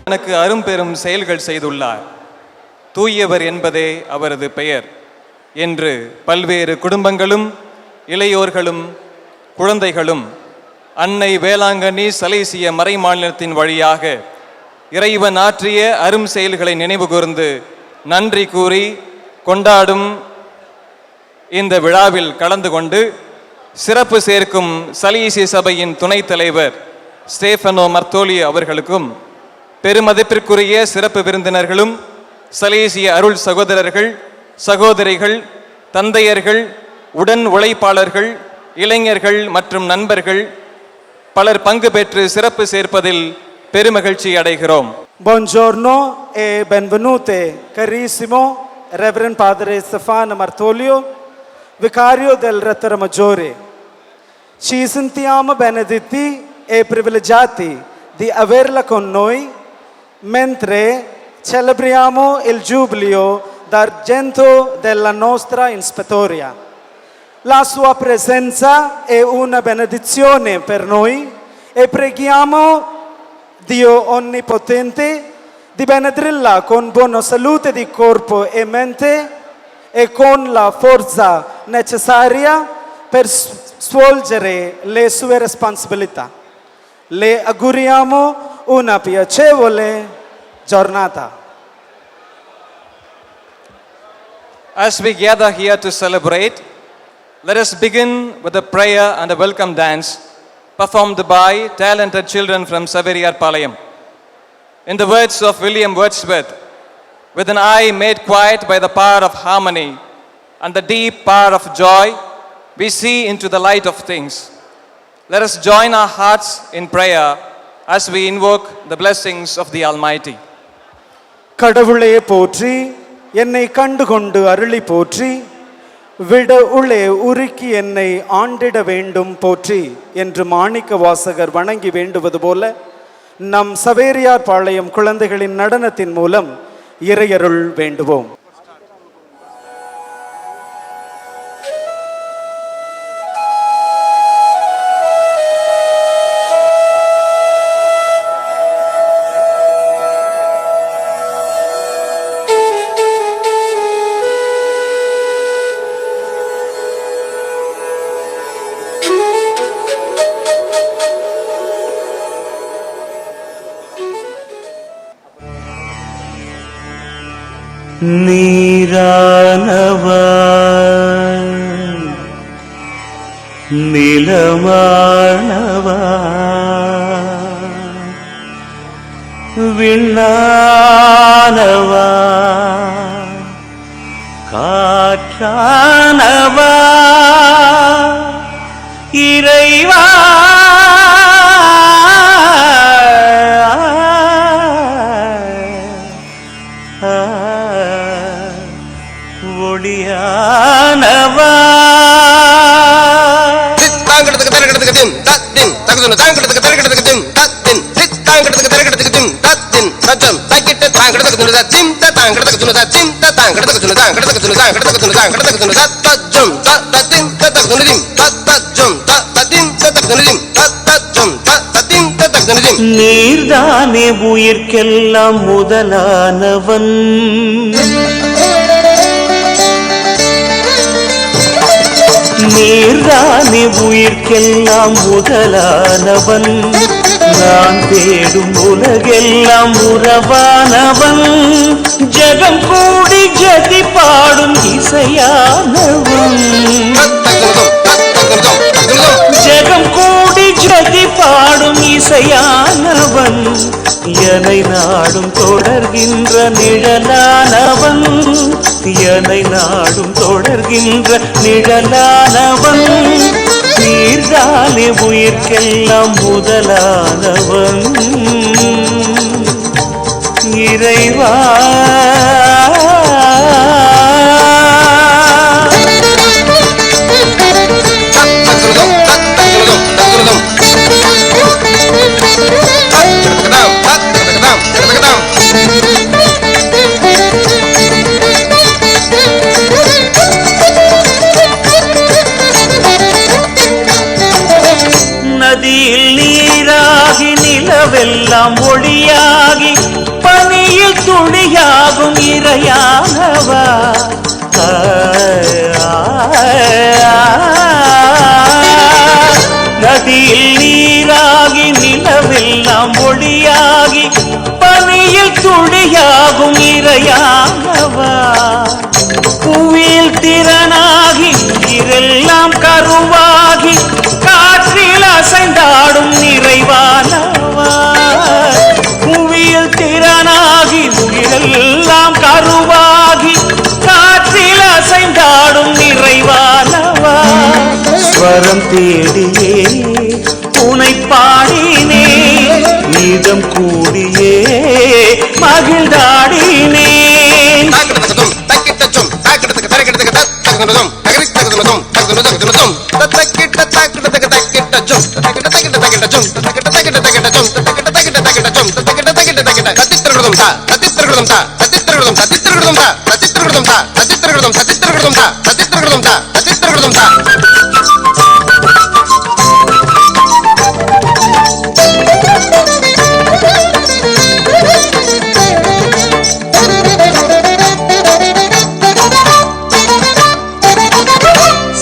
எனக்கு அரும்பெரும் செயல்கள் செய்துள்ளார். தூயவர் என்பதே அவரது பெயர் என்று பல்வேறு குடும்பங்களும் இளையோர்களும் குழந்தைகளும் அன்னை வேளாங்கண்ணி சலேசிய மறை மாநிலத்தின் வழியாக இறைவன் ஆற்றிய அரும் செயல்களை நினைவு கூர்ந்து நன்றி கூறி கொண்டாடும் இந்த விழாவில் கலந்து கொண்டு சிறப்பு சேர்க்கும் சலேசிய சபையின் துணைத் தலைவர் ஸ்டேஃபனோ மர்த்தோலி அவர்களுக்கும் பெருமதிப்பிற்குரிய சிறப்பு விருந்தினர்களும் சலேசிய அருள் சகோதரர்கள் சகோதரிகள் தந்தையர்கள் உடன் உழைப்பாளர்கள் இளைஞர்கள் மற்றும் நண்பர்கள் பலர் பங்கு பெற்று சிறப்பு சேர்ப்பதில் பெருமகிழ்ச்சி அடைகிறோம். Buongiorno e benvenute carissimo Reverend Padre Stefano Martolio, vicario del Retore Maggiore. Ci sentiamo benedetti e privilegiati di averla con noi mentre celebriamo il giubileo d'argento della nostra inspettoria. La sua presenza è una benedizione per noi e preghiamo Dio Onnipotente di benedirla con buona salute di corpo e mente e con la forza necessaria per svolgere le sue responsabilità. Le auguriamo una piacevole giornata. As we gather here to celebrate, let us begin with a prayer and a welcome dance performed by talented children from Saveriyar Palayam. In the words of William Wordsworth, with an eye made quiet by the power of harmony and the deep power of joy, we see into the light of things. Let us join our hearts in prayer as we invoke the blessings of the Almighty. கடவுளே போற்றி, என்னை கண்டு கொண்டு அருளி போற்றி, விட உள்ளே உருக்கி என்னை ஆண்டிட வேண்டும் போற்றி என்று மாணிக்க வாசகர் வணங்கி வேண்டுவது போல நம் சவேரியார் பாளையம் குழந்தைகளின் நடனத்தின் மூலம் இறையருள் வேண்டுவோம். நீரானவா நிலமானவா விண்ணானவா காற்றானவா இறைவா ஒளியானவா நீர்தானே உயிர்க்கெல்லாம் முதலானவன் நீர்தானே உயிர்க்கெல்லாம் முதலானவன் நான் தேடும் உலகெல்லாம் உறவானவன் ஜகம் கூடி ஜதி பாடும் இசையானவன் ஜகம் கூடி ஜதி பாடும் இசையானவன் என்னை நாடும் தொடர்கின்ற நிழலானவன் என்னை நாடும் தொடர்கின்ற நிழலானவன் நீர்தானே உயிர்க்கெல்லாம் முதலானவன் இறைவா நதியில் நீராகி நிலவெல்லாம் ஒளியாகி துணையாகும் இறையானவா. நதியில் நீராகி நிலவெல்லாம் ஒளியாகி பனியில் துளியாகும் இறையானவா. புவியில் திறனாகி உயிரெல்லாம் கருவாகி காற்றில் அசைந்தாடும் நிறைவானவா. புவியில் திறனாகி உயிரெல்லாம் கருவாகி காற்றில் அசைந்தாடும் நிறைவானவா. ஸ்வரம் தேடியே உனை பாடினே, நீதம் கூடியே மகிழ்ந்தாடினே.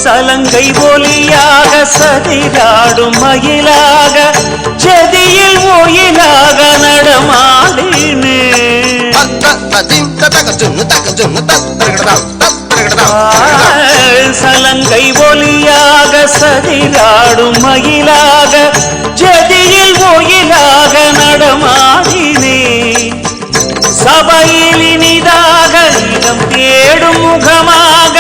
சலங்கை ஒலியாக சதிராடும் மயிலாக ஜதியில் ஒயிலாக நடமாடினே. சலங்கை ஒலியாக சதிராடும் மயிலாக ஜதியில் ஒயிலாக நடமாடினே. சபையில் இனிதாக இடம் தேடும் முகமாக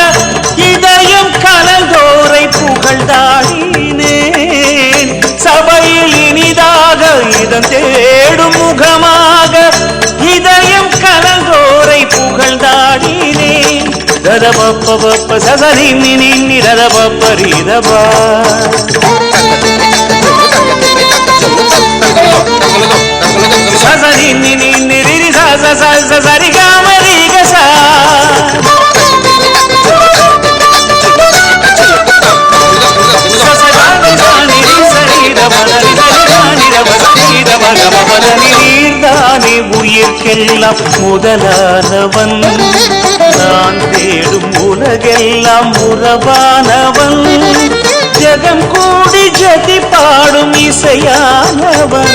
இதயம் கலந்தோரை புகழ்ந்தாடினேன். சபையில் இனிதாக இதம் தேடும் முகமாக இதயம் கலந்தோரை புகழ்ந்தாடினேன். ரதபப்ப சசரி நின்னி ரதபப்பரிதபா. சசரி நின்னி ரிரி சரி காமரி கசா. நீர்தானே உயிர்க்கெல்லாம் முதலானவன், நான் தேடும் உலகெல்லாம் உறவானவன். ஜெகம் கூடி ஜதி பாடும் இசையானவன்,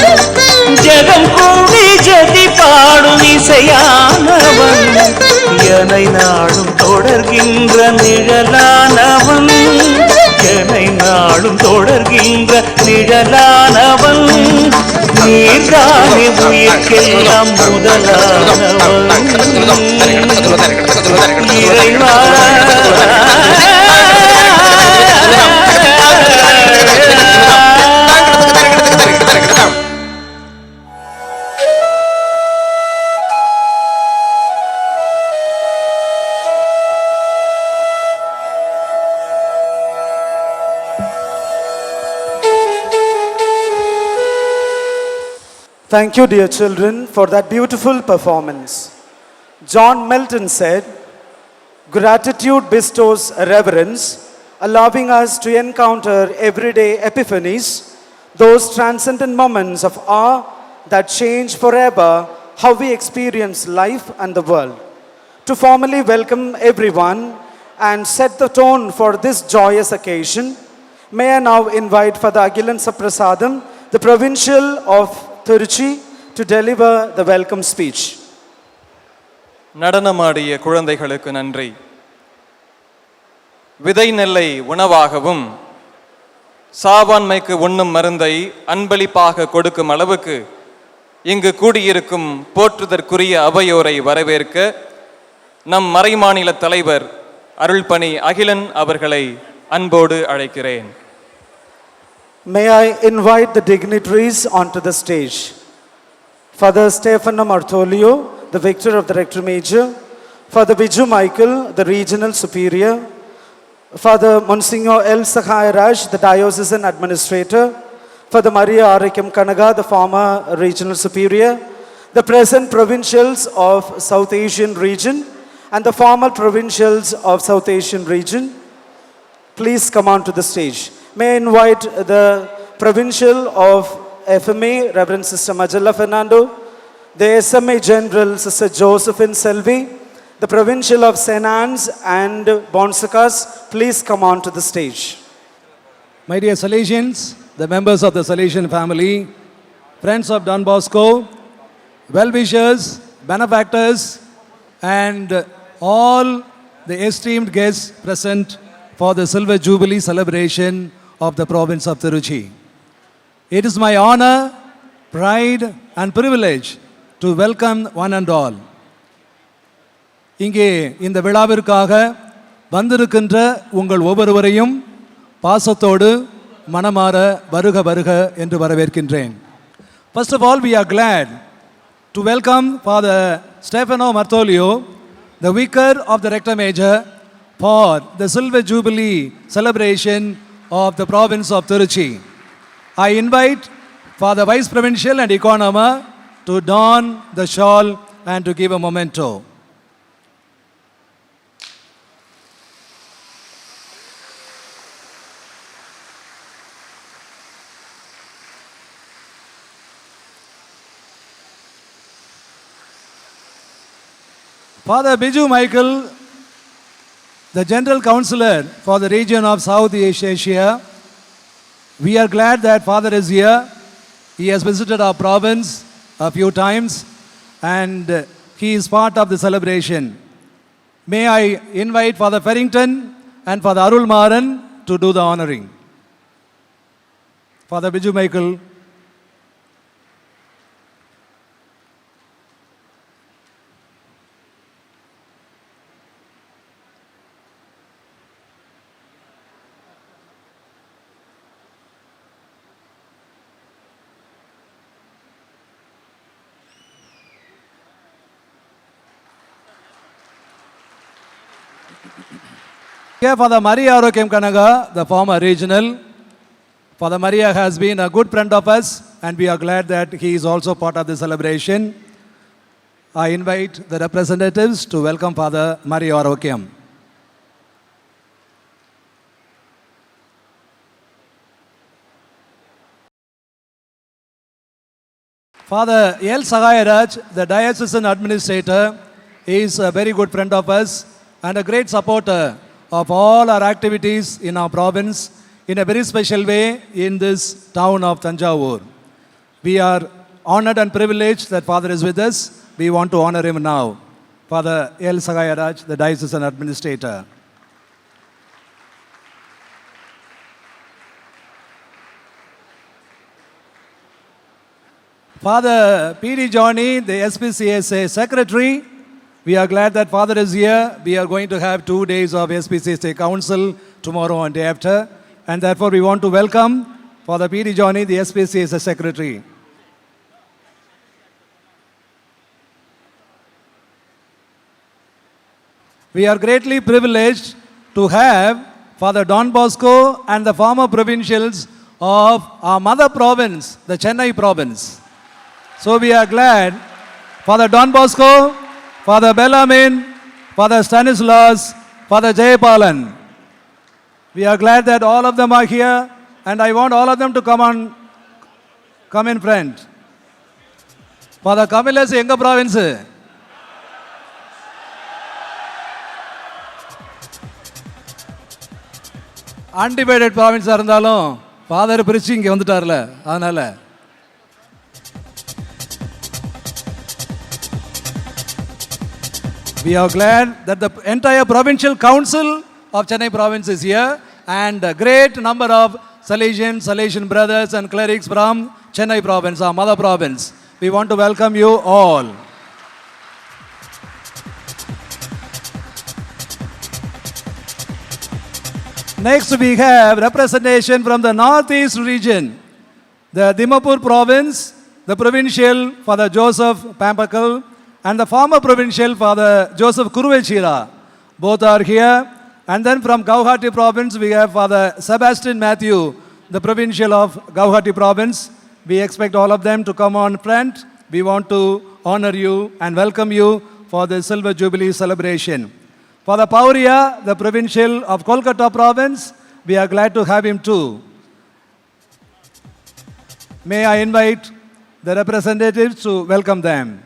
ஜெகம் கூடி ஜதி பாடும் இசையானவன். என்னை நாடும் தொடர்கின்ற நிழலானவன், என்னை நாடும் தொடர்கின்ற நிழலானவன். நீர்தானே உயிர்க்கெல்லாம் முதலானவன் இறைவா. Thank you, dear children, for that beautiful performance. John Milton said, "Gratitude bestows reverence, allowing us to encounter everyday epiphanies, those transcendent moments of awe that change forever how we experience life and the world." To formally welcome everyone and set the tone for this joyous occasion, may I now invite Father Agilan Saprasadam, the Provincial of Tiruchy, to deliver the welcome speech. நடனமாடிய குழந்தைகளுக்கு நன்றி. விதை நெல்லை உணவாகவும் சாவாண்மைக்கு உண்ணும் மருந்தை அன்பளிப்பாக கொடுக்கும் அளவுக்கு இங்கு கூடியிருக்கும் போற்றுதற்குரிய அவையோரை வரவேற்க நம் மறைமாநில தலைவர் அருள்பணி அகிலன் அவர்களை அன்போடு அழைக்கிறேன். May I invite the dignitaries onto the stage. Father Stefano Martolio, the Victor of the Rector Major, Father Viju Michael, the Regional Superior, Father Monsignor L. Sakhayaraj, the Diocesan Administrator, Father Maria Arikim Kanaga, the former Regional Superior, the present Provincials of South Asian Region, and the former Provincials of South Asian Region, please come on to the stage. May I invite the Provincial of FMA, Reverend Sister Majella Fernando, the SMA General, Sister Josephine Selvi, the Provincial of St. Anne's and Bonsakas, please come on to the stage. My dear Salesians, the members of the Salesian family, friends of Don Bosco, well-wishers, benefactors, and all the esteemed guests present for the Silver Jubilee celebration of the province of Tiruchy. It is my honor, pride, and privilege to welcome one and all. இங்கே இந்த விழாவிற்காக வந்திருக்கின்ற உங்கள் ஒவ்வொருவரையும் பாசத்தோடு மனமார வருக வருக என்று வரவேற்கின்றேன். First of all, we are glad to welcome Father Stefano Martolio, the vicar of the Rector Major, for the Silver Jubilee celebration of the province of Tiruchy. I invite Father Vice Provincial and Economer to don the shawl and to give a memento. Father Biju Michael, the General Councillor for the region of South East Asia, we are glad that Father is here. He has visited our province a few times and he is part of the celebration. May I invite Father Farrington and Father Arul Maran to do the honoring. Father Biju Michael. Here Father Maria Arokem Kanaga, the former regional. Father Maria has been a good friend of us and we are glad that he is also part of the celebration. I invite the representatives to welcome Father Maria Arokem. Father L. Sagayaraj, the diocesan administrator, is a very good friend of us and a great supporter of all our activities in our province in a very special way in this town of Tanjavur. We are honored and privileged that Father is with us. We want to honor him now. Father L. Sagayaraj, the diocesan administrator. Father P.D. Johnny, the SPCSA secretary. We are glad that Father is here. We are going to have 2 days of SPCSA Council tomorrow and day after. And therefore, we want to welcome Father P.D. Johnny, the SPCSA Secretary. We are greatly privileged to have Father Don Bosco and the former provincials of our mother province, the Chennai province. So we are glad Father Don Bosco, Father Bellamin, Father Stanislaus, Father Jayapalan. We are glad that all of them are here and I want all of them to come in front. Father Kamilas, Enga province. Undivided province இருந்தாலும் father பிரிச்சு இங்கே வந்துட்டார்ல அதனால we are glad that the entire provincial council of Chennai province is here and a great number of Salesian brothers and clerics from Chennai province, our mother province. We want to welcome you all. Next we have representation from the northeast region, the Dimapur province, the provincial Father Joseph Pampakal and the former provincial Father Joseph Kurvechira. Both are here. And then from Gauhati province we have Father Sebastian Matthew, the provincial of Gauhati province. We expect all of them to come on front. We want to honor you and welcome you for the Silver Jubilee celebration. Father Pauria, the provincial of Kolkata province, we are glad to have him too. May I invite the representatives to welcome them.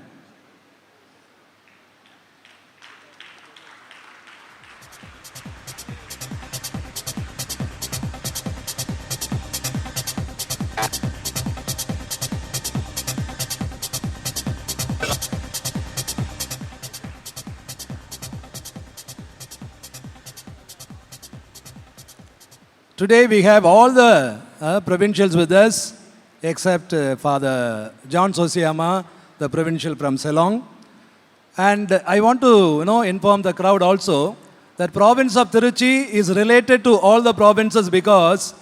Today we have all the provincials with us, except Father John Sosiama, the provincial from Ceylon. And I want to inform the crowd also that province of Tiruchy is related to all the provinces because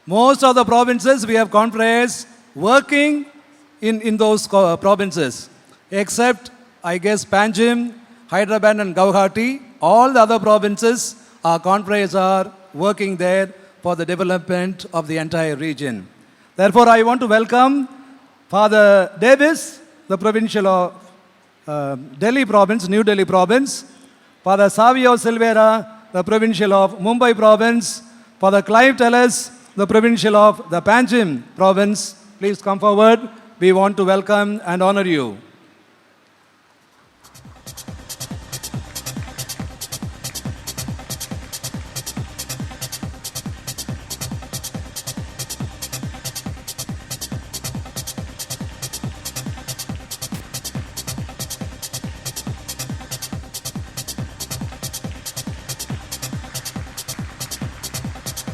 most of the provinces we have confreres working in those provinces, except I guess Panjim, Hyderabad and Guwahati. All the other provinces, our confreres are working there for the development of the entire region. Therefore, I want to welcome Father Davis, the provincial of Delhi province, New Delhi province, Father Savio Silvera, the provincial of Mumbai province, Father Clive Tellis, the provincial of the Panjim province. Please come forward. We want to welcome and honor you.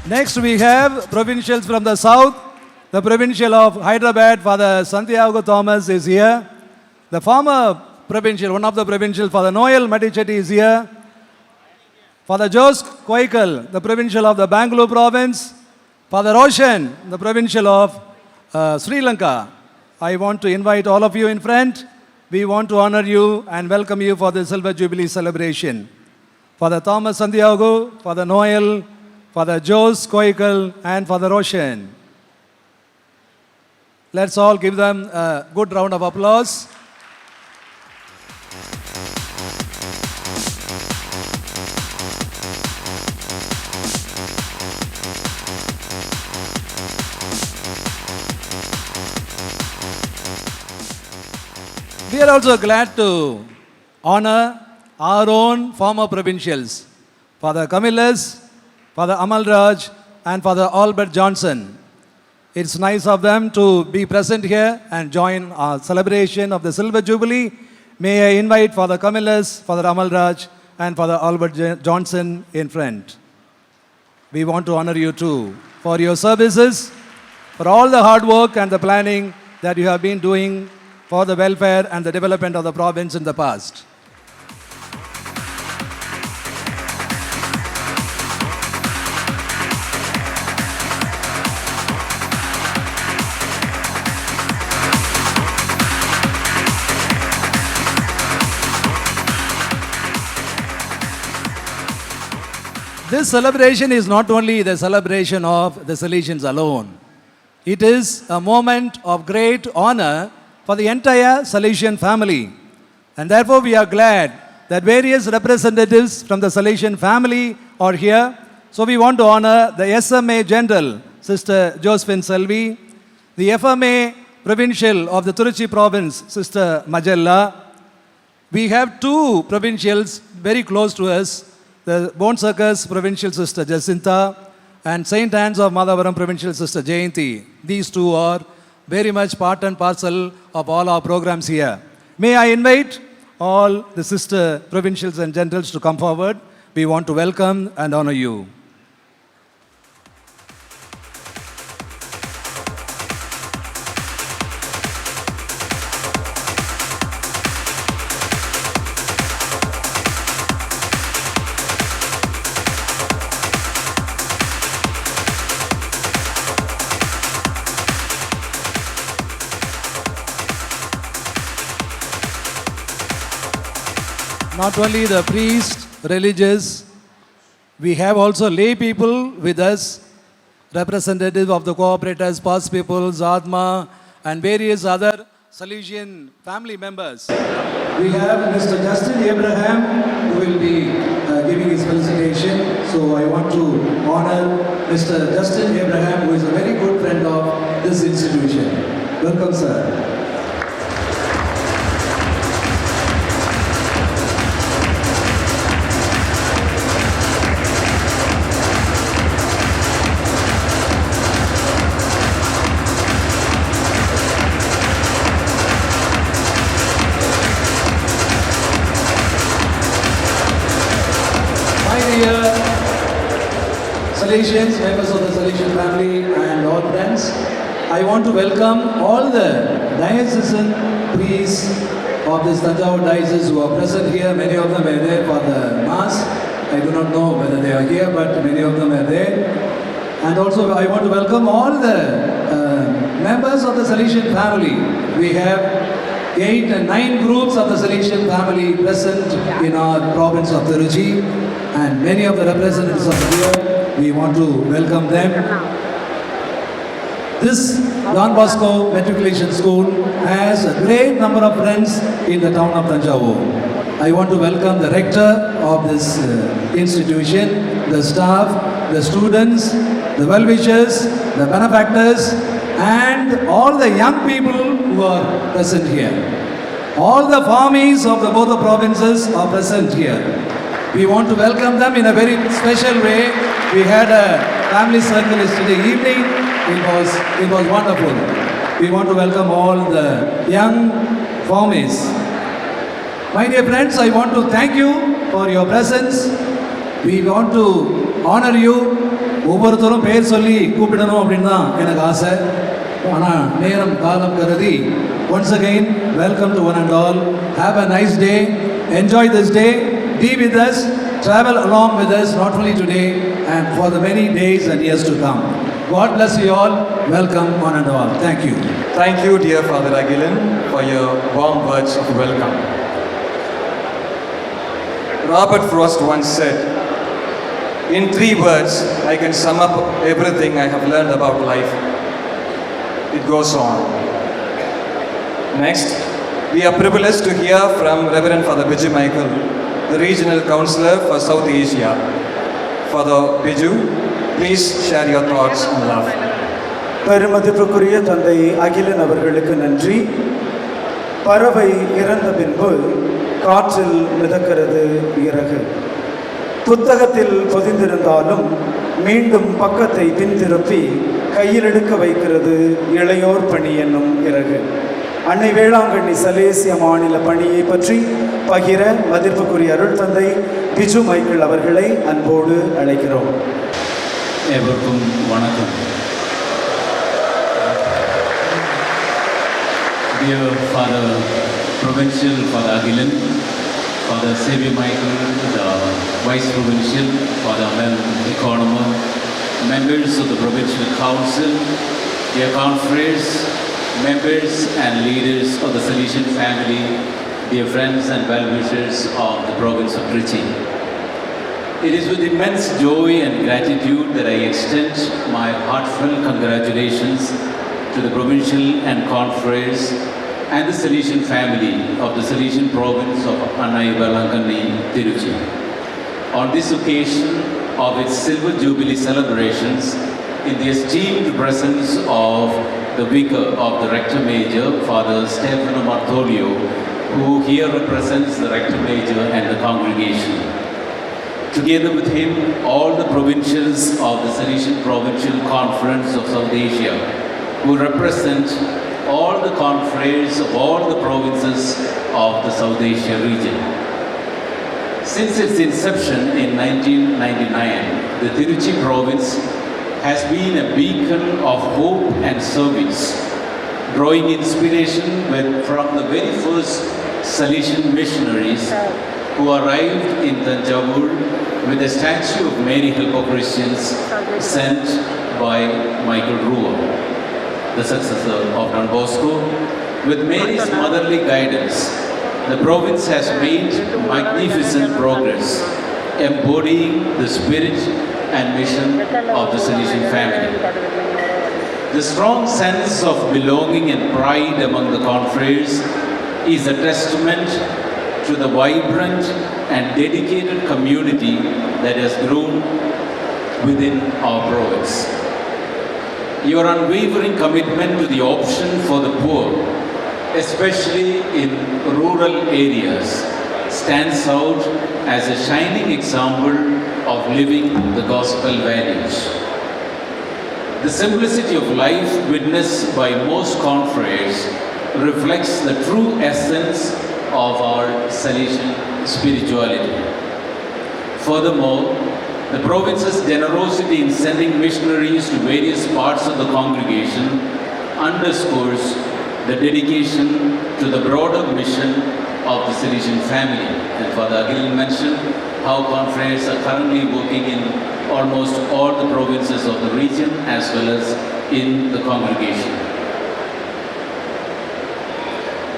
Next we have provincials from the south. The provincial of Hyderabad, Father Santiago Thomas is here. The former provincial, one of the provincial, Father Noel Matichetti is here. Father Jose Koikal, the provincial of the Bangalore province. Father Roshan, the provincial of Sri Lanka. I want to invite all of you in front. We want to honor you and welcome you for the Silver Jubilee celebration. Father Thomas Santiago, Father Noel, Father Jose Koikal and Father Roshan. Let's all give them a good round of applause. We are also glad to honor our own former provincials, Father Camillus, Father Amal Raj and Father Albert Johnson. It's nice of them to be present here and join our celebration of the Silver Jubilee. May I invite Father Camillus, Father Amal Raj and Father Albert Johnson in front. We want to honor you too for your services, for all the hard work and the planning that you have been doing for the welfare and the development of the province in the past. This celebration is not only the celebration of the Salesians alone. It is a moment of great honor for the entire Salesian family. And therefore we are glad that various representatives from the Salesian family are here. So we want to honor the SMA General, Sister Josephine Selvi, the FMA Provincial of the Tiruchy Province, Sister Majella. We have two provincials very close to us, the Bone Circus Provincial Sister Jacinta and St. Anne's of Madhavaram Provincial Sister Jayanti. These two are very much part and parcel of all our programs here. May I invite all the sister provincials and generals to come forward. We want to welcome and honor you. Not only the priest, religious, we have also lay people with us, representatives of the cooperators, past people, Zadma, and various other Salesian family members. We have Mr. Justin Abraham who will be giving his felicitation. So I want to honor Mr. Justin Abraham, who is a very good friend of this institution. Welcome, sir. Salesians, members of the Salesian family, and all friends, I want to welcome all the diocesan priests of this Tanjavur diocese who are present here. Many of them were there for the Mass. I do not know whether they are here, but many of them are there. And also I want to welcome all the members of the Salesian family. We have 8 and 9 groups of the Salesian family present in our province of Tiruchy, and many of the representatives are here. We want to welcome them. This Don Bosco Matriculation School has a great number of friends in the town of Tanjavur. I want to welcome the rector of this institution, the staff, the students, the well-wishers, the benefactors, and all the young people who are present here. All the farmies of both the provinces are present here. We want to welcome them in a very special way. We had a family circle yesterday evening. It was wonderful. We want to welcome all the young farmies. My dear friends, I want to thank you for your presence. We want to honor you. ஒவ்வொருத்தரும் பேர் சொல்லி கூப்பிடணும் அப்படின்னு தான் எனக்கு ஆசை. ஆனால் நேரம் காலம் கருதி once again welcome to one and all. Have a nice day. Enjoy this day. Be with us. Travel along with us not only today and for the many days and years to come. God bless you all. Welcome one and all. Thank you. Thank you, dear Father Agilan, for your warm words of welcome. Robert Frost once said, "In 3 words, I can sum up everything I have learned about life." It goes on. Next, we are privileged to hear from Reverend Father Biju Michael, the Regional Councillor for South Asia. Father Biju, please share your thoughts and love. பெருமதிப்புக்குரிய தந்தை அகிலன் அவர்களுக்கு நன்றி. பறவை இறந்த பின்பு காற்றில் மிதக்கிறது இறகு. புத்தகத்தில் பொதிந்திருந்தாலும் மீண்டும் பக்கத்தை பின்திருப்பி கையில் எடுக்க வைக்கிறது இளையோர் பணி என்னும் இறகு. அன்னை வேளாங்கண்ணி சலேசிய மாநில பணியை பற்றி பகிர மதிப்புக்குரிய அருள் தந்தை பிஜு மைக்கேல் அவர்களை அன்போடு அழைக்கிறோம். எவருக்கும் வணக்கம். Dear Father Provincial, Father Agilan, Father Xavier Michael, the Vice Provincial, Father Mel Economer, members of the Provincial Council, dear confreres, members and leaders of the Salesian family, dear friends and well-wishers of the province of Tiruchy. It is with immense joy and gratitude that I extend my heartfelt congratulations to the provincial and confreres and the Salesian family of the Salesian province of Annai Velankanni, Tiruchy. On this occasion of its Silver Jubilee celebrations, in the esteemed presence of the Vicar of the Rector Major, Father Stefano Martolio, who here represents the Rector Major and the congregation. Together with him, all the provincials of the Salesian Provincial Conference of South Asia, who represent all the confreres of all the provinces of the South Asia region. Since its inception in 1999, the Tiruchy province has been a beacon of hope and service, drawing inspiration from the very first Salesian missionaries who arrived in Tanjavur with a statue of Mary Help of Christians sent by Michael Ruhr, the successor of Don Bosco. With Mary's motherly guidance, the province has made magnificent progress, embodying the spirit and mission of the Salesian family. The strong sense of belonging and pride among the confreres is a testament to the vibrant and dedicated community that has grown within our province. Your unwavering commitment to the option for the poor, especially in rural areas, stands out as a shining example of living the gospel values. The simplicity of life witnessed by most confreres reflects the true essence of our Salesian spirituality. Furthermore, The province's generosity in sending missionaries to various parts of the congregation underscores the dedication to the broader mission of the Salesian family. And Father Agilan mentioned how confreres are currently working in almost all the provinces of the region as well as in the congregation.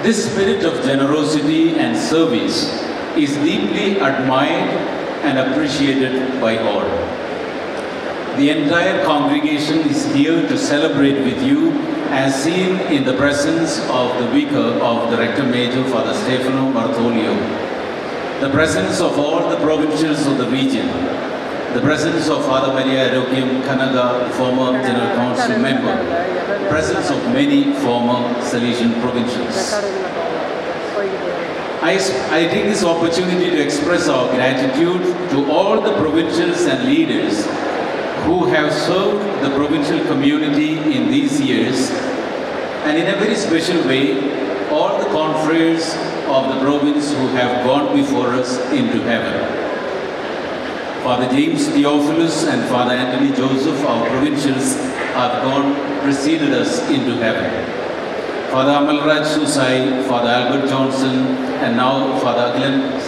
This spirit of generosity and service is deeply admired and appreciated by all. The entire congregation is here to celebrate with you, as seen in the presence of the vicar of the Rector Major, Father Stefano Bartolio, the presence of all the provincials of the region, the presence of Father Maria Arokium Kanaga, the former General Council member, the presence of many former Salesian provincials. I take this opportunity to express our gratitude to all the provincials and leaders who have served the provincial community in these years, and in a very special way, all the confreres of the province who have gone before us into heaven. Father James Theophilus and Father Anthony Joseph, our provincials, have preceded us into heaven. Father Amalraj Susai, Father Albert Johnson, and now Father Glenn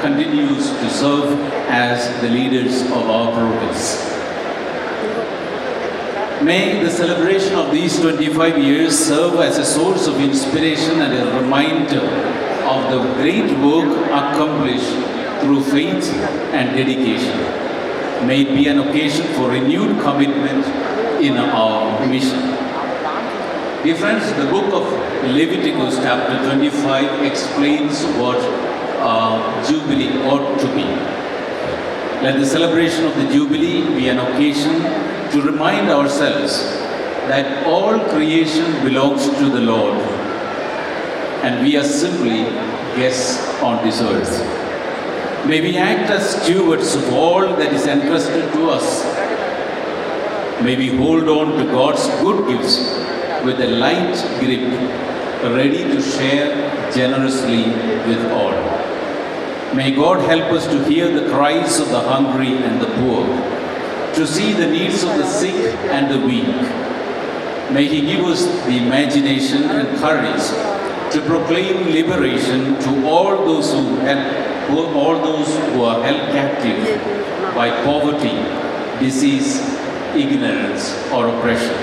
continues to serve as the leaders of our province. May the celebration of these 25 years serve as a source of inspiration and a reminder of the great work accomplished through faith and dedication. May it be an occasion for renewed commitment in our mission. Dear friends, the book of Leviticus chapter 25 explains what Jubilee ought to be. Let the celebration of the Jubilee be an occasion to remind ourselves that all creation belongs to the Lord and we are simply guests on this earth. May we act as stewards of all that is entrusted to us. May we hold on to God's good gifts with a light grip, ready to share generously with all. May God help us to hear the cries of the hungry and the poor, to see the needs of the sick and the weak. May He give us the imagination and courage to proclaim liberation to all those who are held captive by poverty, disease, ignorance, or oppression.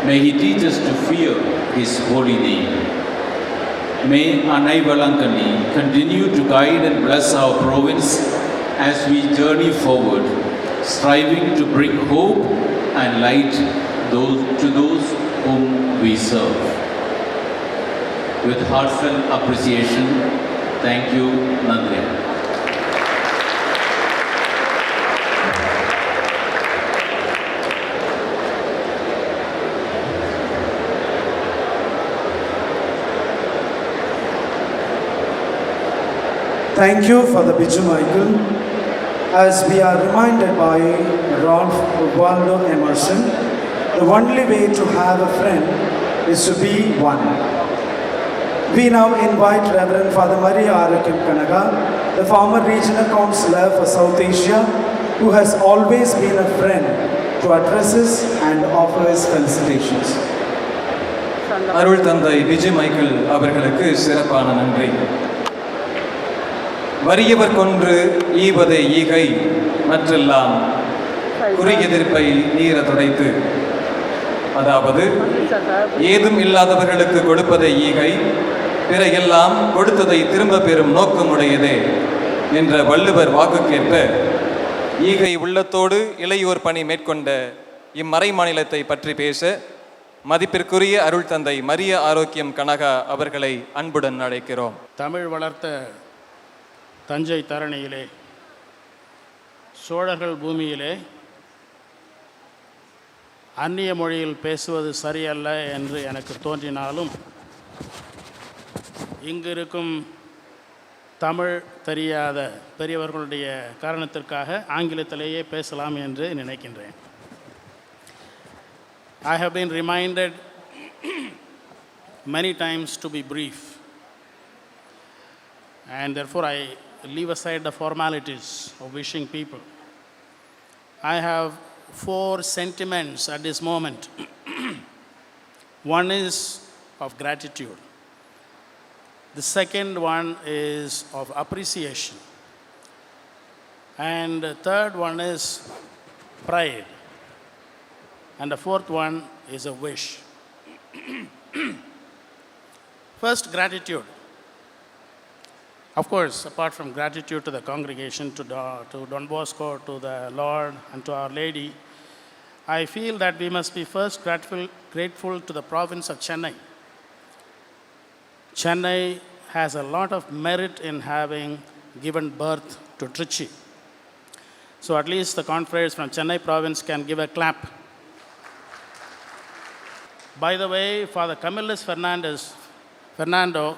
May He teach us to fear His holy name. May Annai Valankani continue to guide and bless our province as we journey forward, striving to bring hope and light to those whom we serve. With heartfelt appreciation, thank you, Nandri. Thank you, Father Biju Michael. As we are reminded by Ralph Waldo Emerson, the only way to have a friend is to be one. We now invite Reverend Father Maria Arakim Kanaga, the former regional councillor for South Asia, who has always been a friend, to address us and offer his felicitations. அருள் தந்தை Vijay Michael அவர்களுக்கு சிறப்பான நன்றி. வறியவர் கொன்று ஈவதை ஈகை மற்றெல்லாம் குறியெதிர்ப்பை நீர துடைத்து, அதாவது ஏதும் இல்லாதவர்களுக்கு கொடுப்பதை ஈகை, பிற எல்லாம் கொடுத்ததை திரும்ப பெறும் நோக்கமுடையதே என்ற வள்ளுவர் வாக்குக்கேற்ப ஈகை உள்ளத்தோடு இளையோர் பணி மேற்கொண்ட இம்மறை மாநிலத்தை பற்றி பேச மதிப்பிற்குரிய அருள் தந்தை மரிய ஆரோக்கியம் கனகா அவர்களை அன்புடன் அழைக்கிறோம். தமிழ் வளர்த்த தஞ்சை தரணியிலே, சோழர்கள் பூமியிலே அந்நிய மொழியில் பேசுவது சரியல்ல என்று எனக்கு தோன்றினாலும், இங்கு இருக்கும் தமிழ் தெரியாத பெரியவர்களுடைய காரணத்திற்காக ஆங்கிலத்திலேயே பேசலாம் என்று நினைக்கின்றேன். I have been reminded many times to be brief, and therefore I leave aside the formalities of wishing people I have four sentiments at this moment. One is of gratitude. The second one is of appreciation. And the third one is pride. And the fourth one is a wish. First, gratitude. Of course, apart from gratitude to the congregation, to Don Bosco, to the Lord, and to Our Lady, I feel that we must be first grateful to the province of Chennai. Chennai has a lot of merit in having given birth to Tiruchy. So at least the confreres from Chennai province can give a clap. By the way, Father Camillus Fernando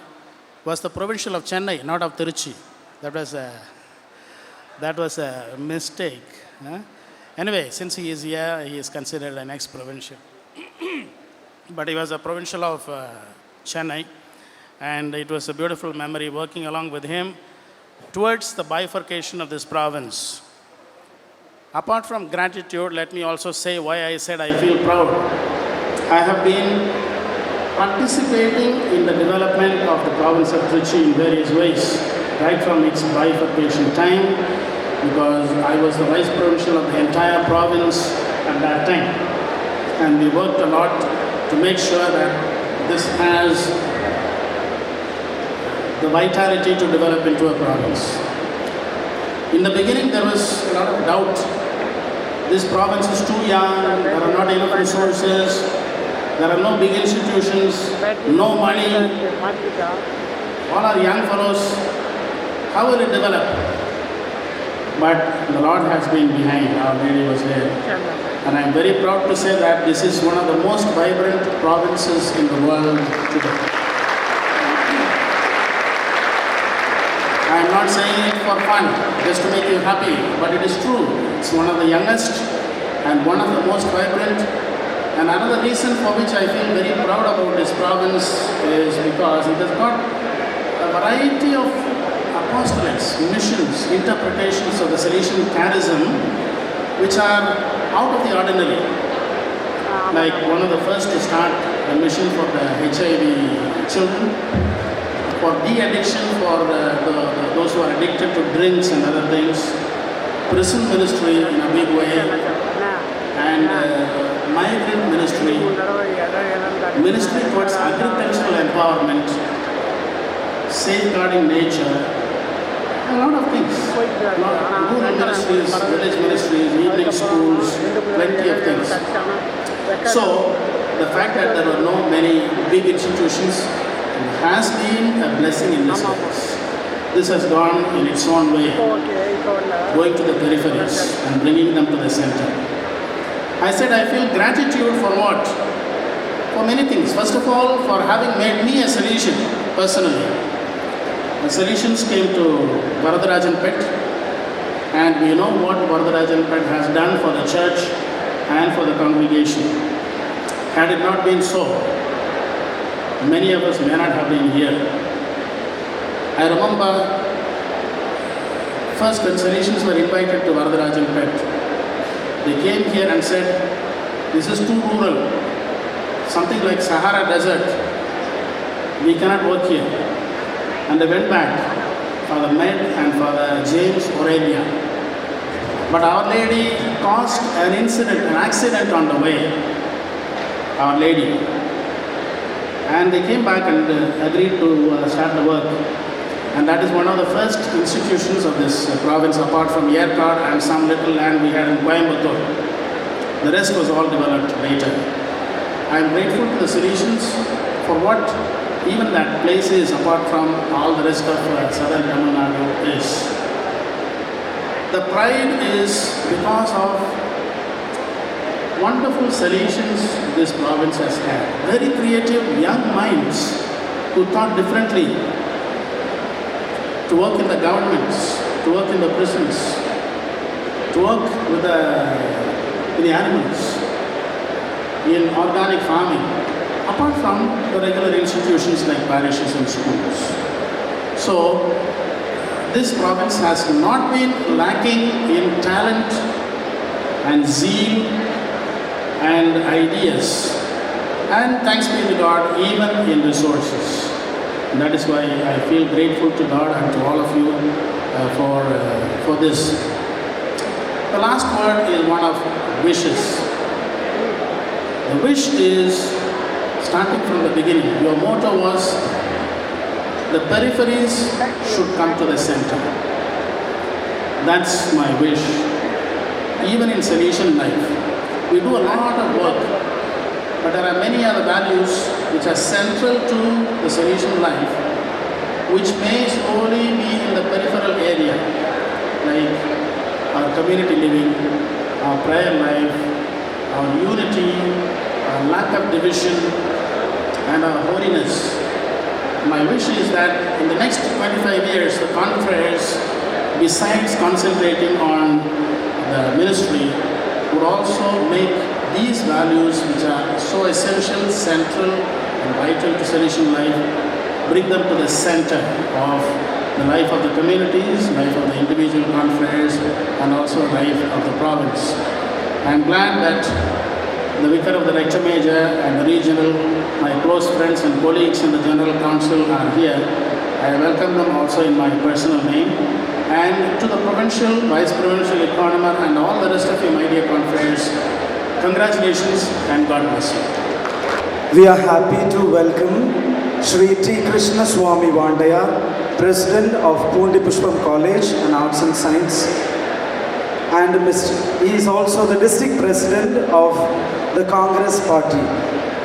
was the provincial of Chennai, not of Tiruchy. That was a mistake. Huh? Anyway, since he is here, he is considered an ex-provincial. But he was a provincial of Chennai, and it was a beautiful memory working along with him towards the bifurcation of this province. Apart from gratitude, let me also say why I said I feel proud. I have been participating in the development of the province of Tiruchy in various ways, right from its bifurcation time, because I was the vice provincial of the entire province at that time. And we worked a lot to make sure that this has the vitality to develop into a province. In the beginning, there was a lot of doubt. This province is too young, there are not enough resources, there are no big institutions, no money. All are young fellows. How will it develop? But the Lord has been behind. Our Lady was there. And I am very proud to say that this is one of the most vibrant provinces in the world today. I am not saying it for fun, just to make you happy, but it is true. It's one of the youngest and one of the most vibrant. And another reason for which I feel very proud about this province is because it has got a variety of apostolates, missions, interpretations of the Salesian charism, which are out of the ordinary. Like one of the first to start the mission for the HIV children, for de-addiction for those who are addicted to drinks and other things, prison ministry in a big way, and migrant ministry, ministry towards agricultural empowerment, safeguarding nature, a lot of things. Rural ministries, village ministries, evening schools, plenty of things. So, the fact that there were no many big institutions has been a blessing in disguise. This has gone in its own way, going to the peripheries and bringing them to the center. I said I feel gratitude for what? For many things. First of all, for having made me a Salesian personally. The Salesians came to Varadarajan Pet, and we know what Varadarajan Pet has done for the church and for the congregation. Had it not been so, many of us may not have been here. I remember first when Salesians were invited to Varadarajan Pet, they came here and said, this is too rural, something like Sahara Desert, we cannot work here. And they went back, Father Med and Father James Aurelia. But Our Lady caused an accident on the way, Our Lady. And they came back and agreed to start the work. And that is one of the first institutions of this province, apart from Yerkad and some little land we had in Coimbatore. The rest was all developed later. I am grateful to the Salesians for what even that place is, apart from all the rest of southern Tamil Nadu is. The pride is because of wonderful Salesians this province has had. Very creative young minds who thought differently. To work in the governments, to work in the prisons, to work with the animals, in organic farming, apart from the regular institutions like parishes and schools. So, this province has not been lacking in talent and zeal and ideas. And thanks be to God, even in resources. And that is why I feel grateful to God and to all of you for this. The last word is one of wishes. The wish is starting from the beginning. Your motto was the peripheries should come to the center. That's my wish. Even in Salesian life, we do a lot of work, but there are many other values which are central to the Salesian life, which may slowly be in the peripheral area, like our community living, our prayer life, our unity, our lack of division, and our holiness. My wish is that in the next 25 years, the confreres, besides concentrating on the ministry, would also make these values, which are so essential, central, and vital to Salesian life, bring them to the center of the life of the communities, life of the individual confreres, and also life of the province. I am glad that the Vicar of the Rector Major and the regional, my close friends and colleagues in the General Council are here. I welcome them also in my personal name. And to the Provincial, Vice Provincial Economer and all the rest of you, my dear confreres, congratulations and God bless you. We are happy to welcome Shri T. Krishna Swami Vandaya, President of Pundi Pushpam College and Arts and Science. And he is also the District President of the Congress Party.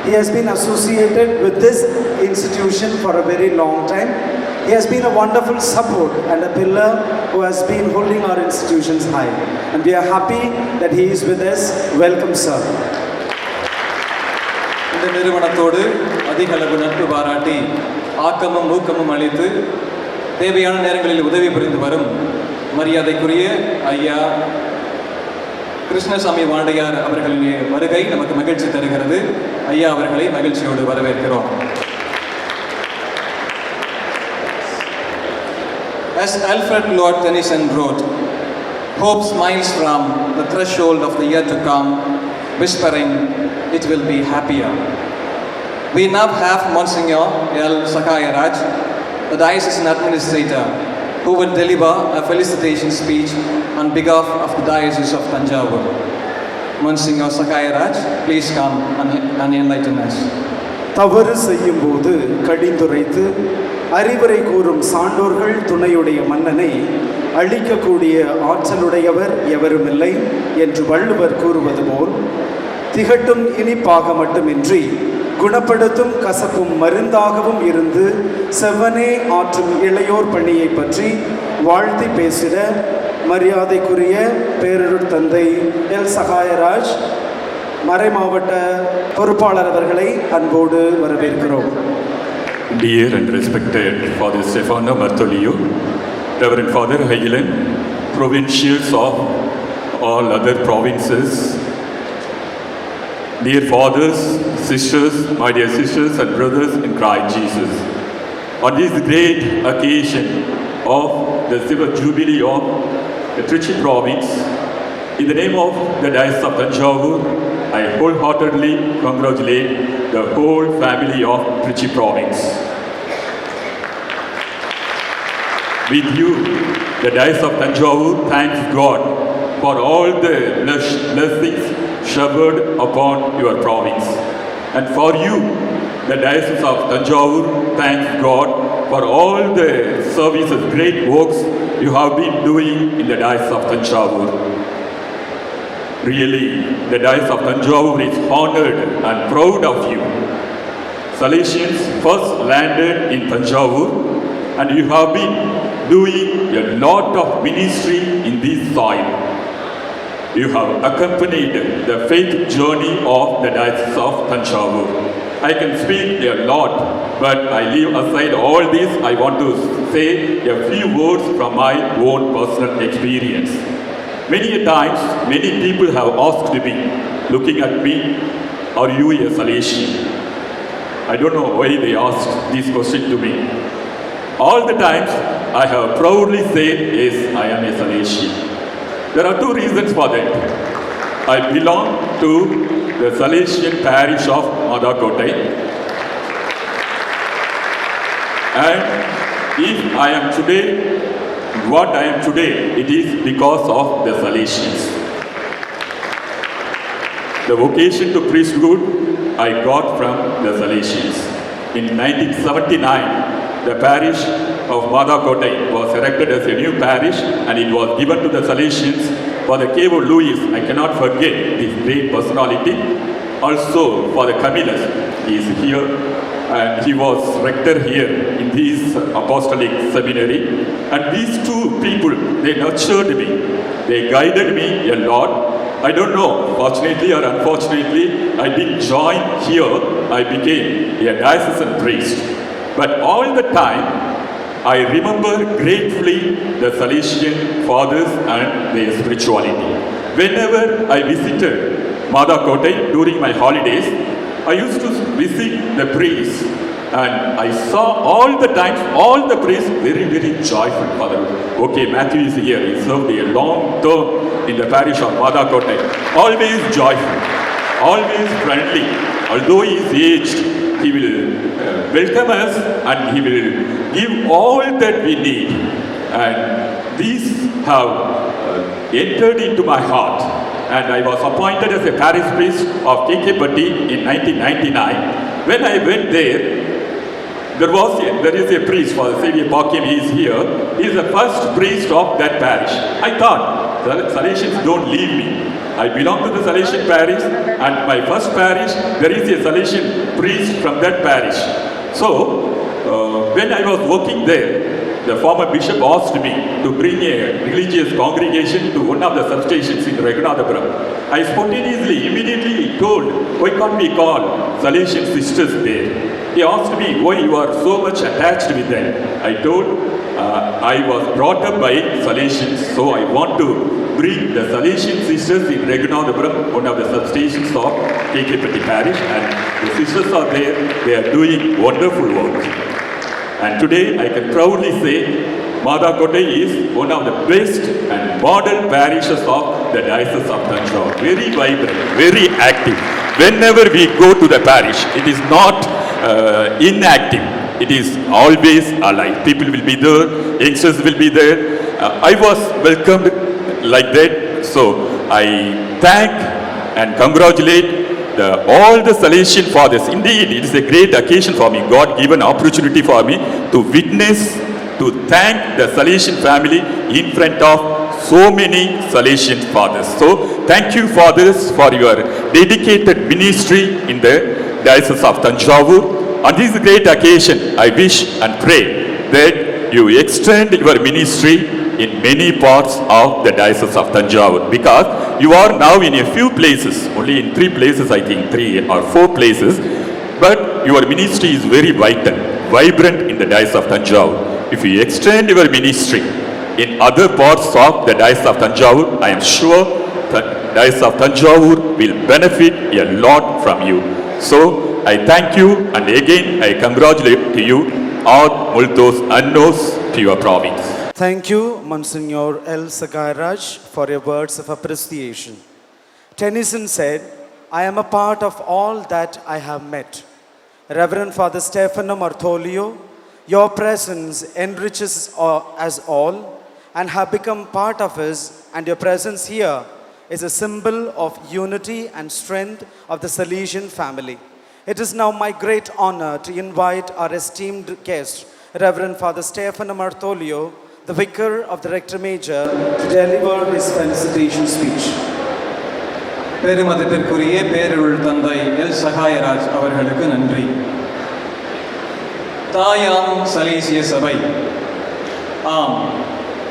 He has been associated with this institution for a very long time. He has been a wonderful support and a pillar who has been holding our institutions high. And we are happy that he is with us. Welcome, sir. இந்த நிறுவனத்தோடு அதிக அளவு நட்பு பாராட்டி ஆக்கமும் ஊக்கமும் அளித்து தேவையான நேரங்களில் உதவி புரிந்து வரும் மரியாதைக்குரிய ஐயா கிருஷ்ணசாமி வாண்டையார் அவர்களின் வருகை நமக்கு மகிழ்ச்சி தருகிறது. ஐயா அவர்களை மகிழ்ச்சியோடு வரவேற்கிறோம். As Alfred Lord Tennyson wrote, hope smiles from the threshold of the year to come, whispering, it will be happier. We now have Monsignor L. Sakayaraj, the Diocesan Administrator, who will deliver a felicitation speech on behalf of the Diocese of Tanjavur. Monsignor Sakayaraj, please come and enlighten us. தவறு செய்யும் போது கடிந்துரைத்து அறிவுரை கூறும் சான்றோர்கள் துணையுடைய மன்னனை அழிக்கக்கூடிய ஆற்றலுடையவர் எவருமில்லை என்று வள்ளுவர் கூறுவது போல் திகட்டும் இனிப்பாக மட்டுமின்றி குணப்படுத்தும் கசப்பும் மருந்தாகவும் இருந்து செவ்வனே ஆற்றும் இளையோர் பணியை பற்றி வாழ்த்தி பேசிட மரியாதைக்குரிய பேரருட் தந்தை எல் சகாயராஜ் மறை மாவட்ட பொறுப்பாளர் அவர்களை அன்போடு வரவேற்கிறோம். Dear and respected Father Stefano Martolio, Reverend Father Agilan, provincials of all other provinces, dear fathers, sisters, my dear sisters and brothers in Christ Jesus, on this great occasion of the silver jubilee of the Tiruchy province, in the name of the Diocese of Tanjavur, I wholeheartedly congratulate the whole family of Tiruchy province. With you, the Diocese of Tanjavur thanks God for all the blessings showered upon your province. And for you, the Diocese of Tanjavur thanks God for all the services, great works you have been doing in the Diocese of Tanjavur. Really, the Diocese of Tanjavur is honored and proud of you. Salesians first landed in Tanjavur, and you have been doing a lot of ministry in this soil. You have accompanied the faith journey of the Diocese of Tanjavur. I can speak a lot, but I leave aside all this. I want to say a few words from my own personal experience. Many times, many people have asked me, looking at me, are you a Salesian? I don't know why they asked this question to me. All the times, I have proudly said, yes, I am a Salesian. There are two reasons for that. I belong to the Salesian parish of Madhakotai. And if I am today, what I am today, it is because of the Salesians. The vocation to priesthood I got from the Salesians. In 1979, the parish of Madhakotai was erected as a new parish and it was given to the Salesians for the cave of Louis. I cannot forget this great personality. Also for the Camillus, he is here and he was rector here in this apostolic seminary. And these two people, they nurtured me, they guided me a lot. I don't know, fortunately or unfortunately, I didn't join here, I became a diocesan priest. But all the time, I remember gratefully the Salesian fathers and their spirituality. Whenever I visited Madhakotai during my holidays, I used to visit the priests and I saw all the times, all the priests very, very joyful. Father, okay, Matthew is here, he served a long term in the parish of Madhakotai. Always joyful, always friendly. Although he is aged, he will welcome us and he will give all that we need. And these have entered into my heart. And I was appointed as a parish priest of Tiruchy in 1999. When I went there, there is a priest, Father Xavier Bakim, he is here. He is the first priest of that parish. I thought, the Salesians don't leave me. I belong to the Salesian parish and my first parish, there is a Salesian priest from that parish. So, when I was working there, the former bishop asked me to bring a religious congregation to one of the substations in Raghunathapuram. I spontaneously, immediately told, why can't we call Salesian sisters there? He asked me why you are so much attached with them. I told, I was brought up by Salesians, so I want to bring the Salesian sisters in Raghunathapuram, one of the substations of Tiruchy parish, and the sisters are there, they are doing wonderful work. And today I can proudly say Madhakotai is one of the best and model parishes of the Diocese of Tanjore. Very vibrant, very active. Whenever we go to the parish, it is not inactive. It is always alive. People will be there, youngsters will be there. I was welcomed like that. So I thank and congratulate all the Salesian fathers. Indeed, it is a great occasion for me, God-given opportunity for me to witness, to thank the Salesian family in front of so many Salesian fathers. So, thank you fathers for your dedicated ministry in the Diocese of Tanjore. On this great occasion, I wish and pray that you extend your ministry in many parts of the Diocese of Tanjore, because you are now in a few places, only in 3 places, I think 3 or 4 places, but your ministry is very vital, vibrant in the Diocese of Tanjore. If you extend your ministry in other parts of the Diocese of Tanjore, I am sure that Diocese of Tanjore will benefit a lot from you. So, I thank you and again I congratulate to you all multos annos to your province. Thank you, Monsignor L. Sagairaj, for your words of appreciation. Tennyson said, I am a part of all that I have met. Reverend Father Stefano Martolio, your presence enriches us all and have become part of us, and your presence here is a symbol of unity and strength of the Salesian family. It is now my great honor to invite our esteemed guest, Reverend Father Stefano Martolio, the Vicar of the Rector Major, to deliver his felicitation speech. பெருமதிப்பிற்குரிய பேரருள் தந்தை L Sahayaraj அவர்களுக்கு நன்றி. தாயாம் சலேசிய சபை, ஆம்,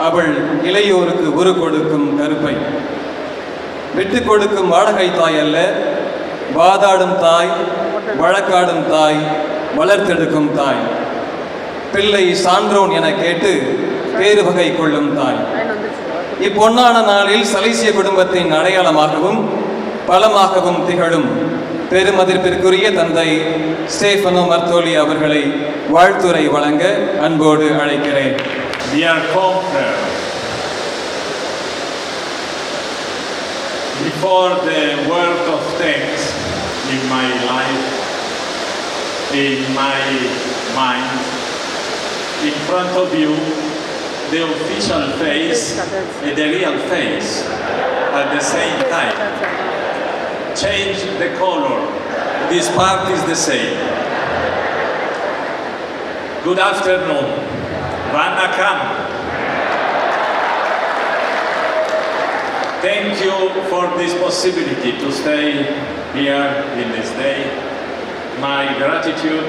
அவள் இளையோருக்கு உரு கொடுக்கும் கருப்பை, விட்டு கொடுக்கும் வாடகை தாய் அல்ல, வாதாடும் தாய், வழக்காடும் தாய், வளர்த்தெடுக்கும் தாய், பிள்ளை சான்றோன் என கேட்டு பேறு வகை கொள்ளும் தாய். இப்பொன்னான நாளில் சலேசிய குடும்பத்தின் அடையாளமாகவும் பலமாகவும் திகழும் பெருமதிப்பிற்குரிய தந்தை ஸ்டெஃபனோ மர்த்தோலி அவர்களை வாழ்த்துரை வழங்க அன்போடு அழைக்கிறேன். Dear confrères, before the word of thanks in my life, in my mind, in front of you, the official face and the real face at the same time. Change the color. This part is the same. Good afternoon. Vanakkam. Thank you for this possibility to stay here in this day. My gratitude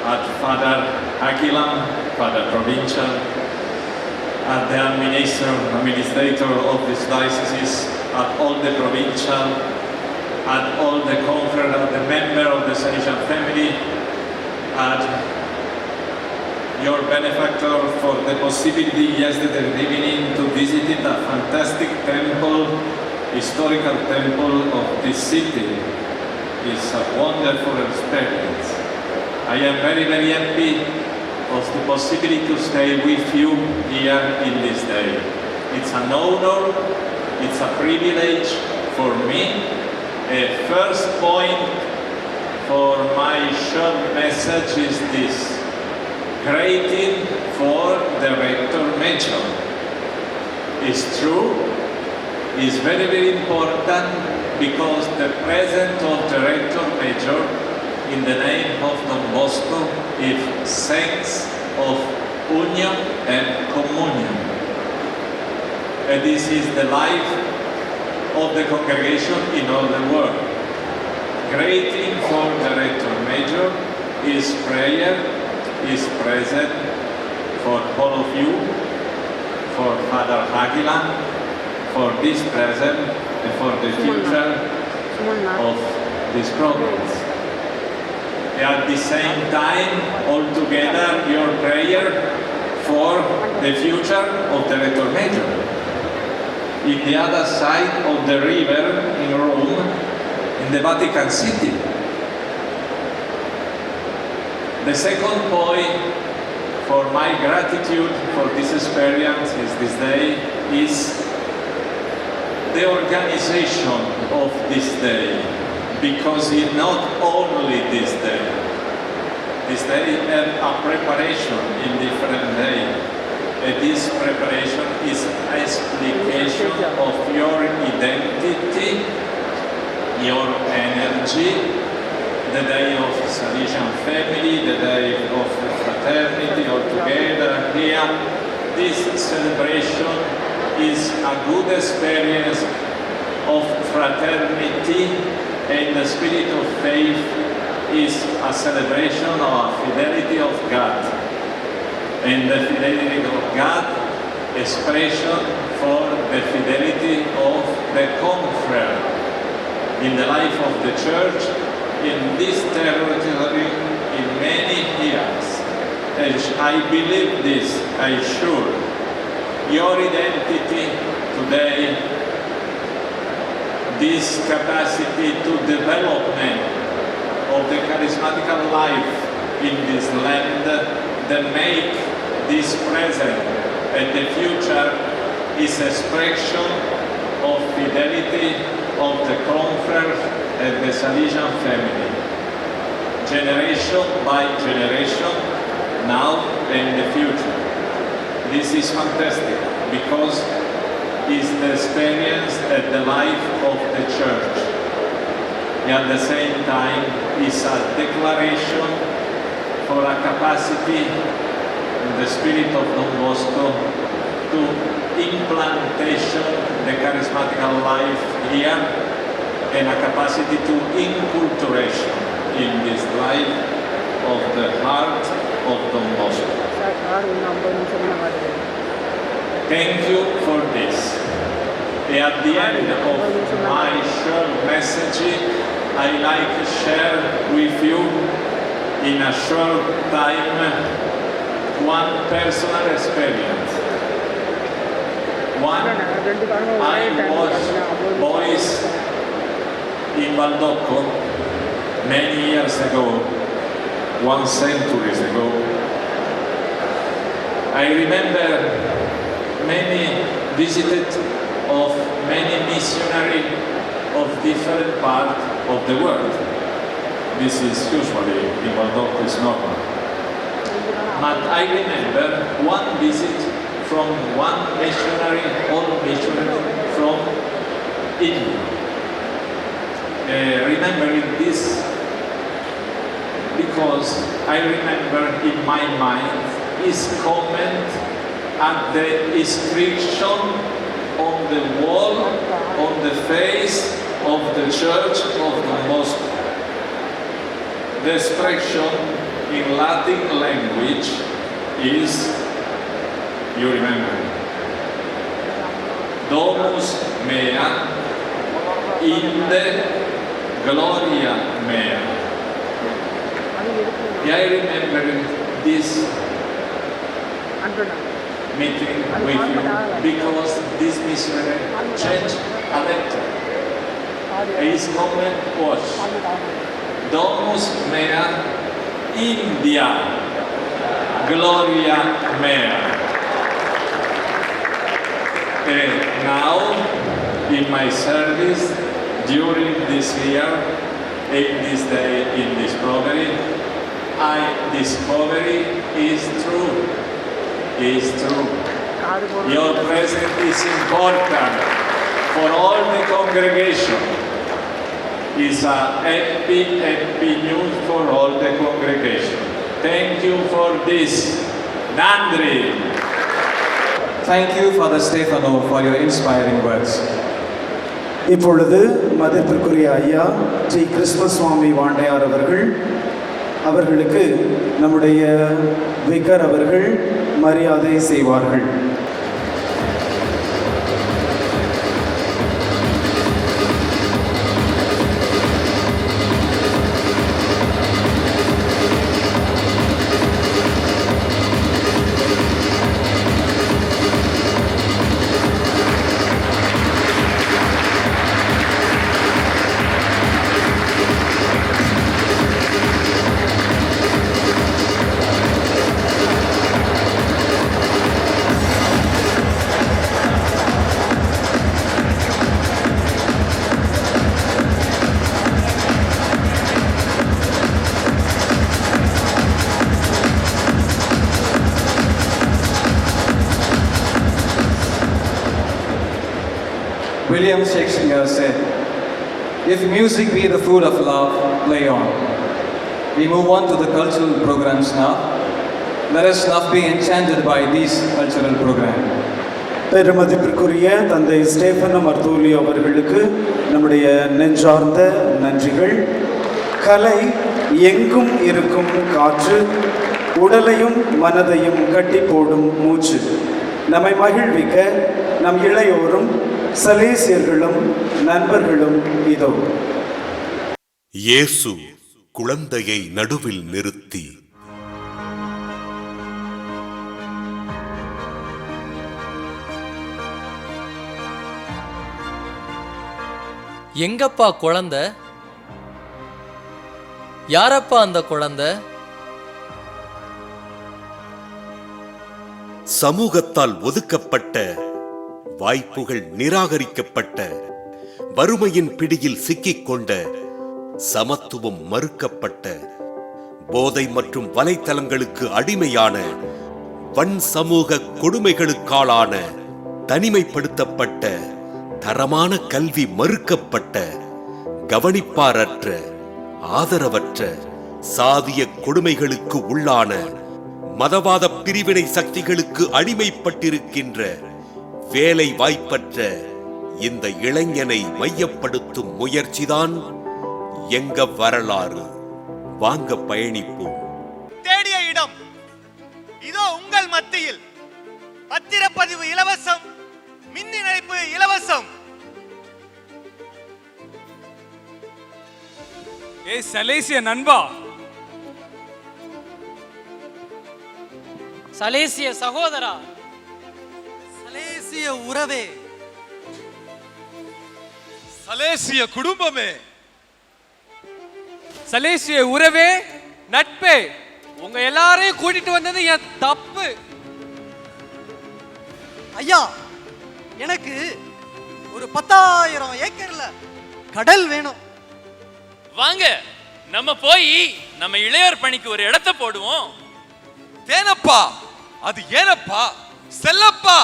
at Father Aguilam, Father Provincial, at the administrator of this diocese, at all the provincial, at all the conference, at the member of the Salesian family, at your benefactor for the possibility yesterday evening to visit a fantastic temple, historical temple of this city. It's a wonderful experience. I am very, very happy of the possibility to stay with you here in this day. It's an honor, it's a privilege for me. A first point for my short message is this: greeting for the Rector Major. It's true, it's very, very important because the presence of the Rector Major in the name of Don Bosco is sense of union and communion. And this is the life of the congregation in all the world. Greeting for the Rector Major is prayer, is present for all of you, for Father Aguilan, for this present and for the future of this province. At the same time, all together, your prayer for the future of the Rector Major. In the other side of the river in Rome, in the Vatican City. The second point for my gratitude for this experience is this day is the organization of this day, because it's not only this day. This day has a preparation in different days. And this preparation is explication of your identity, your energy, the day of Salesian family, the day of fraternity, all together here. This celebration is a good experience of fraternity, and the spirit of faith is a celebration of fidelity of God. And the fidelity of God, expression for the fidelity of the confrere in the life of the Church in this territory in many years. And I believe this, I'm sure. Your identity today, this capacity to development of the charismatic life in this land that make this present and the future is expression of fidelity of the conference and the Salesian family. Generation by generation, now and in the future. This is fantastic because it's the experience and the life of the Church. And at the same time, it's a declaration for a capacity in the spirit of Don Bosco to implantation the charismatic life here and a capacity to inculturation in this life of the heart of Don Bosco. Thank you for this. And at the end of my short message, I like to share with you in a short time one personal experience. One, I was boys in Valdocco many years ago, 1 century ago. I remember many visited of many missionaries of different parts of the world. This is usually in Moldova is normal. But I remember one visit from one missionary, old missionary from India. Remembering this because I remember in my mind his comment at the inscription on the wall, on the face of the church of the mosque. The expression in Latin language is, you remember, Domus mea inde gloria mea. I remember this meeting with you because this missionary changed a letter. His comment was Domus mea India gloria mea. Now in my service during this year, in this day, in this program, I discover is true. Is true. Your presence is important for all the congregation. It's a happy news for all the congregation. Thank you for this. Nandri. Thank you, Father Stefano, for your inspiring words. இப்பொழுது மதிப்பிற்குரிய ஐயா Sri Christmas சுவாமி வாண்டையார் அவர்களுக்கு நம்முடைய vigour அவர்கள் மரியாதை செய்வார்கள். William Shakespeare said, "If music be the food of love, play on." We move on to the cultural programs now. Let us not be enchanted by these cultural programs. பெருமதிப்பிற்குரிய தந்தை ஸ்டேஃபனோ மர்தோலியோ அவர்களுக்கு நம்முடைய நெஞ்சார்ந்த நன்றிகள். கலை எங்கும் இருக்கும் காற்று, உடலையும் மனதையும் கட்டி போடும் மூச்சு. நம்மை மகிழ்விக்க நம் இளையோரும் சலேசியர்களும் நண்பர்களும் இதோ. இயேசு குழந்தையை நடுவில் நிறுத்தி எங்கப்பா குழந்தை? யாரப்பா அந்த குழந்தை? சமூகத்தால் ஒதுக்கப்பட்ட, வாய்ப்புகள் நிராகரிக்கப்பட்ட, வறுமையின் பிடியில் சிக்கிக்கொண்ட, சமத்துவம் மறுக்கப்பட்ட, போதை மற்றும் வலைத்தளங்களுக்கு அடிமையான, வன் சமூக கொடுமைகளுக்காளான, தனிமைப்படுத்தப்பட்ட, தரமான கல்வி மறுக்கப்பட்ட, கவனிப்பாரற்ற, ஆதரவற்ற, சாதிய கொடுமைகளுக்கு உள்ளான, மதவாத பிரிவினை சக்திகளுக்கு அடிமைப்பட்டிருக்கின்ற, வேலை வாய்ப்பற்ற இந்த இளைஞனை மையப்படுத்தும் முயற்சிதான் எங்க வரலாறு. வாங்க பயணிப்போம். தேடிய இடம் இதோ உங்கள் மத்தியில். பத்திரப்பதிவு இலவசம், மின் இணைப்பு இலவசம். சலேசிய நண்பா, சலேசிய சகோதரா, சலேசிய உறவே, சலேசிய குடும்பமே, சலேசிய உறவே, நட்பே, உங்க எல்லாரையும் கூட்டிட்டு வந்தது என் தப்பு. ஐயா, எனக்கு 10,000 ஏக்கர்ல கடல் வேணும். வாங்க நம்ம போய் நம்ம இளையோர் பணிக்கு ஒரு இடத்தை போடுவோம். தேனப்பா, அது ஏனப்பா? செல்லப்பா,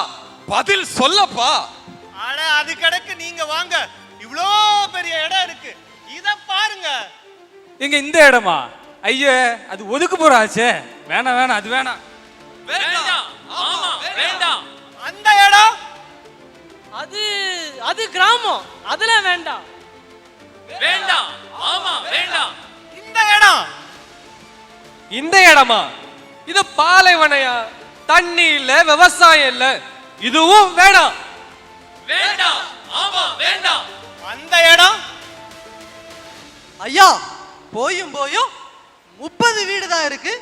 பதில் சொல்லப்பா. அட அது கிடக்கு, நீங்க வாங்க. இவ்ளோ பெரிய இடம் இருக்கு, இத பாருங்க. எங்க இந்த இடமா? ஐயே, அது ஒதுக்கு போறாச்சே. வேணாம் வேணாம், அது வேணாம். வேண்டாம். ஆமா வேண்டாம். அந்த இடம் அது கிராமம், அதெல்லாம் வேண்டாம். வேண்டாம். ஆமா வேண்டாம். இந்த இடம் இந்த இடமா? இது பாலைவனையா? தண்ணி இல்ல, விவசாயம் இல்ல. இதுவும் வேண்டாம். வேண்டாம். ஆமா வேண்டாம். அந்த இடம் ஐயா, போயும் 30 வீடு தான் இருக்கு.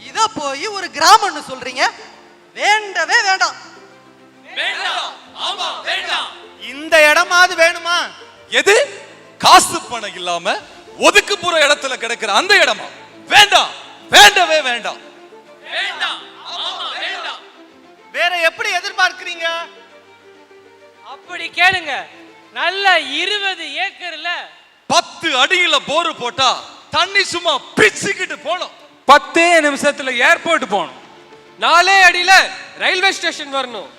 இத போய் ஒரு கிராமம்னு சொல்றீங்க? வேண்டவே வேண்டாம். வேண்டாம். ஆமா வேண்டாம். இந்த இடமாவது வேணுமா? எது? காசு பணம் இல்லாம ஒதுக்கு போற இடத்துல கிடக்குற அந்த இடமா? வேண்டாம், வேண்டவே வேண்டாம். வேண்டாம். ஆமா வேண்டாம். வேற எப்படி எதிர்பார்க்கிறீங்க? அப்படி கேளுங்க. நல்ல 20 ஏக்கர்ல 10 அடியில போரு போட்டா தண்ணி சும்மா பிச்சுக்கிட்டு போனோம். 10 நிமிஷத்துல ஏர்போர்ட் போகணும். 4 அடியில ரயில்வே ஸ்டேஷன் வரணும்.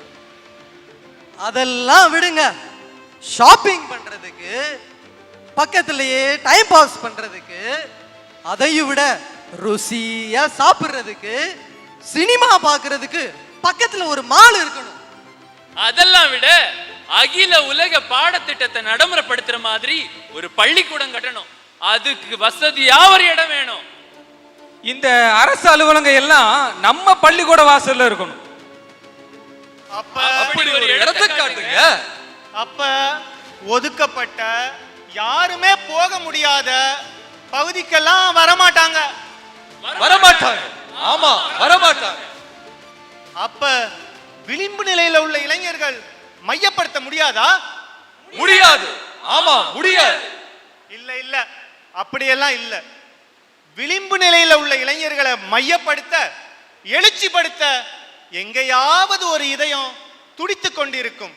அதெல்லாம் விடுங்க. ஷாப்பிங் பண்றதுக்கு, பக்கத்திலேயே டைம் பாஸ் பண்றதுக்கு, அதையும் விட ருசியா சாப்பிடுறதுக்கு, சினிமா பார்க்கிறதுக்கு பக்கத்துல ஒரு மால் இருக்கணும். அதெல்லாம் விட அகில உலக பாடத்திட்டத்தை நடைமுறைப்படுத்துற மாதிரி ஒரு பள்ளிக்கூடம் கட்டணும். அதுக்கு வசதியா ஒரு இடம் வேணும். இந்த அரசு அலுவலகம் எல்லாம் நம்ம பள்ளிக்கூட வாசல்ல இருக்கணும். அப்படி ஒரு இடத்தை காட்டுங்க. அப்ப ஒதுக்கப்பட்ட, யாருமே போக முடியாத பகுதிக்கெல்லாம் வரமாட்டாங்க. வரமாட்டாங்க. ஆமா வரமாட்டாங்க. அப்ப விளிம்பு நிலையில உள்ள இளைஞர்கள் மையப்படுத்த முடியாதா? முடியாது. ஆமா முடியாது. இல்ல இல்ல, அப்படியெல்லாம் இல்ல. விளிம்பு நிலையில உள்ள இளைஞர்களை மையப்படுத்த, எழுச்சிப்படுத்த எங்கேயாவது ஒரு இதயம் துடித்துக் கொண்டிருக்கும்.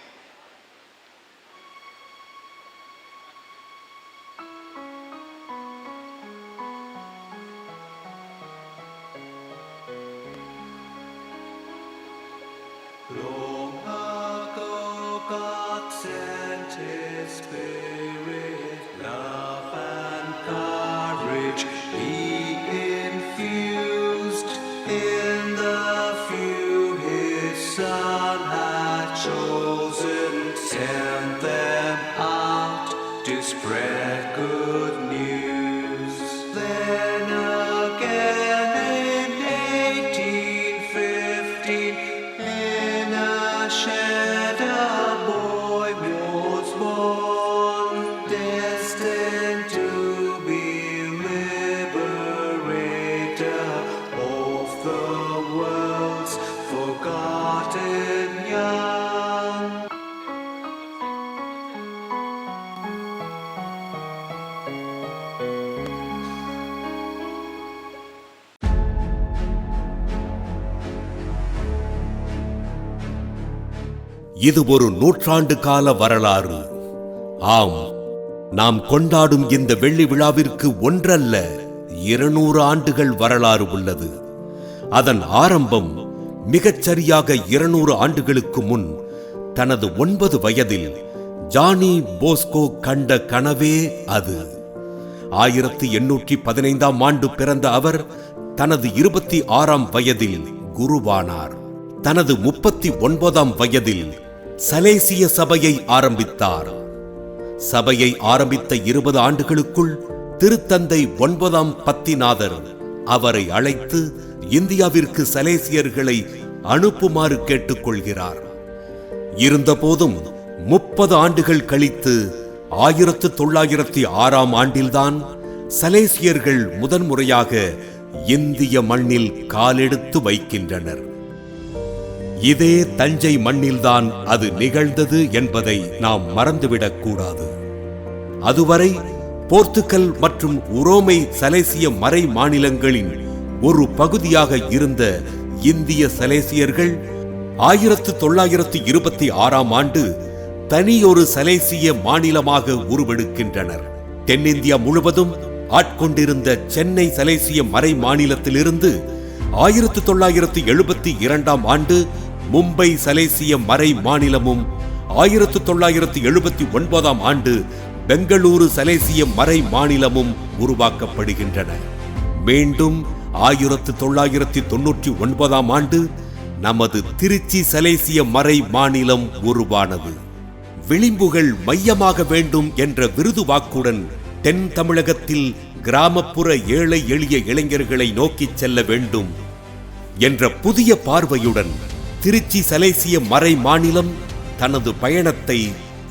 இது ஒரு நூற்றாண்டு கால வரலாறு. ஆம், நாம் கொண்டாடும் இந்த வெள்ளி விழாவிற்கு ஒன்றல்ல 200 ஆண்டுகள் வரலாறு உள்ளது. அதன் ஆரம்பம் மிகச்சரியாக 200 ஆண்டுகளுக்கு முன் தனது 9 வயதில் ஜானி போஸ்கோ கண்ட கனவே அது. 1815ஆம் ஆண்டு பிறந்த அவர் தனது 26ஆம் வயதில் குருவானார். தனது 39ஆம் வயதில் சலேசிய சபையை ஆரம்பித்தார். சபையை ஆரம்பித்த 20 ஆண்டுகளுக்குள் திருத்தந்தை 9ஆம் பத்திநாதர் அவரை அழைத்து இந்தியாவிற்கு சலேசியர்களை அனுப்புமாறு கேட்டுக்கொள்கிறார். இருந்தபோதும் 30 ஆண்டுகள் கழித்து 1906ஆம் ஆண்டில்தான் சலேசியர்கள் முதன்முறையாக இந்திய மண்ணில் காலெடுத்து வைக்கின்றனர். இதே தஞ்சை மண்ணில்தான் அது நிகழ்ந்தது என்பதை நாம் மறந்துவிடக் கூடாது. அதுவரை போர்த்துகல் மற்றும் உரோமை சலேசிய மறை மாநிலங்களின் ஒரு பகுதியாக இருந்த இந்திய சலேசியர்கள் 1926ஆம் ஆண்டு தனியொரு சலேசிய மாநிலமாக உருவெடுக்கின்றனர். தென்னிந்தியா முழுவதும் ஆட்கொண்டிருந்த சென்னை சலேசிய மறை மாநிலத்திலிருந்து 1972ஆம் ஆண்டு மும்பை சலேசிய மறை மாநிலமும் 1979ஆம் ஆண்டு பெங்களூரு சலேசிய மறை மாநிலமும் உருவாக்கப்படுகின்றன. மீண்டும் 1999ஆம் ஆண்டு நமது திருச்சி சலேசிய மறை மாநிலம் உருவானது. விளிம்புகள் மையமாக வேண்டும் என்ற விருது வாக்குடன் தென் தமிழகத்தில் கிராமப்புற ஏழை எளிய இளைஞர்களை நோக்கிச் செல்ல வேண்டும் என்ற புதிய பார்வையுடன் திருச்சி சலேசிய மறை மாநிலம் தனது பயணத்தை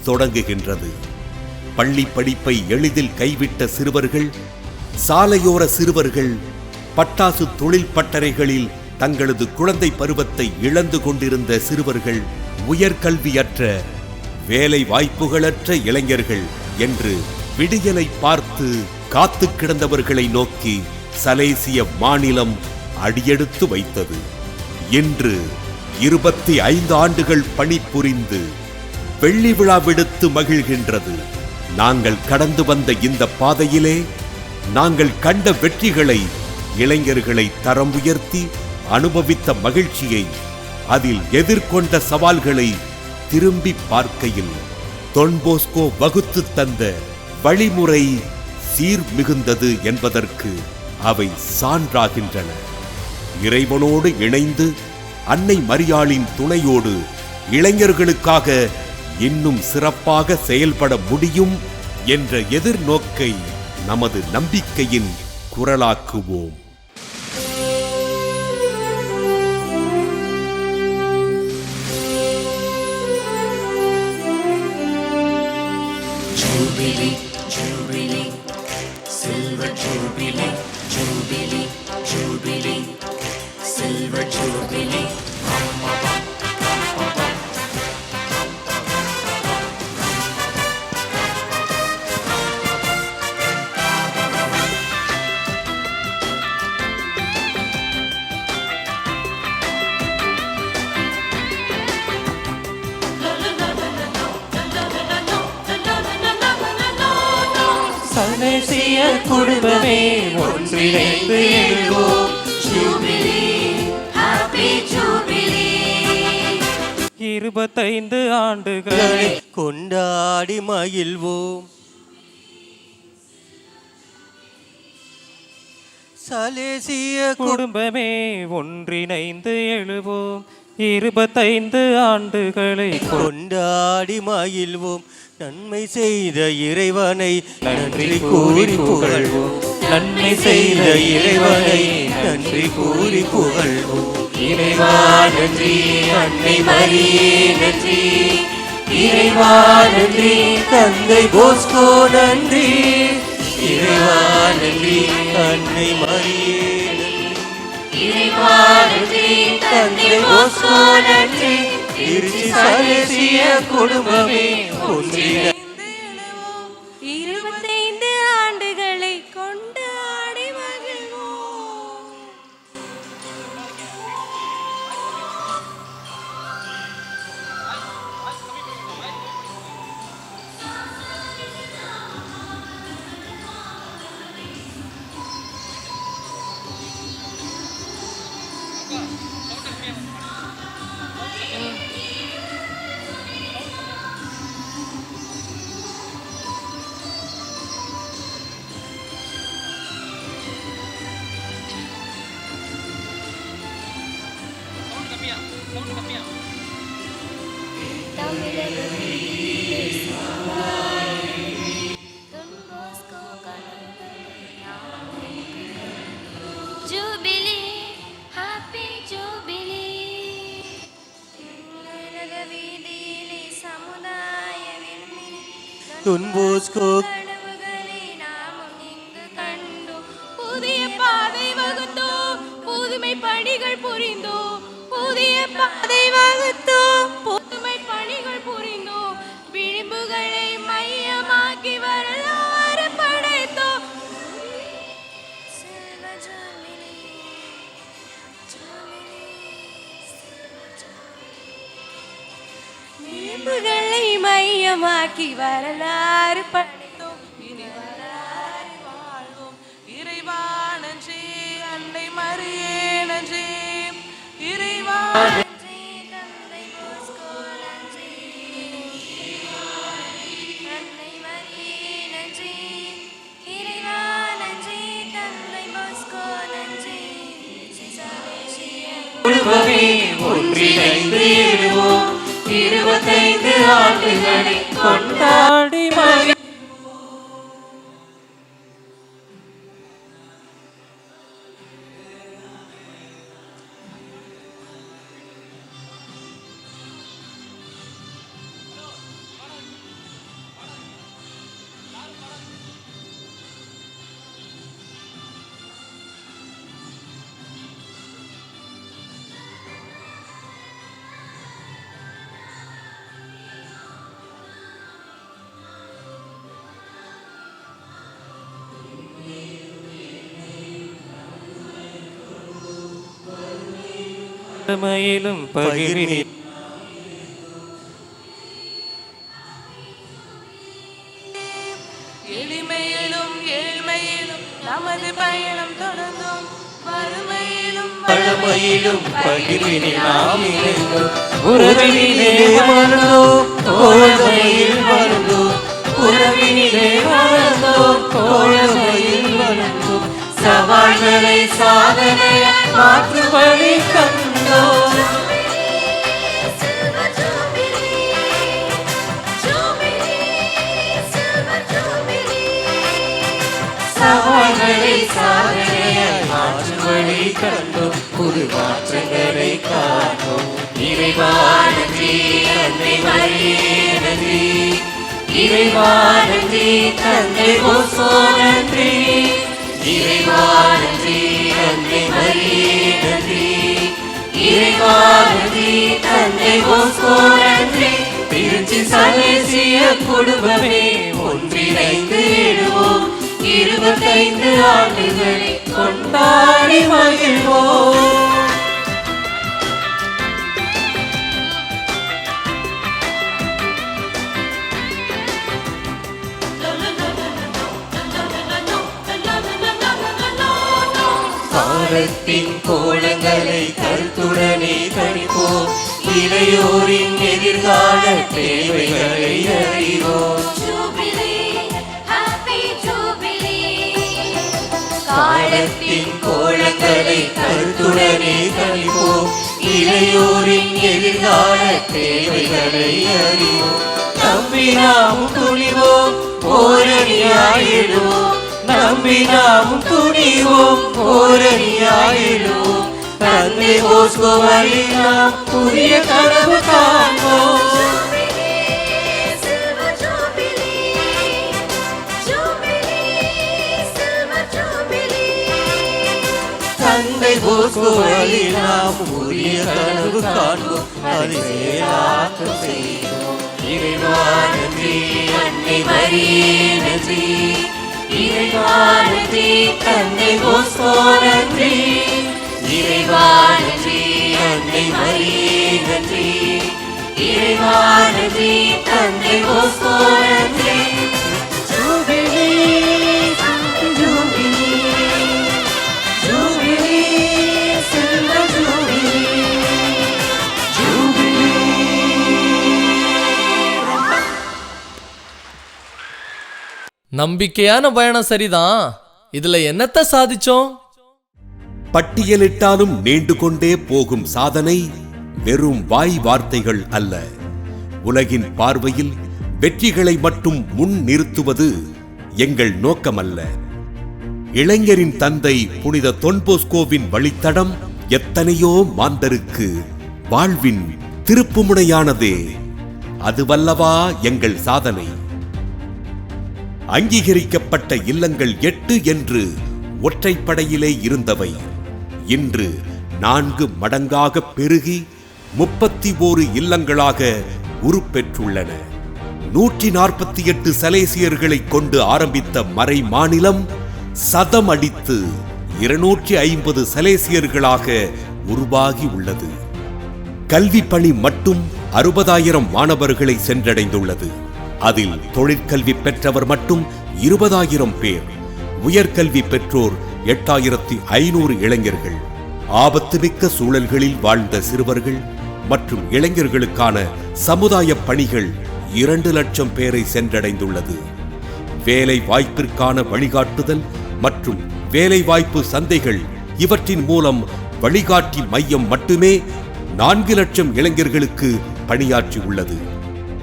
தொடங்குகின்றது. பள்ளி படிப்பை எளிதில் கைவிட்ட சிறுவர்கள், சாலையோர சிறுவர்கள், பட்டாசு தொழில் பட்டறைகளில் தங்களது குழந்தை பருவத்தை இழந்து கொண்டிருந்த சிறுவர்கள், உயர்கல்வியற்ற வேலை வாய்ப்புகளற்ற இளைஞர்கள் என்று விடியலை பார்த்து காத்து கிடந்தவர்களை நோக்கி சலேசிய மாநிலம் அடியெடுத்து வைத்தது. இன்று 25 ஆண்டுகள் பணிபுரிந்து வெள்ளி விழா விடுத்து மகிழ்கின்றது. நாங்கள் கடந்து வந்த இந்த பாதையிலே நாங்கள் கண்ட வெற்றிகளை, இளைஞர்களை தரம் உயர்த்தி அனுபவித்த மகிழ்ச்சியை, அதில் எதிர்கொண்ட சவால்களை திரும்பி பார்க்கையில் தொன்போஸ்கோ வகுத்து தந்த வழிமுறை சீர் மிகுந்தது என்பதற்கு அவை சான்றாகின்றன. இறைவனோடு இணைந்து அன்னை மரியாளின் துணையோடு இளைஞர்களுக்காக இன்னும் சிறப்பாக செயல்பட முடியும் என்ற எதிர்நோக்கை நமது நம்பிக்கையின் குரலாக்குவோம். Jubilee, Jubilee, Silver Jubilee, Jubilee, Jubilee, Silver Jubilee. சலேசிய குடும்பமே ஒன்றிணைந்து எழுவோம். Jubilee, Happy Jubilee. 25 ஆண்டுகளை கொண்டாடி மகிழ்வோம். சலேசிய குடும்பமே ஒன்றிணைந்து எழுவோம். 25 ஆண்டுகளை கொண்டாடி மகிழ்வோம். நன்மை செய்த இறைவனை நன்றி கூறி புகழ்வோம். நன்மை செய்த இறைவனை நன்றி கூறி புகழ்வோம். இறைவா நன்றி, அன்னை மரியே நன்றி. இறைவா நன்றி, தந்தை போஸ்கோ நன்றி. இறைவா நன்றி, அன்னை மரியே நன்றி. இறைவா நன்றி, தந்தை போஸ்கோ நன்றி. திருச்சி சலேசிய குடும்பமே ஒன்றிணைந்து 25 ஆண்டுகளை கொண்டாடி மகிழ்வோம். Jubilee, Happy Jubilee. வீதியிலே சமுதாய விண்மினி தொன்போஸ்கோ கனவுகளை நாமும் இங்கு கண்டோம். புதிய பாதை வகுத்தோம், புதுமை பணிகள் புரிந்தோம். புதிய பாதை வகுத்தோம், புதுமை பணிகள் புரிந்தோம். விளிம்புகளை மையமாக்கி வரலாறு படைத்தோம். Silver Jubilee, Jubilee, Silver Jubilee. விளிம்புகளை மைய நிச்சயமாக்கி வரலாறு படைத்தோம், இனி வரலாறு வாழ்வோம். இறைவா நன்றி, அன்னை மரியே நன்றி, இறைவா நன்றி, தந்தை போஸ்கோ நன்றி, அன்னை மரியே நன்றி, இறைவா நன்றி, தந்தை போஸ்கோ நன்றி, குடும்பமே ஒன்றிணைந்து எழுவோம், 25 ஆண்டுகளை கொண்டாடி மகிழ்வோம். மயிலும் பகிர்வினி எளிமையிலும் ஏழ்மையிலும் நமது பயணம் தொடர்ந்தோம், வறுமையிலும் பழமையிலும் பகிர்வினி நாம் இணைந்தோம், உறவினிலே வாழ்ந்தோம், தோழமையில் வாழ்ந்தோம், உறவினிலே வாழ்ந்தோம், தோழமையில் வாழ்ந்தோம், சவால்களை சாதனையாய் மாற்றும் வழி கண்டோம். சவால்களை சாதனையாய் மாற்றும் வழி கண்டோம், புது மாற்றங்களை காண்போம். இறைவா நன்றி, அன்னை மரியே நன்றி, இறைவா நன்றி, தந்தை போஸ்கோ நன்றி, இறைவா நன்றி, அன்னை மரியே நன்றி, இறைவா நன்றி, தந்தை போஸ்கோ நன்றி, திருச்சி சலேசிய குடும்பமே ஒன்றிணைந்து எழுவோம், 25 ஆண்டுகளை கொண்டாடி மகிழ்வோம். காலத்தின் கோலங்களை கருத்துடனே கணிப்போம், இளையோரின் எதிர்கால தேவைகளை அறிவோம். காலத்தின் கோலங்களை கருத்துடனே கணிப்போம், இளையோரின் எதிர்கால தேவைகளை அறிவோம். நம்பி நாம் துணிவோம், ஓரணியாயிடுவோம், நம்பி நாம் துணிவோம், ஓரணியாயிடுவோம், தந்தை போஸ்கோ வழி நாம் புதிய கனவு காண்போம். தந்தை போஸ்கோ வழி நாம் புதிய கனவு காண்போம், அதை செயலாக்கம் செய்வோம். இறைவா நன்றி, அன்னை மரியே நன்றி, இறைவா நன்றி, தந்தை போஸ்கோ நன்றி, இறைவா நன்றி, அன்னை மரியே நன்றி, இறைவா நன்றி, தந்தை போஸ்கோ நன்றி. ஜூபிலி ஜூபிலி ஜூபிலி செல்வ ஜூபிலி ஜூபிலி. நம்பிக்கையான பயணம் சரிதான், இதுல என்னத்த சாதிச்சோம்? பட்டியலிட்டாலும் நீண்டு கொண்டே போகும் சாதனை வெறும் வாய் வார்த்தைகள் அல்ல. உலகின் பார்வையில் வெற்றிகளை மட்டும் முன் நிறுத்துவது எங்கள் நோக்கமல்ல. இளைஞரின் தந்தை புனித தொன்போஸ்கோவின் வழித்தடம் எத்தனையோ மாந்தருக்கு வாழ்வின் திருப்புமுனையானதே. அதுவல்லவா எங்கள் சாதனை. அங்கீகரிக்கப்பட்ட இல்லங்கள் 8 என்று ஒற்றைப்படையிலே இருந்தவை இன்று 4 மடங்காக பெருகி 31 இல்லங்களாக உருப்பெற்றுள்ளன. 148 சலேசியர்களை கொண்டு ஆரம்பித்த மறை மாநிலம் சதம் அடித்து 250 சலேசியர்களாக உருவாகி உள்ளது. கல்வி பணி மட்டும் 60,000 மாணவர்களை சென்றடைந்துள்ளது. அதில் தொழிற்கல்வி பெற்றவர் மட்டும் 20,000 பேர், உயர்கல்வி பெற்றோர் 8,500 இளைஞர்கள். ஆபத்துமிக்க சூழல்களில் வாழ்ந்த சிறுவர்கள் மற்றும் இளைஞர்களுக்கான சமுதாய பணிகள் 2 லட்சம் பேரை சென்றடைந்துள்ளது. வேலை வாய்ப்பிற்கான வழிகாட்டுதல் மற்றும் வேலைவாய்ப்பு சந்தைகள் இவற்றின் மூலம் வழிகாட்டி மையம் மட்டுமே 4 லட்சம் இளைஞர்களுக்கு பணியாற்றி உள்ளது.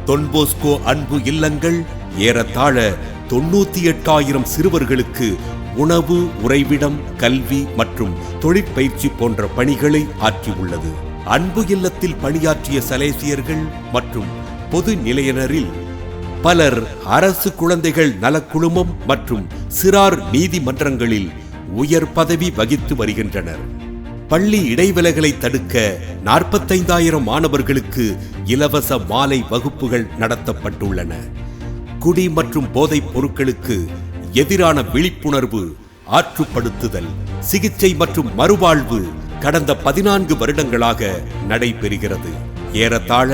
தொன்போஸ்கோ அன்பு இல்லங்கள் ஏறத்தாழ 98,000 சிறுவர்களுக்கு உணவு, உறைவிடம், கல்வி மற்றும் தொழிற்பயிற்சி போன்ற பணிகளை ஆற்றியுள்ளது. அன்பு இல்லத்தில் பணியாற்றிய சலேசியர்கள் மற்றும் பொது நிலையினரில் பலர் அரசு குழந்தைகள் நலக்குழுமம் மற்றும் சிறார் நீதிமன்றங்களில் உயர் பதவி வகித்து வருகின்றனர். பள்ளி இடைவேளைகளை தடுக்க 45,000 மாணவர்களுக்கு இலவச மாலை வகுப்புகள் நடத்தப்பட்டுள்ளன. குடி மற்றும் போதைப் பொருட்களுக்கு எதிரான விழிப்புணர்வு, ஆற்றுப்படுத்துதல், சிகிச்சை மற்றும் மறுவாழ்வு கடந்த 14 வருடங்களாக நடைபெறுகிறது. ஏறத்தாழ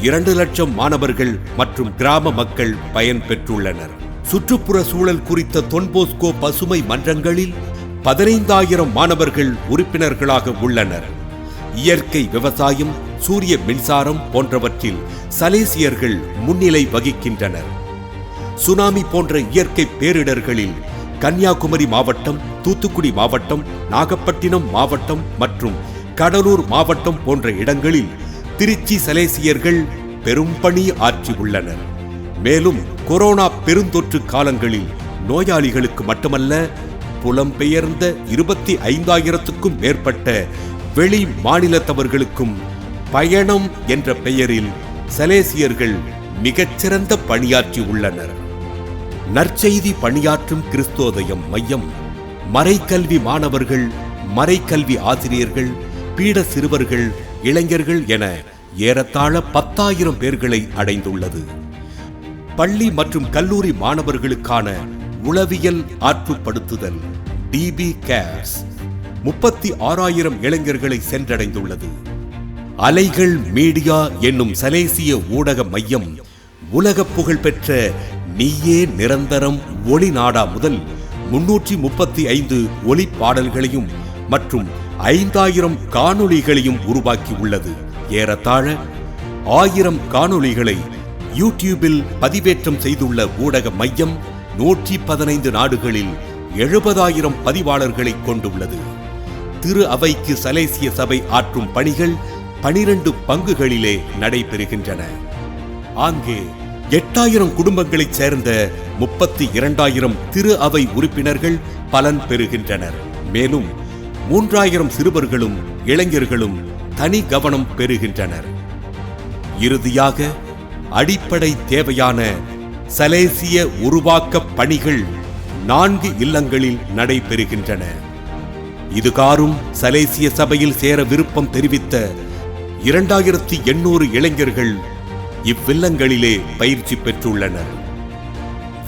2 லட்சம் மாணவர்கள் மற்றும் கிராம மக்கள் பயன்பெற்றுள்ளனர். சுற்றுப்புற சூழல் குறித்த தொன்போஸ்கோ பசுமை மன்றங்களில் 15,000 மாணவர்கள் உறுப்பினர்களாக உள்ளனர். இயற்கை விவசாயம், சூரிய மின்சாரம் போன்றவற்றில் சலேசியர்கள் முன்னிலை வகிக்கின்றனர். சுனாமி போன்ற இயற்கை பேரிடர்களில் கன்னியாகுமரி மாவட்டம், தூத்துக்குடி மாவட்டம், நாகப்பட்டினம் மாவட்டம் மற்றும் கடலூர் மாவட்டம் போன்ற இடங்களில் திருச்சி சலேசியர்கள் பெரும் பணி ஆற்றி உள்ளனர். மேலும் கொரோனா பெருந்தொற்று காலங்களில் நோயாளிகளுக்கு மட்டுமல்ல, புலம்பெயர்ந்த 25,000க்கும் மேற்பட்ட வெளி மாநிலத்தவர்களுக்கும் பயணம் என்ற பெயரில் சலேசியர்கள் மிகச்சிறந்த பணியாற்றி உள்ளனர். நற்செய்தி பணியாற்றும் கிறிஸ்தோதயம் மையம் மறைக்கல்வி மாணவர்கள், மறைக்கல்வி ஆசிரியர்கள், பீட சிறுவர்கள், இளைஞர்கள் என ஏறத்தாழ 10,000 பேர்களை அடைந்துள்ளது. பள்ளி மற்றும் கல்லூரி மாணவர்களுக்கான உளவியல் ஆற்றுப்படுத்துதல் DB கேர்ஸ் 36,000 இளைஞர்களை சென்றடைந்துள்ளது. அலைகள் மீடியா என்னும் சலேசிய ஊடக மையம் உலக புகழ்பெற்ற நீயே நிரந்தரம் ஒளி நாடா முதல் 335 ஒளி பாடல்களையும் மற்றும் 5,000 காணொளிகளையும் உருவாக்கி உள்ளது. ஏறத்தாழ 1000 காணொளிகளை யூடியூபில் பதிவேற்றம் செய்துள்ள ஊடக மையம் 115 நாடுகளில் 70,000 பதிவாளர்களை கொண்டுள்ளது. திரு அவைக்கு சலேசிய சபை ஆற்றும் பணிகள் 12 பங்குகளிலே நடைபெறுகின்றன. அங்கே 8,000 குடும்பங்களைச் சேர்ந்த 32,000 திரு அவை உறுப்பினர்கள் பலன் பெறுகின்றனர். மேலும் 3,000 சிறுவர்களும் இளைஞர்களும் தனி கவனம் பெறுகின்றனர். இறுதியாக அடிப்படை தேவையான சலேசிய உருவாக்க பணிகள் 4 இல்லங்களில் நடைபெறுகின்றன. இதுகாரும் சலேசிய சபையில் சேர விருப்பம் தெரிவித்த 2,800 இளைஞர்கள் இவ்வில்லங்களிலே பயிற்சி பெற்றுள்ளனர்.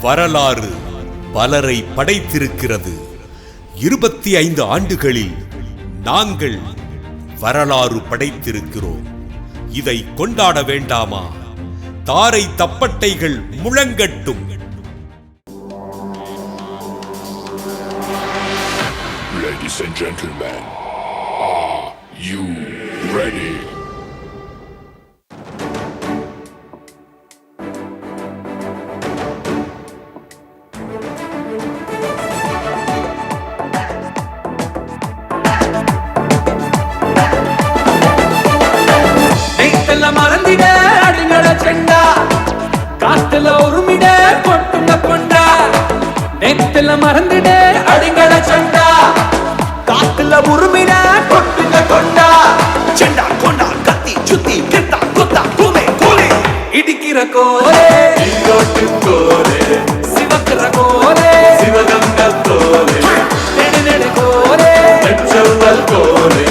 வரலாறு பலரை படைத்திருக்கிறது. 25 ஆண்டுகளில் நாங்கள் வரலாறு படைத்திருக்கிறோம். இதை கொண்டாட வேண்டாமா? தாரை தப்பட்டைகள் முழங்கட்டும். Ladies and gentlemen, are you ready? மறந்திட அடிங்கள செண்டா காத்துல ஒருமிட கொட்டுங்க கொண்டா நெத்துல மறந்திட அடிங்கள செண்டா காத்துல உருமிட கொட்டுங்க கொண்டா செண்டா கொண்டா கத்தி சுத்தி கெத்தா குத்தா கூமே கூலி இடிக்கிற கோலே இங்கோட்டு கோலே சிவக்கிற கோலே சிவகங்க கோலே நெடு நெடு கோலே நெச்சவல் கோலே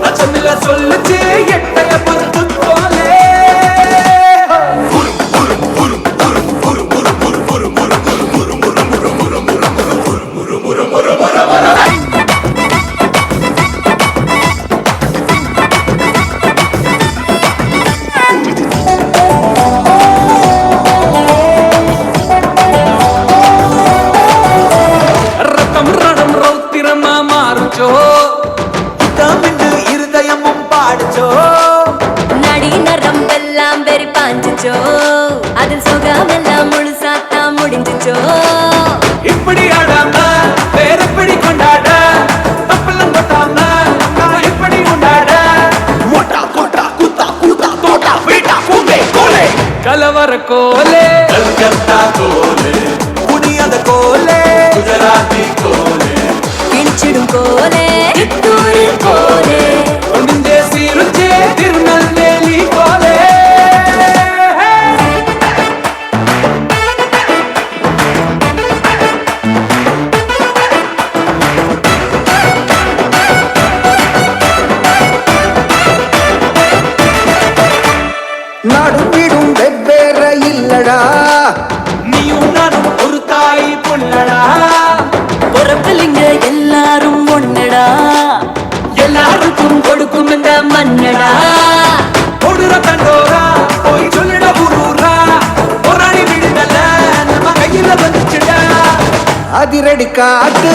அச்சமில்ல சொல்லுச்சு எட்டைய பொறுத்து தாம்பர கோலே கல்கத்தா கோலே புனியாத கோலே குஜராத்தி கோலே கிழிச்சிடும் கோலே சித்தூர் கோலே ஒளிந்தே சீருச்சே திருநெல்வேலி கோலே நாடும் வீடும் வெவ்வேற இல்லடா நீயும் நானும் ஒரு தாய் பொண்ணடா பொறப்பிலிங்க எல்லாரும் ஒன்னடா எல்லாருக்கும் கொடுக்கும் இந்த மன்னடா கொடுற தண்டோரா போய் சொல்லிட ஊரூரா போராடி விடுதல நம்ம கையில வந்துச்சுடா அதிரடி காட்டு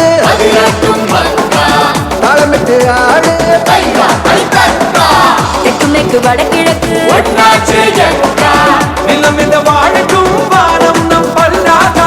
தாளமிட்டு ஆடு தெற்கு மேற்கு வடகிழக்கு நிலம் இந்த வாழட்டும் வானம் நம் பல்லாதா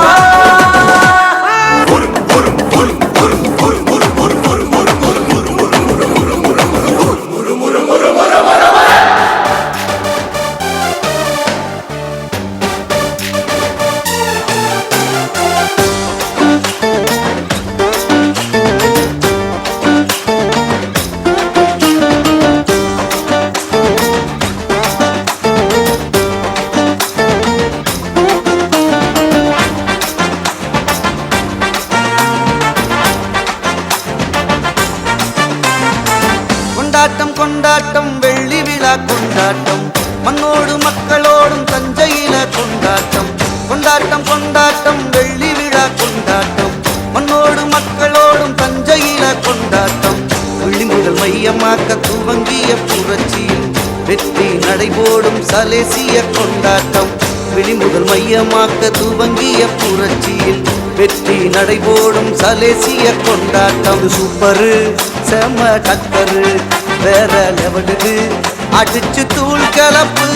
கொண்டாட்டம் கொண்டாட்டம் வெள்ளி விழா கொண்டாட்டம் மண்ணோடு மக்களோடும் தஞ்சையில கொண்டாட்டம் கொண்டாட்டம் கொண்டாட்டம் வெள்ளி விழா கொண்டாட்டம் மண்ணோடு மக்களோடும் தஞ்சையில கொண்டாட்டம் வெள்ளி முதல் மையமாக்க துவங்கிய புரட்சியில் வெற்றி நடைபோடும் சலேசிய கொண்டாட்டம் வெளி முதல் மையமாக்க துவங்கிய புரட்சியில் வெற்றி நடைபோடும் சலேசிய கொண்டாட்டம் சூப்பரு செம டக்கரு வேற லெவலுக்கு அடிச்சு தூள் கலப்பு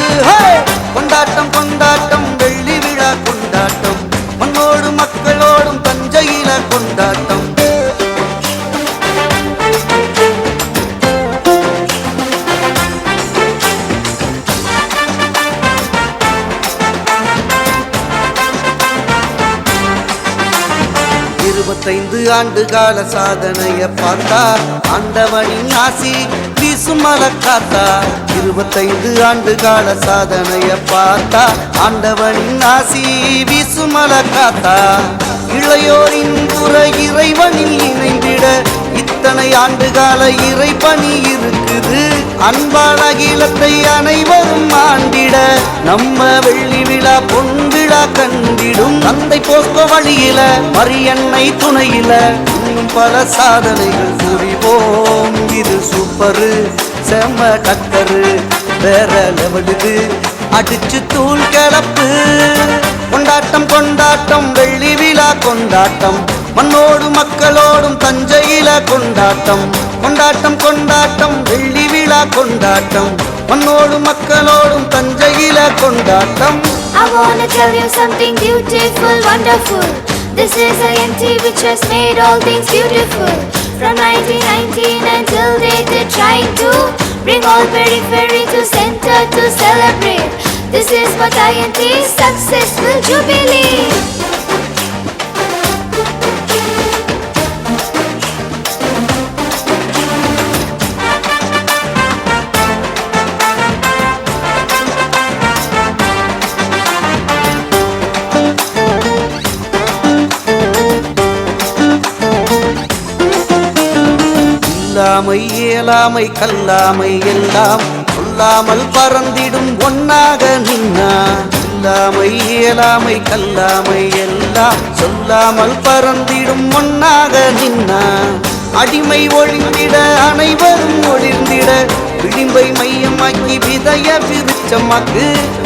கொண்டாட்டம் கொண்டாட்டம் வெள்ளி விழா கொண்டாட்டம் மண்ணோடு மக்களோடும் தஞ்சையில கொண்டாட்டம் இருபத்தைந்து ஆண்டு கால சாதனைய பார்த்தா ஆண்டவனின் ஆசி வீசும் மலக்காத்தா 25 ஆண்டு கால சாதனைய பார்த்தா ஆண்டவனின் ஆசி வீசும் மலக்காத்தா இளையோரின் புற இறைவனில் இணைந்திட இத்தனை ஆண்டு கால இறைப்பணி இருக்குது அன்பான அகிலத்தை அனைவரும் ஆண்டிட நம்ம வெள்ளி விழா பொன் விழா கண்டிடும் தந்தை போஸ்கோ வழியில மரியன்னை துணையில இன்னும் பல சாதனைகள் புரிவோம் இது சூப்பரு செம்ம டக்கரு வேற லெவலுது அடிச்சு தூள் கிளப்பு கொண்டாட்டம் கொண்டாட்டம் வெள்ளி விழா கொண்டாட்டம் மண்ணோடு மக்களோடும் தஞ்சையில கொண்டாட்டம் கொண்டாட்டம் கொண்டாட்டம் வெள்ளி விழா கொண்டாட்டம் மண்ணோடு மக்களோடும் தஞ்சையில கொண்டாட்டம் I wanna tell you something beautiful, wonderful. This is INT which has made all things beautiful. From 1919 until date they're trying to bring all periphery to center to celebrate. This is what INT is successful Jubilee. இல்லாமை இயலாமை கல்லாமை எல்லாம் சொல்லாமல் பறந்திடும் ஒன்னாக நின்னா இல்லாமை இயலாமை கல்லாமை எல்லாம் சொல்லாமல் பறந்திடும் ஒன்னாக நின்னா அடிமை ஒழிந்திட அனைவரும் ஒளிர்ந்திட விளிம்பை மையமாக்கி விதைய விருச்சமாக்கு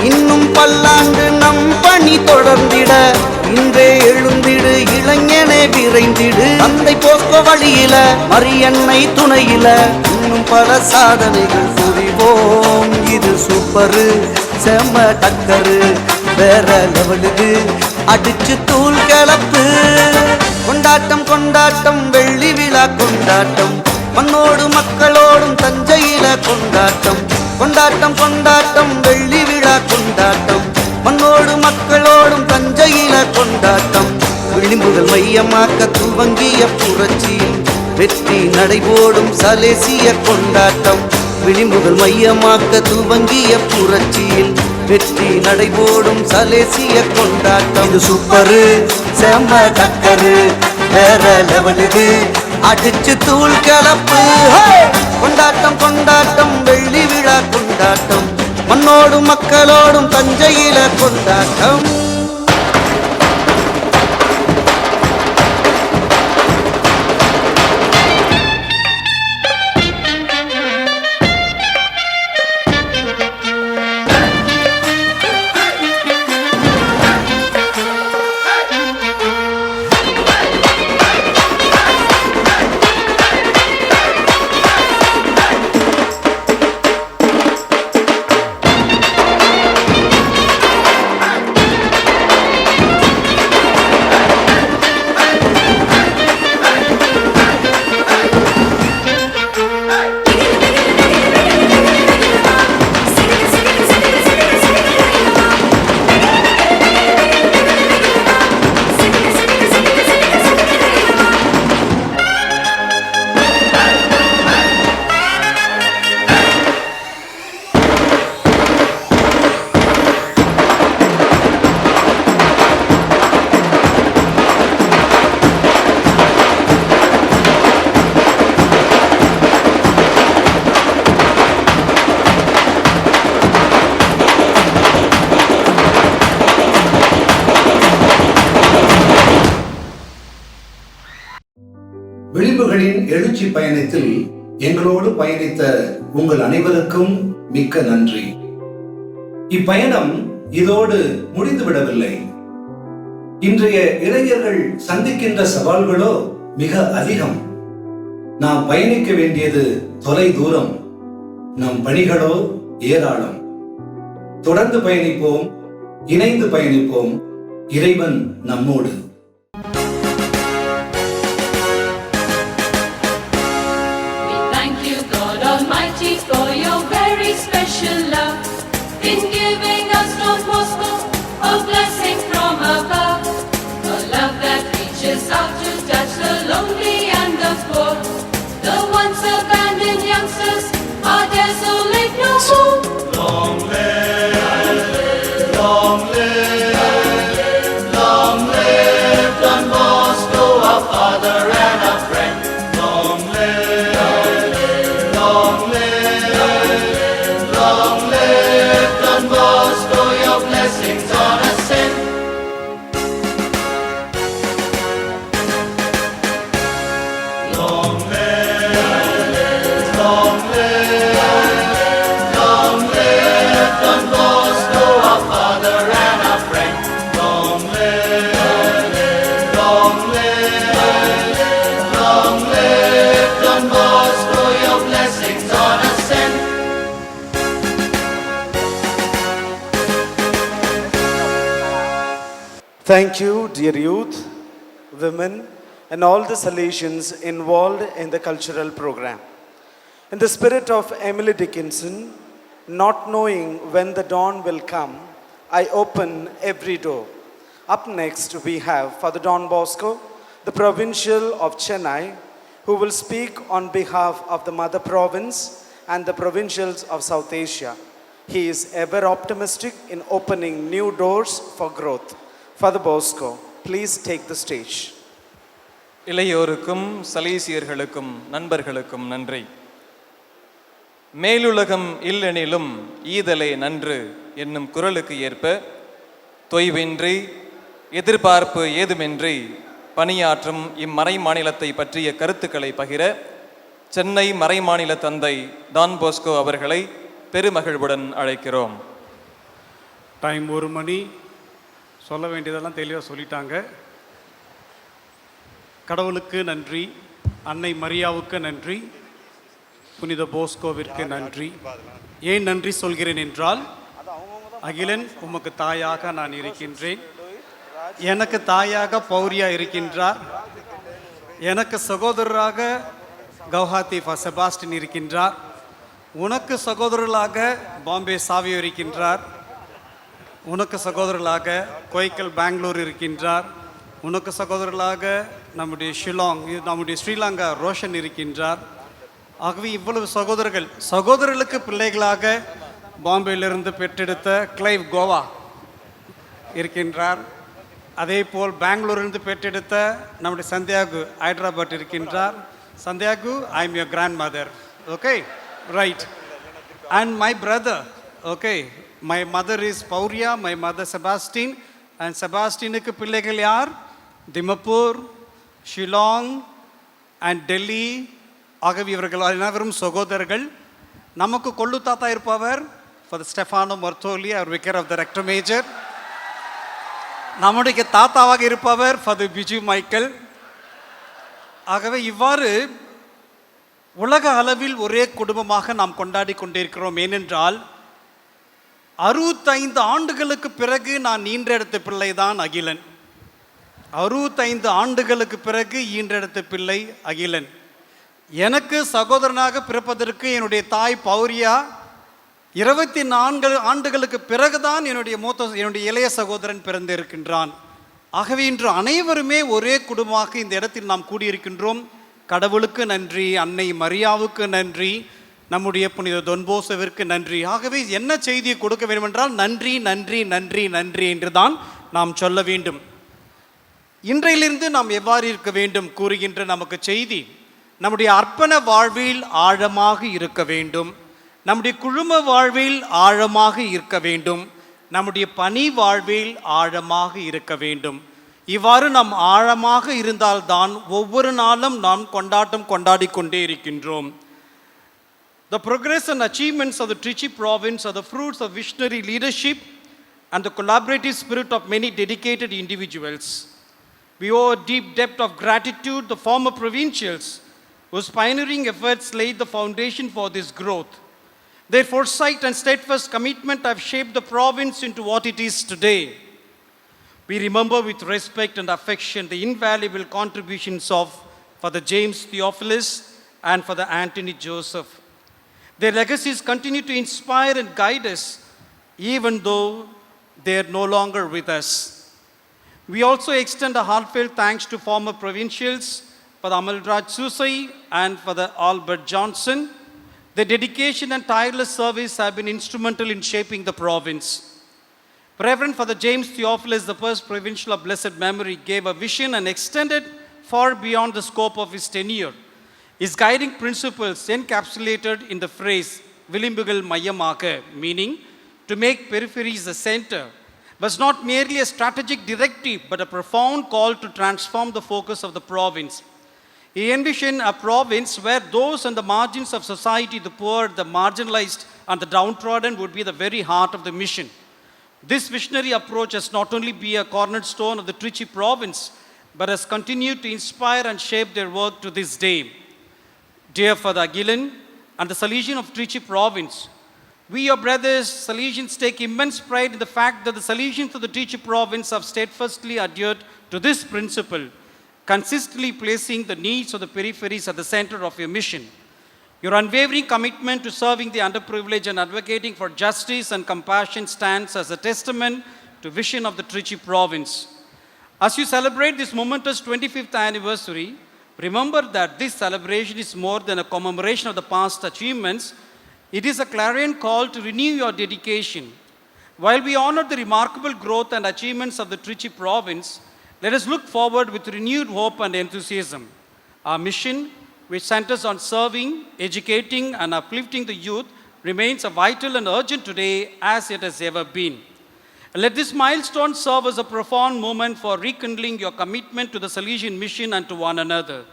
இன்னும் பல்லாண்டு நம் பணி தொடர்ந்திட இன்றே எழுந்திடு இளைஞனே விரைந்திடு தந்தை போஸ்கோ வழியில மரியன்னை துணையில இன்னும் பல சாதனைகள் புரிவோம் இது சூப்பரு செம்ம டக்கரு வேற லெவலுது அடிச்சு தூள் கிளப்பு கொண்டாட்டம் கொண்டாட்டம் வெள்ளி விழா கொண்டாட்டம் மண்ணோடு மக்களோடும் தஞ்சையில கொண்டாட்டம் கொண்டாட்டம் கொண்டாட்டம் வெள்ளி விழா கொண்டாட்டம் மண்ணோடு மண்ணோடு மக்களோடும் தஞ்சையில கொண்டாட்டம் விளிம்புகள் மையமாக்க துவங்கிய புரட்சியில் வெற்றி நடைபோடும் சலேசிய கொண்டாட்டம் விளிம்புகள் மையமாக்க துவங்கிய புரட்சியில் வெற்றி நடைபோடும் சலேசிய கொண்டாட்டம் இது சூப்பரு செம்ம டக்கரு வேற லெவல் இது அடிச்சு தூள் கலப்பு கொண்டாட்டம் கொண்டாட்டம் வெள்ளி விழா கொண்டாட்டம் மண்ணோடும் மக்களோடும் தஞ்சையில கொண்டாட்டம். விளிம்புகளின் எழுச்சி பயணத்தில் எங்களோடு பயணித்த உங்கள் அனைவருக்கும் மிக்க நன்றி. இப்பயணம் இதோடு முடிந்துவிடவில்லை. இன்றைய இளைஞர்கள் சந்திக்கின்ற சவால்களோ மிக அதிகம். நாம் பயணிக்க வேண்டியது தொலை தூரம், நம் பணிகளோ ஏராளம். தொடர்ந்து பயணிப்போம், இணைந்து பயணிப்போம். இறைவன் நம்மோடு. For your very special love in giving us Don Bosco a blessing from above, a love that reaches out to touch the lonely and the poor. The once abandoned youngsters are desolate no more. Long live, long live, long live Don Bosco, our father and our friend. Long live, long live, long live Don Bosco, your blessings on us send. Long live, long live, long live Don Bosco, our father and our friend. Long live, long live, long live Don Bosco, your blessings on us send. Thank you, dear youth, women, and all the Salesians involved in the cultural program. In the spirit of Emily Dickinson, not knowing when the dawn will come, I open every door. Up next, we have Father Don Bosco, the Provincial of Chennai, who will speak on behalf of the Mother Province and the Provincials of South Asia. He is ever optimistic in opening new doors for growth. Father Bosco, please take the stage. இளையோருக்கும் சலேசியர்களுக்கும் நண்பர்களுக்கும் நன்றி. மேலுலகம் இல்லெனிலும் ஈதலே நன்று என்னும் குரலுக்கு ஏற்ப தொய்வின்றி எதிர்பார்ப்பு ஏதுமின்றி பணியாற்றும் இம்மறை மாநிலத்தை பற்றிய கருத்துக்களை பகிர சென்னை மறைமாநில தந்தை டான் போஸ்கோ அவர்களை பெருமகிழ்வுடன் அழைக்கிறோம். டைம் 1 மணி. சொல்ல வேண்டியதெல்லாம் தெளிவாக சொல்லிட்டாங்க. கடவுளுக்கு நன்றி, அன்னை மரியாவுக்கு நன்றி, புனித போஸ்கோவிற்கு நன்றி. ஏன் நன்றி சொல்கிறேன் என்றால், அகிலன் உமக்கு தாயாக நான் இருக்கின்றேன், எனக்கு தாயாக பௌரியா இருக்கின்றார், எனக்கு சகோதரராக கவுஹாத்தி செபாஸ்டின் இருக்கின்றார், உனக்கு சகோதரர்களாக பாம்பே சாவியோ இருக்கின்றார், உனக்கு சகோதரர்களாக கோய்க்கல் பெங்களூர் இருக்கின்றார். உனக்கு சகோதரர்களாக நம்முடைய ஷிலாங், நம்முடைய ஸ்ரீலங்கா ரோஷன் இருக்கின்றார். ஆகவே இவ்வளவு சகோதரர்களுக்கு பிள்ளைகளாக பாம்பேயிலிருந்து பெற்றெடுத்த கிளைவ் கோவா இருக்கின்றார். அதே போல் பெங்களூரிலிருந்து பெற்றெடுத்த நம்முடைய சந்தியாகு ஹைதராபாத் இருக்கின்றார். Santhiyagu, I am your grandmother. Okay, right. And my brother, okay, my mother is Bauria, my mother Sebastian. And செபாஸ்டினுக்கு பிள்ளைகள் யார்? திமப்பூர், ஷிலாங் அண்ட் டெல்லி. ஆகவே இவர்கள் அனைவரும் சகோதரர்கள். நமக்கு கொள்ளு தாத்தா இருப்பவர் ஃபார் ஸ்டெஃபானோ மொர்த்தோலி, அவர் vicar of the rector major. நம்முடைய தாத்தாவாக இருப்பவர் ஃபாதர் பிஜு மைக்கேல். ஆகவே இவ்வாறு உலக அளவில் ஒரே குடும்பமாக நாம் கொண்டாடி கொண்டிருக்கிறோம். ஏனென்றால் 65 ஆண்டுகளுக்கு பிறகு நான் ஈன்றெடுத்த பிள்ளை தான் அகிலன். 65 ஆண்டுகளுக்கு பிறகு ஈன்றெடுத்த பிள்ளை அகிலன். எனக்கு சகோதரனாக பிறப்பதற்கு என்னுடைய தாய் பௌரியா 24 ஆண்டுகளுக்கு பிறகுதான் என்னுடைய இளைய சகோதரன் பிறந்திருக்கின்றான். ஆகவே இன்று அனைவருமே ஒரே குடும்பமாக இந்த இடத்தில் நாம் கூடியிருக்கின்றோம். கடவுளுக்கு நன்றி, அன்னை மரியாவுக்கு நன்றி, நம்முடைய புனித தொன்போசவிற்கு நன்றி. ஆகவே என்ன செய்தியை கொடுக்க வேண்டும் என்றால் நன்றி நன்றி நன்றி நன்றி என்று தான் நாம் சொல்ல வேண்டும். இன்றையிலிருந்து நாம் எவ்வாறு இருக்க வேண்டும் கூறுகின்ற நமக்கு செய்தி, நம்முடைய அர்ப்பண வாழ்வில் ஆழமாக இருக்க வேண்டும், நம்முடைய குழும வாழ்வில் ஆழமாக இருக்க வேண்டும், நம்முடைய பணி வாழ்வில் ஆழமாக இருக்க வேண்டும். இவ்வாறு நாம் ஆழமாக இருந்தால்தான் ஒவ்வொரு நாளும் நாம் கொண்டாடி கொண்டே இருக்கின்றோம். The progress and achievements of the Tiruchy province are the fruits of visionary leadership and the collaborative spirit of many dedicated individuals. We owe a deep debt of gratitude to the former provincials whose pioneering efforts laid the foundation for this growth. Their foresight and steadfast commitment have shaped the province into what it is today. We remember with respect and affection the invaluable contributions of Father James Theophilus and Father Anthony Joseph. Their legacies continue to inspire and guide us even though they are no longer with us. We also extend a heartfelt thanks to former provincials, Father Amalraj Susai and Father Albert Johnson. Their dedication and tireless service have been instrumental in shaping the province. Reverend Father James Theophilus, the first provincial of blessed memory, gave a vision and extended far beyond the scope of his tenure. His guiding principles encapsulated in the phrase Vilimbugal Mayamaka, meaning to make peripheries the center, was not merely a strategic directive but a profound call to transform the focus of the province. He envisioned a province where those on the margins of society, the poor, the marginalized and the downtrodden would be the very heart of the mission. This visionary approach has not only been a cornerstone of the Tiruchy province but has continued to inspire and shape their work to this day. Dear Father Agilan and the Salesian of Tiruchy province, we, your brothers, Salesians, take immense pride in the fact that the Salesians of the Tiruchy province have steadfastly adhered to this principle, consistently placing the needs of the peripheries at the center of your mission. Your unwavering commitment to serving the underprivileged and advocating for justice and compassion stands as a testament to vision of the Tiruchy province. As you celebrate this momentous 25th anniversary, remember that this celebration is more than a commemoration of the past achievements. It is a clarion call to renew your dedication. While we honor the remarkable growth and achievements of the Tiruchy province, let us look forward with renewed hope and enthusiasm. Our mission, which centers on serving, educating, and uplifting the youth, remains a vital and urgent today as it has ever been. Let this milestone serve as a profound moment for rekindling your commitment to the Salesian mission and to one another.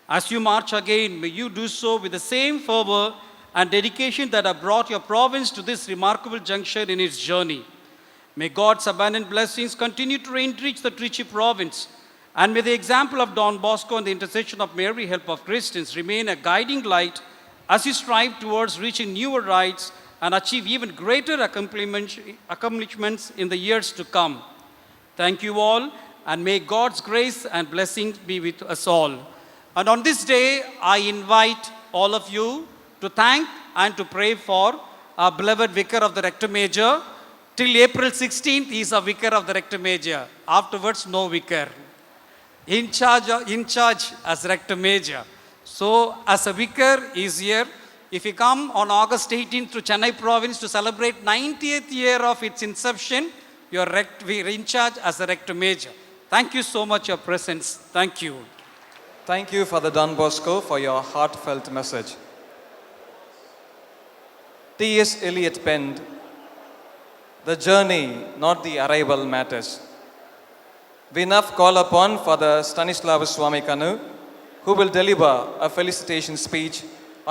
As you march again, may you do so with the same fervor and dedication that have brought your province to this remarkable juncture in its journey. May God's abundant blessings continue to enrich the Tiruchy province, and may the example of Don Bosco and the intercession of Mary, help of Christians, remain a guiding light as you strive towards reaching newer heights and achieve even greater accomplishments in the years to come. Thank you all, and may God's grace and blessings be with us all. And on this day, I invite all of you to thank and to pray for our beloved Vicar of the Rector Major, Till April 16th, he is a vicar of the rector major. Afterwards, no vicar. In charge as rector major. So, as a vicar, he is here. If you come on August 18th to Chennai province to celebrate 90th year of its inception, you are in charge as a rector major. Thank you so much for your presence. Thank you. Thank you, Father Don Bosco, for your heartfelt message. T.S. Eliot penned, "The journey, not the arrival, matters." We now call upon Father Stanislavus Swami Kanu, who will deliver a felicitation speech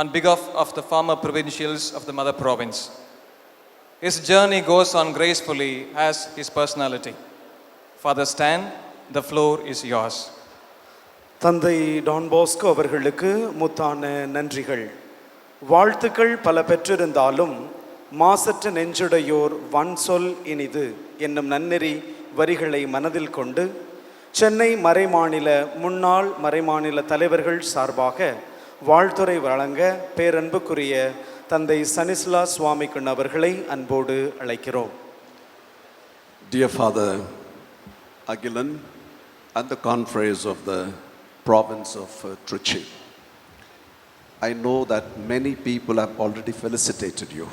on behalf of the former provincials of the mother province. His journey goes on gracefully as his personality. Father Stan, the floor is yours. தந்தை Don Bosco அவர்களுக்கு முத்தான நன்றிகள். வாழ்த்துக்கள் பல பெற்றிருந்தாலும் மாசற்ற நெஞ்சுடையோர் வன் சொல் இனிது என்னும் நன்னெறி வரிகளை மனதில் கொண்டு சென்னை மறைமாநில முன்னாள் மறைமாநில தலைவர்கள் சார்பாக வாழ்த்துரை வழங்க பேரன்புக்குரிய தந்தை சனிஸ்லா சுவாமிக்கண் அவர்களை அன்போடு அழைக்கிறோம். Dear Father Agilan and the confreres of the province of Tiruchy, I know that many people have already felicitated you,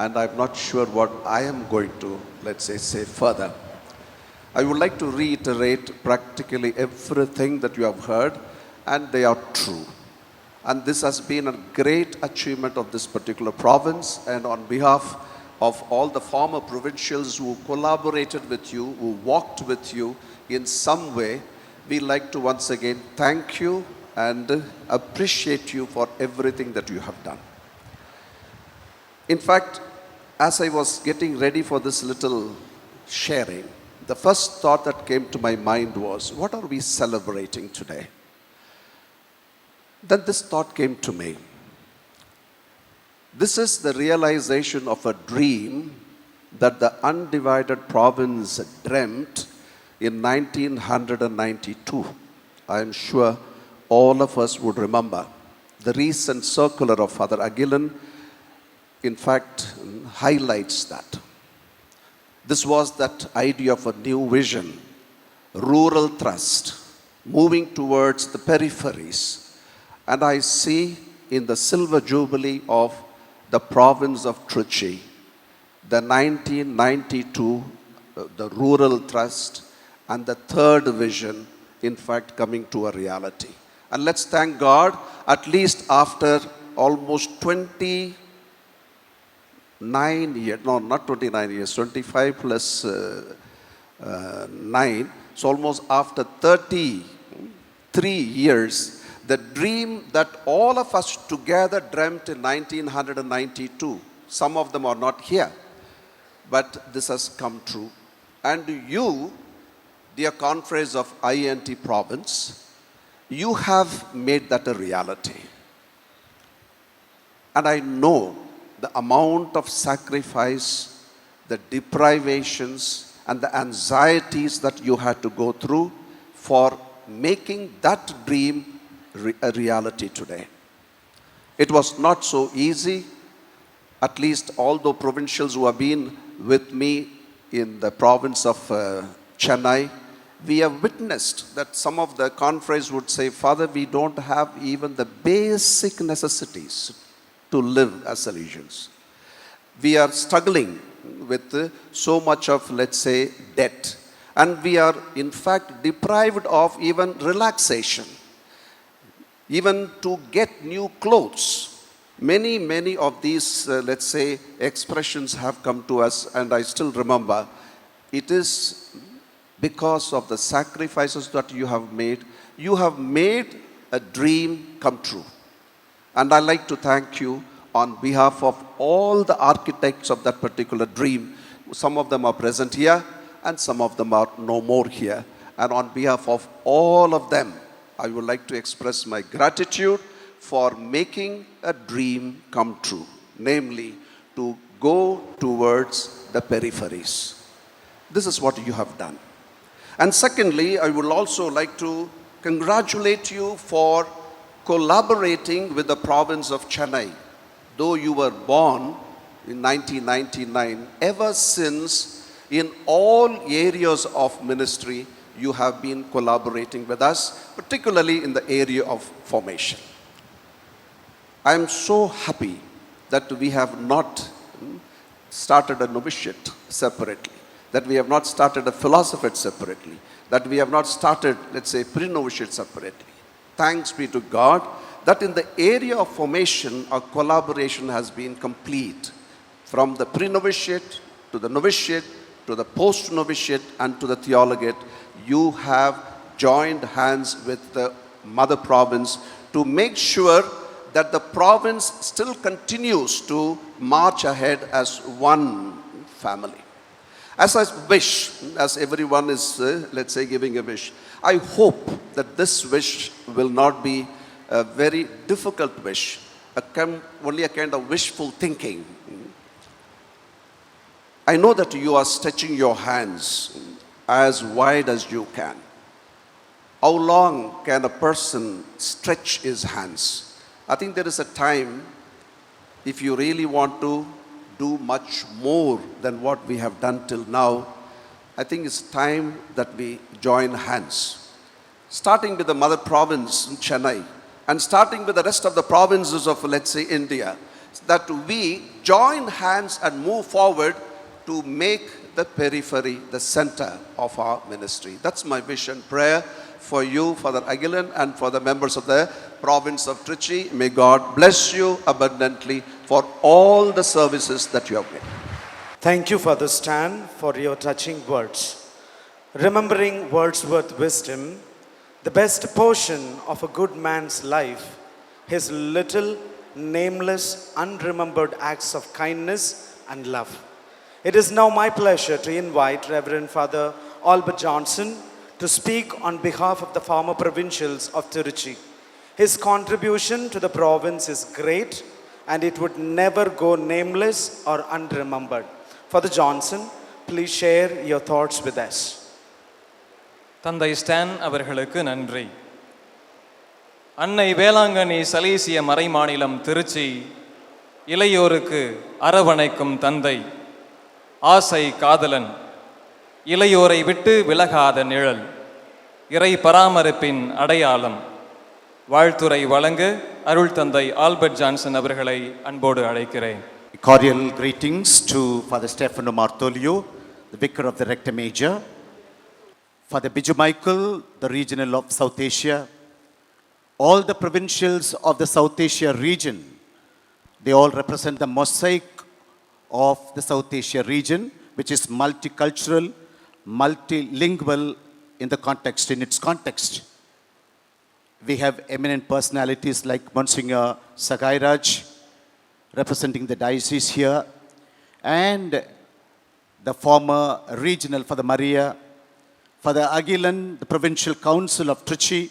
and I'm not sure what I am going to, let's say further. I would like to reiterate practically everything that you have heard, and they are true. And this has been a great achievement of this particular province, and on behalf of all the former provincials who collaborated with you, who walked with you in some way, we like to once again thank you and appreciate you for everything that you have done. In fact, as I was getting ready for this little sharing, the first thought that came to my mind was, what are we celebrating today? Then this thought came to me. This is the realization of a dream that the undivided province dreamt in 1992. I am sure all of us would remember the recent circular of Father Agilan, in fact, highlights that. This was that idea of a new vision, rural thrust, moving towards the peripheries. And I see in the silver jubilee of the province of Tiruchy, the 1992, the rural thrust, and the third vision, in fact, coming to a reality. And let's thank God, at least after almost 29 years, no, not 29 years, 25 plus 9, so almost after 33 years, the dream that all of us together dreamt in 1992, some of them are not here, but this has come true. And you, dear confreres of INT province, you have made that a reality. And I know the amount of sacrifice, the deprivations, and the anxieties that you had to go through for making that dream a reality today. It was not so easy, at least although provincials who have been with me in the province of Chennai, we have witnessed that some of the confreres would say, Father, we don't have even the basic necessities to live as Salesians. We are struggling with so much of, let's say, debt. And we are, in fact, deprived of even relaxation, even to get new clothes. Many of these, let's say, expressions have come to us, and I still remember. It is because of the sacrifices that you have made. You have made a dream come true. And I like to thank you on behalf of all the architects of that particular dream. Some of them are present here, and some of them are no more here. And on behalf of all of them, I would like to express my gratitude for making a dream come true, namely to go towards the peripheries. This is what you have done. And secondly, I would also like to congratulate you for collaborating with the province of Chennai. Though you were born in 1999. Ever since, in all areas of ministry, you have been collaborating with us, particularly in the area of formation. I am so happy that we have not started a novitiate separately, that we have not started a philosophate separately, that we have not started, let's say, pre-novitiate separately. Thanks be to God that in the area of formation, our collaboration has been complete. From the pre-novitiate to the novitiate to the post-novitiate and to the theologate, you have joined hands with the mother province to make sure that the province still continues to march ahead as one family. As I wish, as everyone is, let's say, giving a wish, I hope that this wish will not be a very difficult wish, only a kind of wishful thinking. I know that you are stretching your hands as wide as you can. How long can a person stretch his hands? I think there is a time, if you really want to do much more than what we have done till now, I think it's time that we join hands. Starting with the mother province in Chennai and starting with the rest of the provinces of, let's say, India, that we join hands and move forward to make the periphery the center of our ministry. That's my wish and prayer for you, Father Aguilan, and for the members of the province of Tiruchy. May God bless you abundantly for all the services that you have made. Thank you, Father Stan, for your touching words. Remembering Wordsworth's wisdom, the best portion of a good man's life, his little, nameless, unremembered acts of kindness and love. It is now my pleasure to invite Reverend Father Albert Johnson to speak on behalf of the former provincials of Tiruchy. His contribution to the province is great, and it would never go nameless or unremembered. Father Johnson, please share your thoughts with us. தந்தை ஸ்டான் அவர்களுக்கு நன்றி. அன்னை வேளாங்கண்ணி சலேசிய மறைமாநிலம் திருச்சி இளையோருக்கு அரவணைக்கும் தந்தை, ஆசை காதலன், இளையோரை விட்டு விலகாத நிழல், இறை பராமரிப்பின் அடையாளம். வாழ்த்துரை வழங்க அருள் தந்தை ஆல்பர்ட் ஜான்சன் அவர்களை அன்போடு அழைக்கிறேன். Cordial greetings to Father Stefano Martolio, the vicar of the Rector Major, Father Biju Michael, the regional of South Asia, all the provincials of the South Asia region. They all represent the mosaic of the South Asia region, which is multicultural, multilingual in its context. We have eminent personalities like Monsignor Sagairaj, representing the diocese here, and the former regional Father Maria, Father Aguilan, the provincial council of Tiruchy,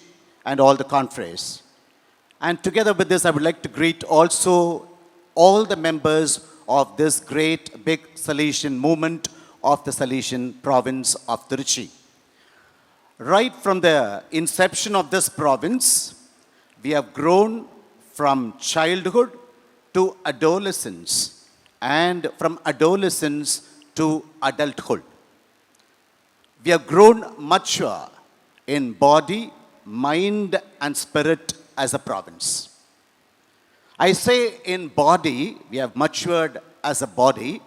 and all the confreres. And together with this, I would like to greet also all the members of this great big Salesian movement of the Salesian province of Tiruchy. Right from the inception of this province, we have grown from childhood to adolescence, and from adolescence to adulthood. We have grown mature in body, mind, and spirit as a province. I say in body, we have matured as a body,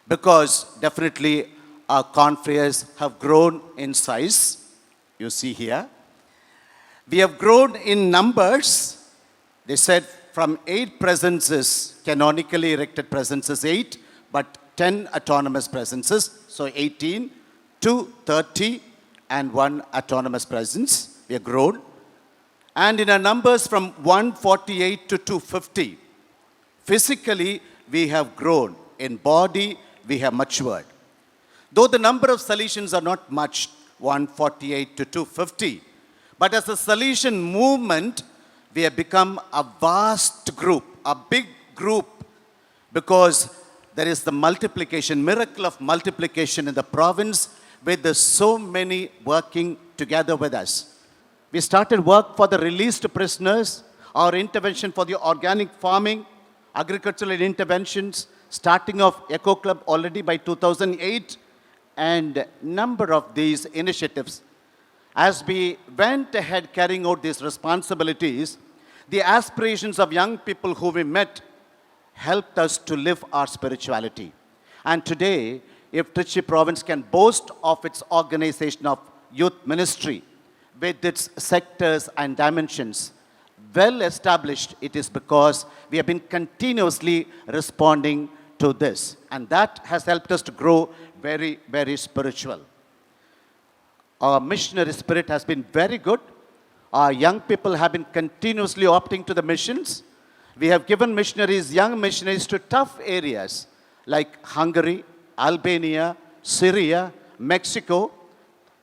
because definitely our confreres have grown in size. You see here. We have grown in numbers. They said from 8 presences, canonically erected presences 8, but 10 autonomous presences, so 18 to 30 and 1 autonomous presence. We have grown. And in our numbers from 148 to 250, physically we have grown. In body, we have matured. Though the number of Salesians are not much, 148 to 250, but as a Salesian movement, we have become a vast group, a big group, because there is the multiplication, miracle of multiplication in the province, with so many working together with us. We started work for the released prisoners, our intervention for the organic farming, agricultural interventions, starting of Echo Club already by 2008, and number of these initiatives. As we went ahead carrying out these responsibilities, the aspirations of young people who we met helped us to live our spirituality. And today, if Tiruchy province can boast of its organization of youth ministry with its sectors and dimensions well established, it is because we have been continuously responding to this. And that has helped us to grow very, very spiritual. Our missionary spirit has been very good. Our young people have been continuously opting to the missions. We have given missionaries, young missionaries, to tough areas like Hungary, Albania, Syria, Mexico.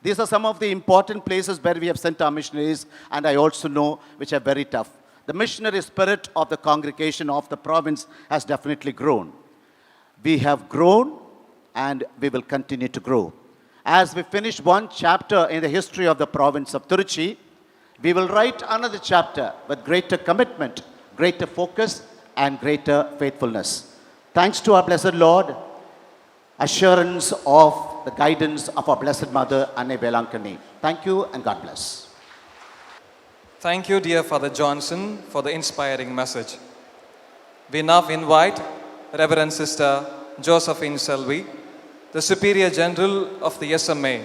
These are some of the important places where we have sent our missionaries, and I also know which are very tough. The missionary spirit of the congregation of the province has definitely grown. We have grown and we will continue to grow. As we finish one chapter in the history of the province of Tiruchy, we will write another chapter with greater commitment, greater focus, and greater faithfulness. Thanks to our blessed Lord, assurance of the guidance of our Blessed Mother, Anne Velankani. Thank you and God bless. Thank you, dear Father Johnson, for the inspiring message. We now invite Reverend Sister Josephine Selvi, the Superior General of the SMA,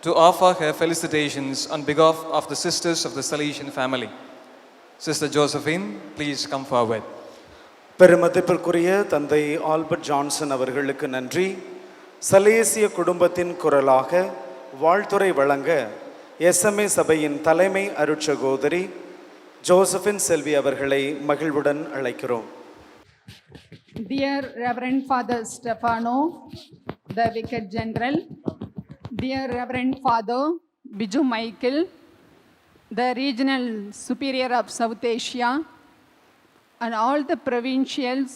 to offer her felicitations on behalf of the sisters of the Salesian family. Sister Josephine, please come forward. பெருமதிப்பிற்குரிய தந்தை Albert Johnson அவர்களுக்கு நன்றி. சலேசிய குடும்பத்தின் குரலாக வாழ்த்துரை வழங்க SMA சபையின் தலைமை அருட்சகோதரி Josephine செல்வி அவர்களை மகிழ்வுடன் அழைக்கிறோம். Dear Reverend Father Stefano, the Vicar General, dear Reverend Father Biju Michael, the Regional Superior of South Asia, and all the provincials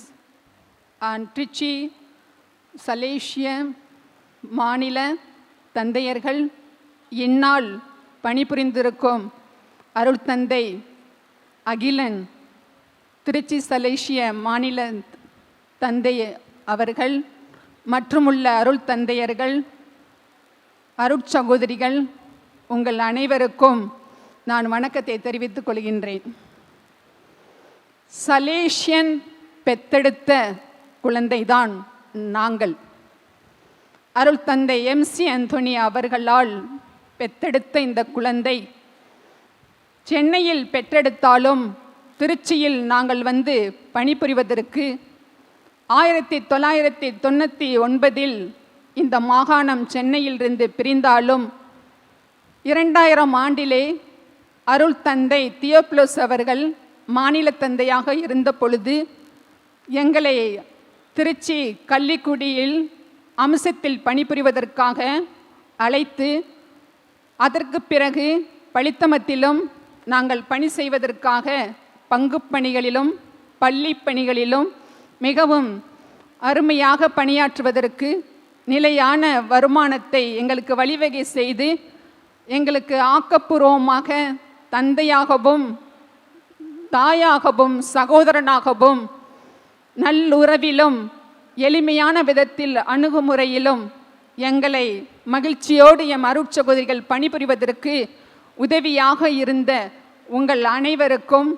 and Tiruchy, Salesian, மாநில தந்தையர்கள், இந்நாள் பணிபுரிந்திருக்கும் அருள் தந்தை அகிலன், திருச்சி சலேசிய மாநில தந்தை அவர்கள் மற்றுமுள்ள அருள் தந்தையர்கள், அருட்சகோதரிகள், உங்கள் அனைவருக்கும் நான் வணக்கத்தை தெரிவித்துக் கொள்கின்றேன். சலேசியன் பெத்தெடுத்த குழந்தைதான் நாங்கள். அருள் தந்தை MC அந்தோனி அவர்களால் பெத்தெடுத்த இந்த குழந்தை சென்னையில் பெற்றெடுத்தாலும் திருச்சியில் நாங்கள் வந்து பணிபுரிவதற்கு 1999 இந்த மாகாணம் சென்னையிலிருந்து பிரிந்தாலும் 2000 ஆண்டிலே அருள் தந்தை தியோப்லோஸ் அவர்கள் மாநில தந்தையாக இருந்த பொழுது எங்களை திருச்சி கள்ளிக்குடியில் அம்சத்தில் பணிபுரிவதற்காக அழைத்து, அதற்கு பிறகு பளித்தமத்திலும் நாங்கள் பணி செய்வதற்காக பங்கு பணிகளிலும் பள்ளி பணிகளிலும் மிகவும் அருமையாக பணியாற்றுவதற்கு நிலையான வருமானத்தை எங்களுக்கு வழிவகை செய்து எங்களுக்கு ஆக்கப்பூர்வமாக தந்தையாகவும் தாயாகவும் சகோதரனாகவும் நல்லுறவிலும் எளிமையான விதத்தில் அணுகுமுறையிலும் எங்களை மகிழ்ச்சியோடு எம் அருட்சகோதரிகள் பணிபுரிவதற்கு உதவியாக இருந்த உங்கள் அனைவருக்கும்,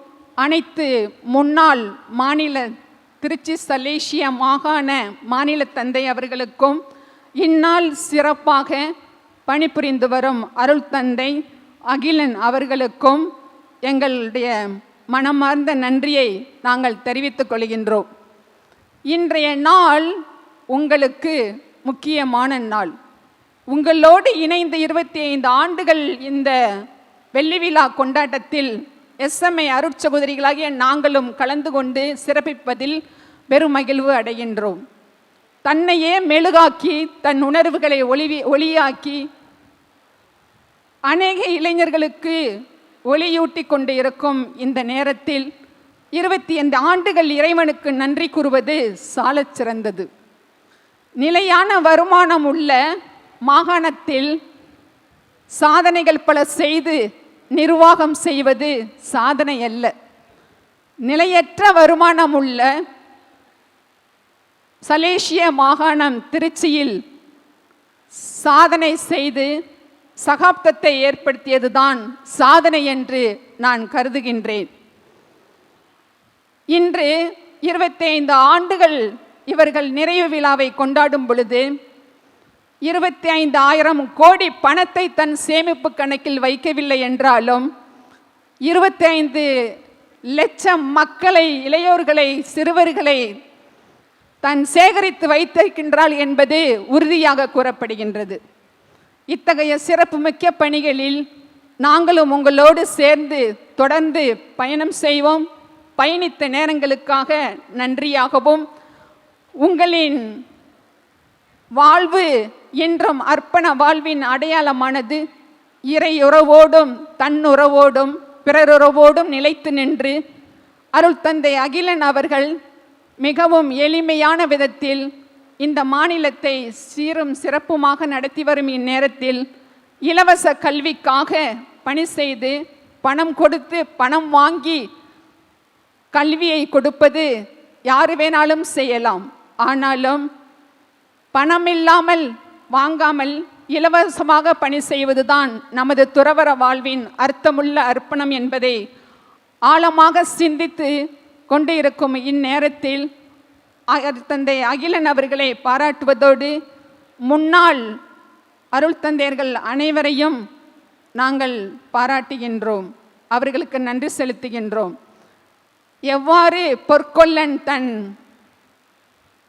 அனைத்து முன்னாள் மாநில திருச்சி சலேசிய மாகாண மாநில தந்தை அவர்களுக்கும், இந்நாள் சிறப்பாக பணிபுரிந்து வரும் அருள் தந்தை அகிலன் அவர்களுக்கும் எங்களுடைய மனமார்ந்த நன்றியை நாங்கள் தெரிவித்துக் கொள்கின்றோம். இன்றைய நாள் உங்களுக்கு முக்கியமான நாள். உங்களோடு இணைந்து 25 ஆண்டுகள் இந்த வெள்ளி விழா கொண்டாட்டத்தில் SMA அருட்சகோதரிகளாகிய நாங்களும் கலந்து கொண்டு சிறப்பிப்பதில் பெருமகிழ்வு அடைகின்றோம். தன்னையே மெழுகாக்கி தன் உணர்வுகளை ஒளியாக்கி அநேக இளைஞர்களுக்கு ஒளியூட்டி கொண்டு இருக்கும் இந்த நேரத்தில் 25 ஆண்டுகள் இறைவனுக்கு நன்றி கூறுவது சாலச் சிறந்தது. நிலையான வருமானம் உள்ள மாகாணத்தில் சாதனைகள் பல செய்து நிர்வாகம் செய்வது சாதனை அல்ல. நிலையற்ற வருமானம் உள்ள சலேசிய மாகாணம் திருச்சியில் சாதனை செய்து சகாப்தத்தை ஏற்படுத்தியதுதான் சாதனை என்று நான் கருதுகின்றேன். இன்று 25 ஆண்டுகள் இவர்கள் நிறைவு விழாவை கொண்டாடும் பொழுது 25,000 கோடி பணத்தை தன் சேமிப்பு கணக்கில் வைக்கவில்லை என்றாலும் 25 லட்சம் மக்களை, இளையோர்களை, சிறுவர்களை தன் சேகரித்து வைத்திருக்கின்றாள் என்பது உறுதியாக கூறப்படுகின்றது. இத்தகைய சிறப்புமிக்க பணிகளில் நாங்களும் உங்களோடு சேர்ந்து தொடர்ந்து பயணம் செய்வோம். பயணித்த நேரங்களுக்காக நன்றியாகவும், உங்களின் வாழ்வு என்றும் அர்ப்பண வாழ்வின் அடையாளமானது இறையுறவோடும் தன்னுறவோடும் பிறருறவோடும் நிலைத்து நின்று அருள் தந்தை அகிலன் அவர்கள் மிகவும் எளிமையான விதத்தில் இந்த மாநிலத்தை சீரும் சிறப்புமாக நடத்தி வரும் இந்நேரத்தில் இலவச கல்விக்காக பணி செய்து பணம் கொடுத்து பணம் வாங்கி கல்வியை கொடுப்பது யாரு வேணாலும் செய்யலாம். ஆனாலும் பணமில்லாமல் வாங்காமல் இலவசமாக பணி செய்வதுதான் நமது துறவற வாழ்வின் அர்த்தமுள்ள அர்ப்பணம் என்பதை ஆழமாக சிந்தித்து கொண்டு இருக்கும் இந்நேரத்தில் தந்தை அகிலன் அவர்களை பாராட்டுவதோடு முன்னாள் அருள் தந்தையர்கள் அனைவரையும் நாங்கள் பாராட்டுகின்றோம், அவர்களுக்கு நன்றி செலுத்துகின்றோம். எவ்வாறு பொற்கொல்லன் தன்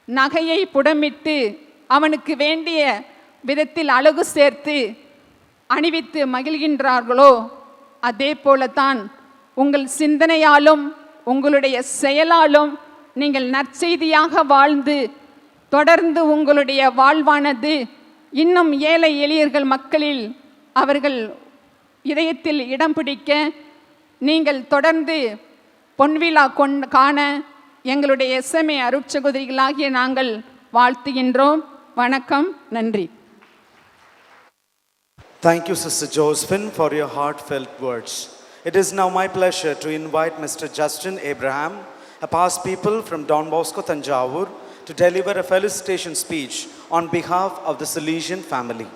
நகையை புடமிட்டு அவனுக்கு வேண்டிய விதத்தில் அழகு சேர்த்து அணிவித்து மகிழ்கின்றார்களோ அதே போலத்தான் உங்கள் சிந்தனையாலும் உங்களுடைய செயலாலும் நீங்கள் நற்செய்தியாக வாழ்ந்து தொடர்ந்து உங்களுடைய வாழ்வானது இன்னும் ஏழை எளியர்கள் மக்களில் அவர்கள் இதயத்தில் இடம் பிடிக்க நீங்கள் தொடர்ந்து பொன்விழா காண எங்களுடைய எஸ்எம்ஏ அருட்சகோதரிகளாகிய நாங்கள் வாழ்த்துகின்றோம். வணக்கம், நன்றி. Thank you, Sister Josephine, for your heartfelt words. It is now my pleasure to invite Mr. Justin Abraham, a past people from Don Bosco, Tanjavur, to deliver a felicitation speech on behalf of the Salesian family.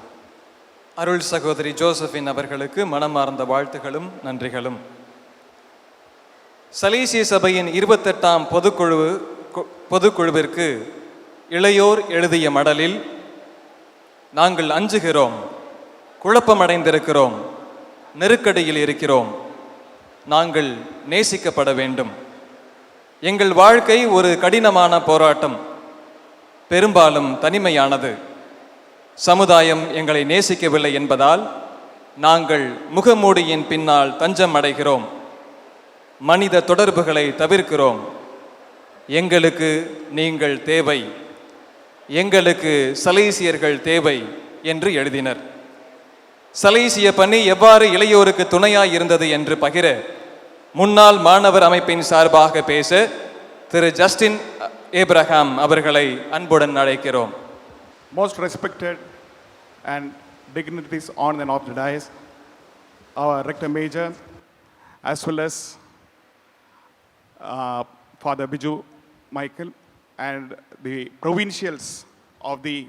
அருள் சகோதரி Josephine அவர்களுக்கு மனமார்ந்த வாழ்த்துகளும் நன்றிகளும். சலேசிய சபையின் 28ஆம் பொதுக்குழுவிற்கு இளையோர் எழுதிய மடலில் நாங்கள் அஞ்சுகிறோம், குழப்பமடைந்திருக்கிறோம், நெருக்கடியில் இருக்கிறோம், நாங்கள் நேசிக்கப்பட வேண்டும். எங்கள் வாழ்க்கை ஒரு கடினமான போராட்டம், பெரும்பாலும் தனிமையானது. சமுதாயம் எங்களை நேசிக்கவில்லை என்பதால் நாங்கள் முகமூடியின் பின்னால் தஞ்சம் அடைகிறோம், மனித தொடர்புகளை தவிர்க்கிறோம். எங்களுக்கு நீங்கள் தேவை, எங்களுக்கு சலேசியர்கள் தேவை என்று எழுதினர். சலேசிய பணி எவ்வாறு இளையோருக்கு துணையாய் இருந்தது என்று பகிர முன்னாள் மாணவர் அமைப்பின் சார்பாக பேச திரு ஜஸ்டின் ஏப்ரஹாம் அவர்களை அன்புடன் அழைக்கிறோம். Most respected and dignitaries on and off the dais, our rector major, as well as Father Biju Michael and the provincials of the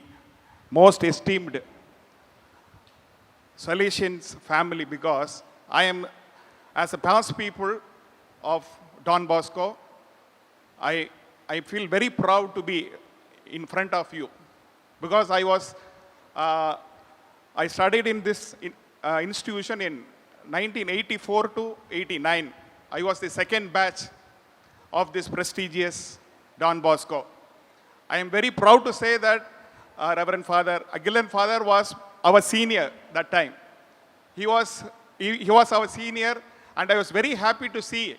most esteemed Salesians family, because I am, as a past people of Don Bosco, I feel very proud to be in front of you, because I studied in this institution in 1984 to 89. I was the second batch of this prestigious Don Bosco. I am very proud to say that Reverend Father Agilan Father was our senior that time. He was our senior, and I was very happy to see,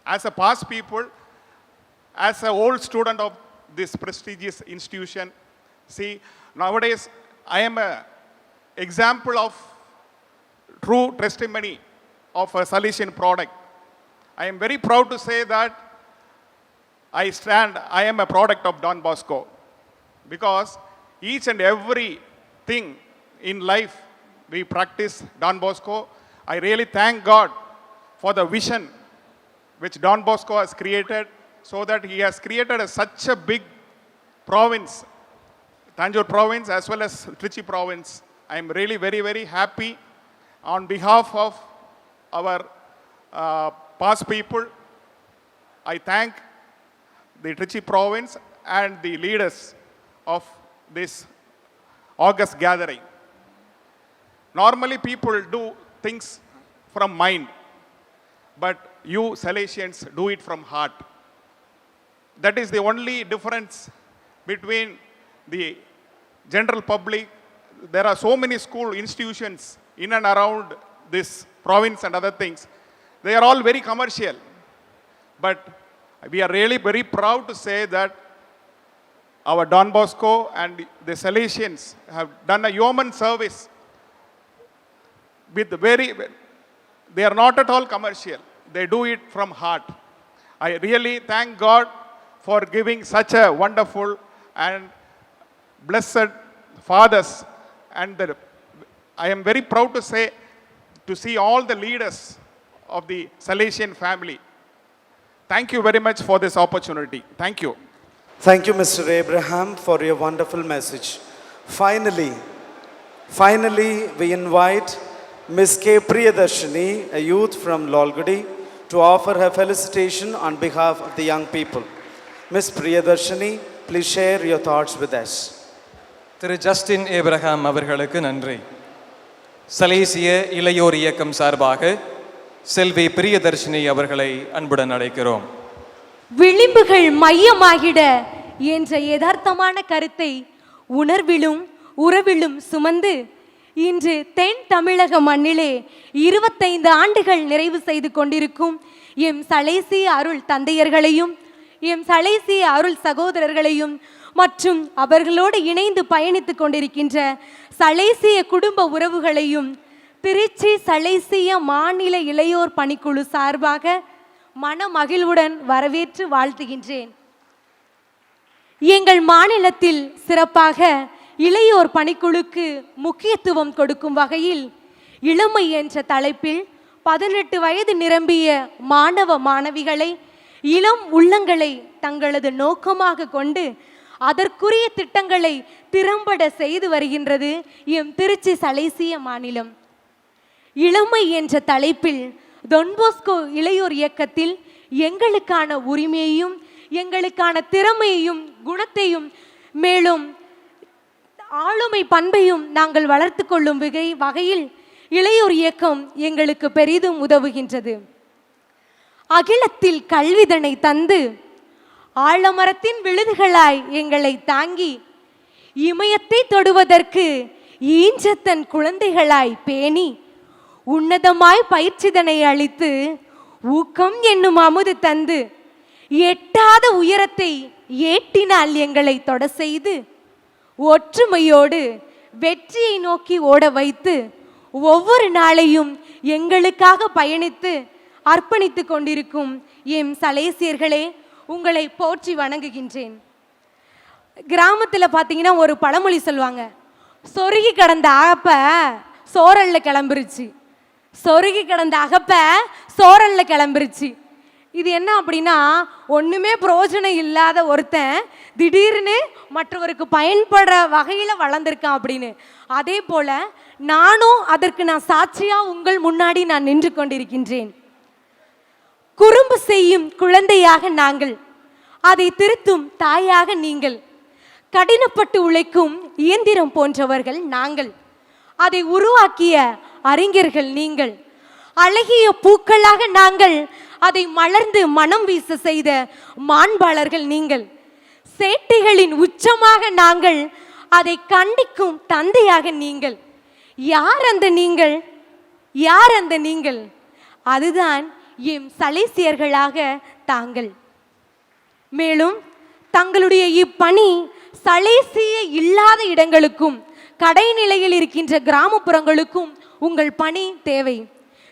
as a past people, as an old student of this prestigious institution. See, nowadays I am an example of true testimony of a Salesian product. I am very proud to say that I am a product of Don Bosco, because each and every thing in life we practice Don Bosco. I really thank God for the vision which Don Bosco has created, so that he has created such a big province, Tanjore province as well as Tiruchy province. I am really very, very happy on behalf of our past people. I thank the Tiruchy province and the leaders of this August gathering. Normally people do things from mind, but you Salesians do it from heart. That is the only difference between the general public. There are so many school institutions in and around this province and other things. They are all very commercial. But we are really very proud to say that our Don Bosco and the Salesians have done a yeoman service with they are not at all commercial. They do it from heart. I really thank God for giving such a wonderful and blessed fathers. And I am very proud to say, to see all the leaders of the Salesian family. Thank you very much for this opportunity. Thank you. Thank you, Mr. Abraham, for your wonderful message. Finally, we invite Ms. K. Priyadarshini, a youth from Lalgudi, to offer her felicitation on behalf of the young people. Ms. Priyadarshini, please share your thoughts with us. Thiru Justin Abraham அவர்களுக்கு நன்றி. சலேசிய இளையோர் இயக்கம் சார்பாக செல்வி பிரியதர்ஷினி அவர்களை அன்புடன் அழைக்கிறோம். விளிம்புகள் மையமாகிட என்ற யதார்த்தமான கருத்தை உணர்விலும் உறவிலும் சுமந்து இன்று தென் தமிழக மண்ணிலே 25 ஆண்டுகள் நிறைவு செய்து கொண்டிருக்கும் எம் சலேசிய அருள் தந்தையர்களையும் எம் சலேசிய அருள் சகோதரர்களையும் மற்றும் அவர்களோடு இணைந்து பயணித்துக் கொண்டிருக்கின்ற சலேசிய குடும்ப உறவுகளையும் திருச்சி சலேசிய மாநில இளையோர் பணிக்குழு சார்பாக மனமகிழ்வுடன் வரவேற்று வாழ்த்துகின்றேன். எங்கள் மாநிலத்தில் சிறப்பாக இளையோர் பணிக்குழுக்கு முக்கியத்துவம் கொடுக்கும் வகையில் இளமை என்ற தலைப்பில் 18 வயது நிரம்பிய மாணவ மாணவிகளை இளம் உள்ளங்களை தங்களது நோக்கமாக கொண்டு அதற்குரிய திட்டங்களை திறம்பட செய்து வருகின்றது எம் திருச்சி சலேசிய மாநிலம். இளமை என்ற தலைப்பில் டொன் போஸ்கோ இளையோர் இயக்கத்தில் எங்களுக்கான உரிமையையும் எங்களுக்கான திறமையையும் குணத்தையும் மேலும் ஆளுமை பண்பையும் நாங்கள் வளர்த்து கொள்ளும் வகையில் இளையோர் இயக்கம் எங்களுக்கு பெரிதும் உதவுகின்றது. அகிலத்தில் கல்விதனை தந்து ஆலமரத்தின் விழுதுகளாய் எங்களை தாங்கி இமயத்தை தொடுவதற்கு ஈஞ்சத்தன் குழந்தைகளாய் பேணி உன்னதமாய் பயிற்சிதனை அளித்து ஊக்கம் என்னும் அமுது தந்து எட்டாத உயரத்தை ஏட்டினால் எங்களை தொட செய்து ஒற்றுமையோடு வெற்றியை நோக்கி ஓட வைத்து ஒவ்வொரு நாளையும் எங்களுக்காக பயணித்து அர்ப்பணித்து கொண்டிருக்கும் எம் சலேசியர்களே, உங்களை போற்றி வணங்குகின்றேன். கிராமத்தில் பார்த்தீங்கன்னா ஒரு பழமொழி சொல்லுவாங்க, சொருகி கிடந்த அகப்ப சோரல்ல கிளம்பிருச்சு, சொருகி கிடந்த அகப்ப சோரல்ல கிளம்பிருச்சு. இது என்ன அப்படின்னா, ஒன்றுமே பிரயோஜனம் இல்லாத ஒருத்தன் திடீர்னு மற்றவருக்கு பயன்படுற வகையில் வளர்ந்துருக்கான் அப்படின்னு. அதே போல் நானும் அதற்கு நான் சாட்சியாக உங்கள் முன்னாடி நான் நின்று கொண்டிருக்கின்றேன். குறும்பு செய்யும் குழந்தையாக நாங்கள், அதை திருத்தும் தாயாக நீங்கள், கடினப்பட்டு உழைக்கும் இயந்திரம் போன்றவர்கள் நாங்கள், அதை உருவாக்கிய அறிஞர்கள் நீங்கள், அழகிய பூக்களாக நாங்கள், அதை மலர்ந்து மனம் வீச செய்த மாண்பாளர்கள் நீங்கள், சேட்டைகளின் உச்சமாக நாங்கள், அதை கண்டிக்கும் தந்தையாக நீங்கள். யார் அந்த நீங்கள்? யார் அந்த நீங்கள்? அதுதான் எம் சலேசியர்களாக தாங்கள். மேலும் தங்களுடைய இப்பணி சலேசிய இல்லாத இடங்களுக்கும் கடைநிலையில் இருக்கின்ற கிராமப்புறங்களுக்கும் உங்கள் பணி தேவை.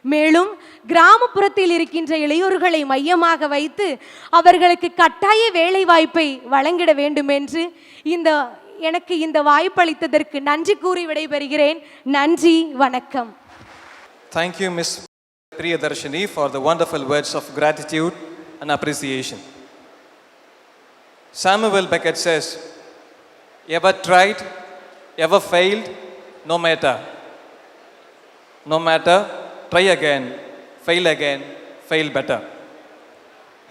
மேலும் கிராமப்புறத்தில் இருக்கின்ற இளையோர்களை மையமாக வைத்து அவர்களுக்கு கட்டாய வேலை வாய்ப்பை வழங்கிட வேண்டும் என்று எனக்கு இந்த வாய்ப்பளித்ததற்கு நன்றி கூறி விடைபெறுகிறேன். நன்றி, வணக்கம். Thank you, Ms. Priyadarshini, for the wonderful words of gratitude and appreciation. Samuel Beckett says, ever tried, ever failed, no matter. No matter, try again, fail better.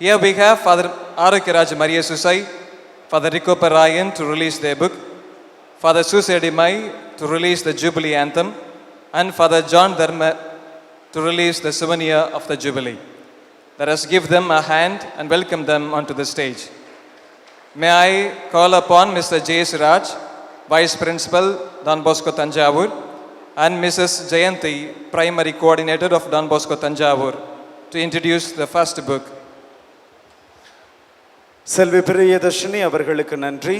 Here we have Father Arukiraj Maria Susai, Father Rico Ryan to release their book, Father Susai Dimai to release the Jubilee anthem, and Father John Dharma to release the souvenir of the Jubilee. Let us give them a hand and welcome them onto the stage. May I call upon Mr. J. Siraj, Vice Principal, Don Bosco Tanjavur, and Mrs. Jayanti, Primary Coordinator of Don Bosco Tanjavur, to introduce the first book. செல்வி பிரியதர்ஷினி அவர்களுக்கு நன்றி.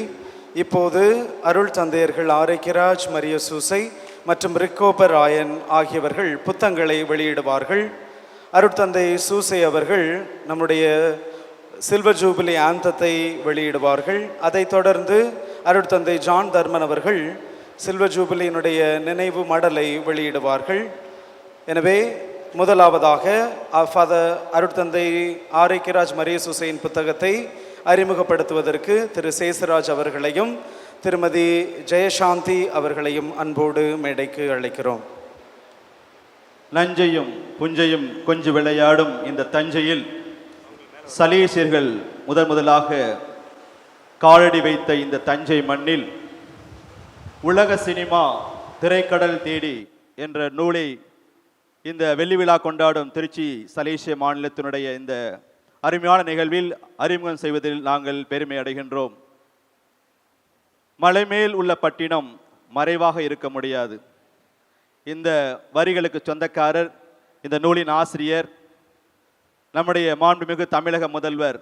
இப்போது அருள் தந்தையர்கள் ஆரோக்கியராஜ் மரிய சூசை மற்றும் ரிக்கோபர் ராயன் ஆகியவர்கள் புத்தகங்களை வெளியிடுவார்கள். அருட்தந்தை சூசை அவர்கள் நம்முடைய silver jubilee ஆந்தத்தை வெளியிடுவார்கள். அதைத் தொடர்ந்து அருட்தந்தை ஜான் தர்மன் அவர்கள் சில்வர் ஜூபிலியினுடைய நினைவு மடலை வெளியிடுவார்கள். எனவே முதலாவதாக ஃபாதர் அருட்தந்தை ஆரோக்கியராஜ் மரிய சூசையின் புத்தகத்தை அறிமுகப்படுத்துவதற்கு திரு சேசராஜ் அவர்களையும் திருமதி ஜெயசாந்தி அவர்களையும் அன்போடு மேடைக்கு அழைக்கிறோம். நஞ்சையும் புஞ்சையும் கொஞ்சி விளையாடும் இந்த தஞ்சையில் சலேசியர்கள் முதலாக காலடி வைத்த இந்த தஞ்சை மண்ணில் உலக சினிமா திரைக்கடல் தேடி என்ற நூலை இந்த வெள்ளி விழா கொண்டாடும் திருச்சி சலேசிய மாநிலத்தினுடைய இந்த அருமையான நிகழ்வில் அறிமுகம் செய்வதில் நாங்கள் பெருமை அடைகின்றோம். மலைமேல் உள்ள பட்டினம் மறைவாக இருக்க முடியாது. இந்த வரிகளுக்கு சொந்தக்காரர், இந்த நூலின் ஆசிரியர், நம்முடைய மாண்புமிகு தமிழக முதல்வர்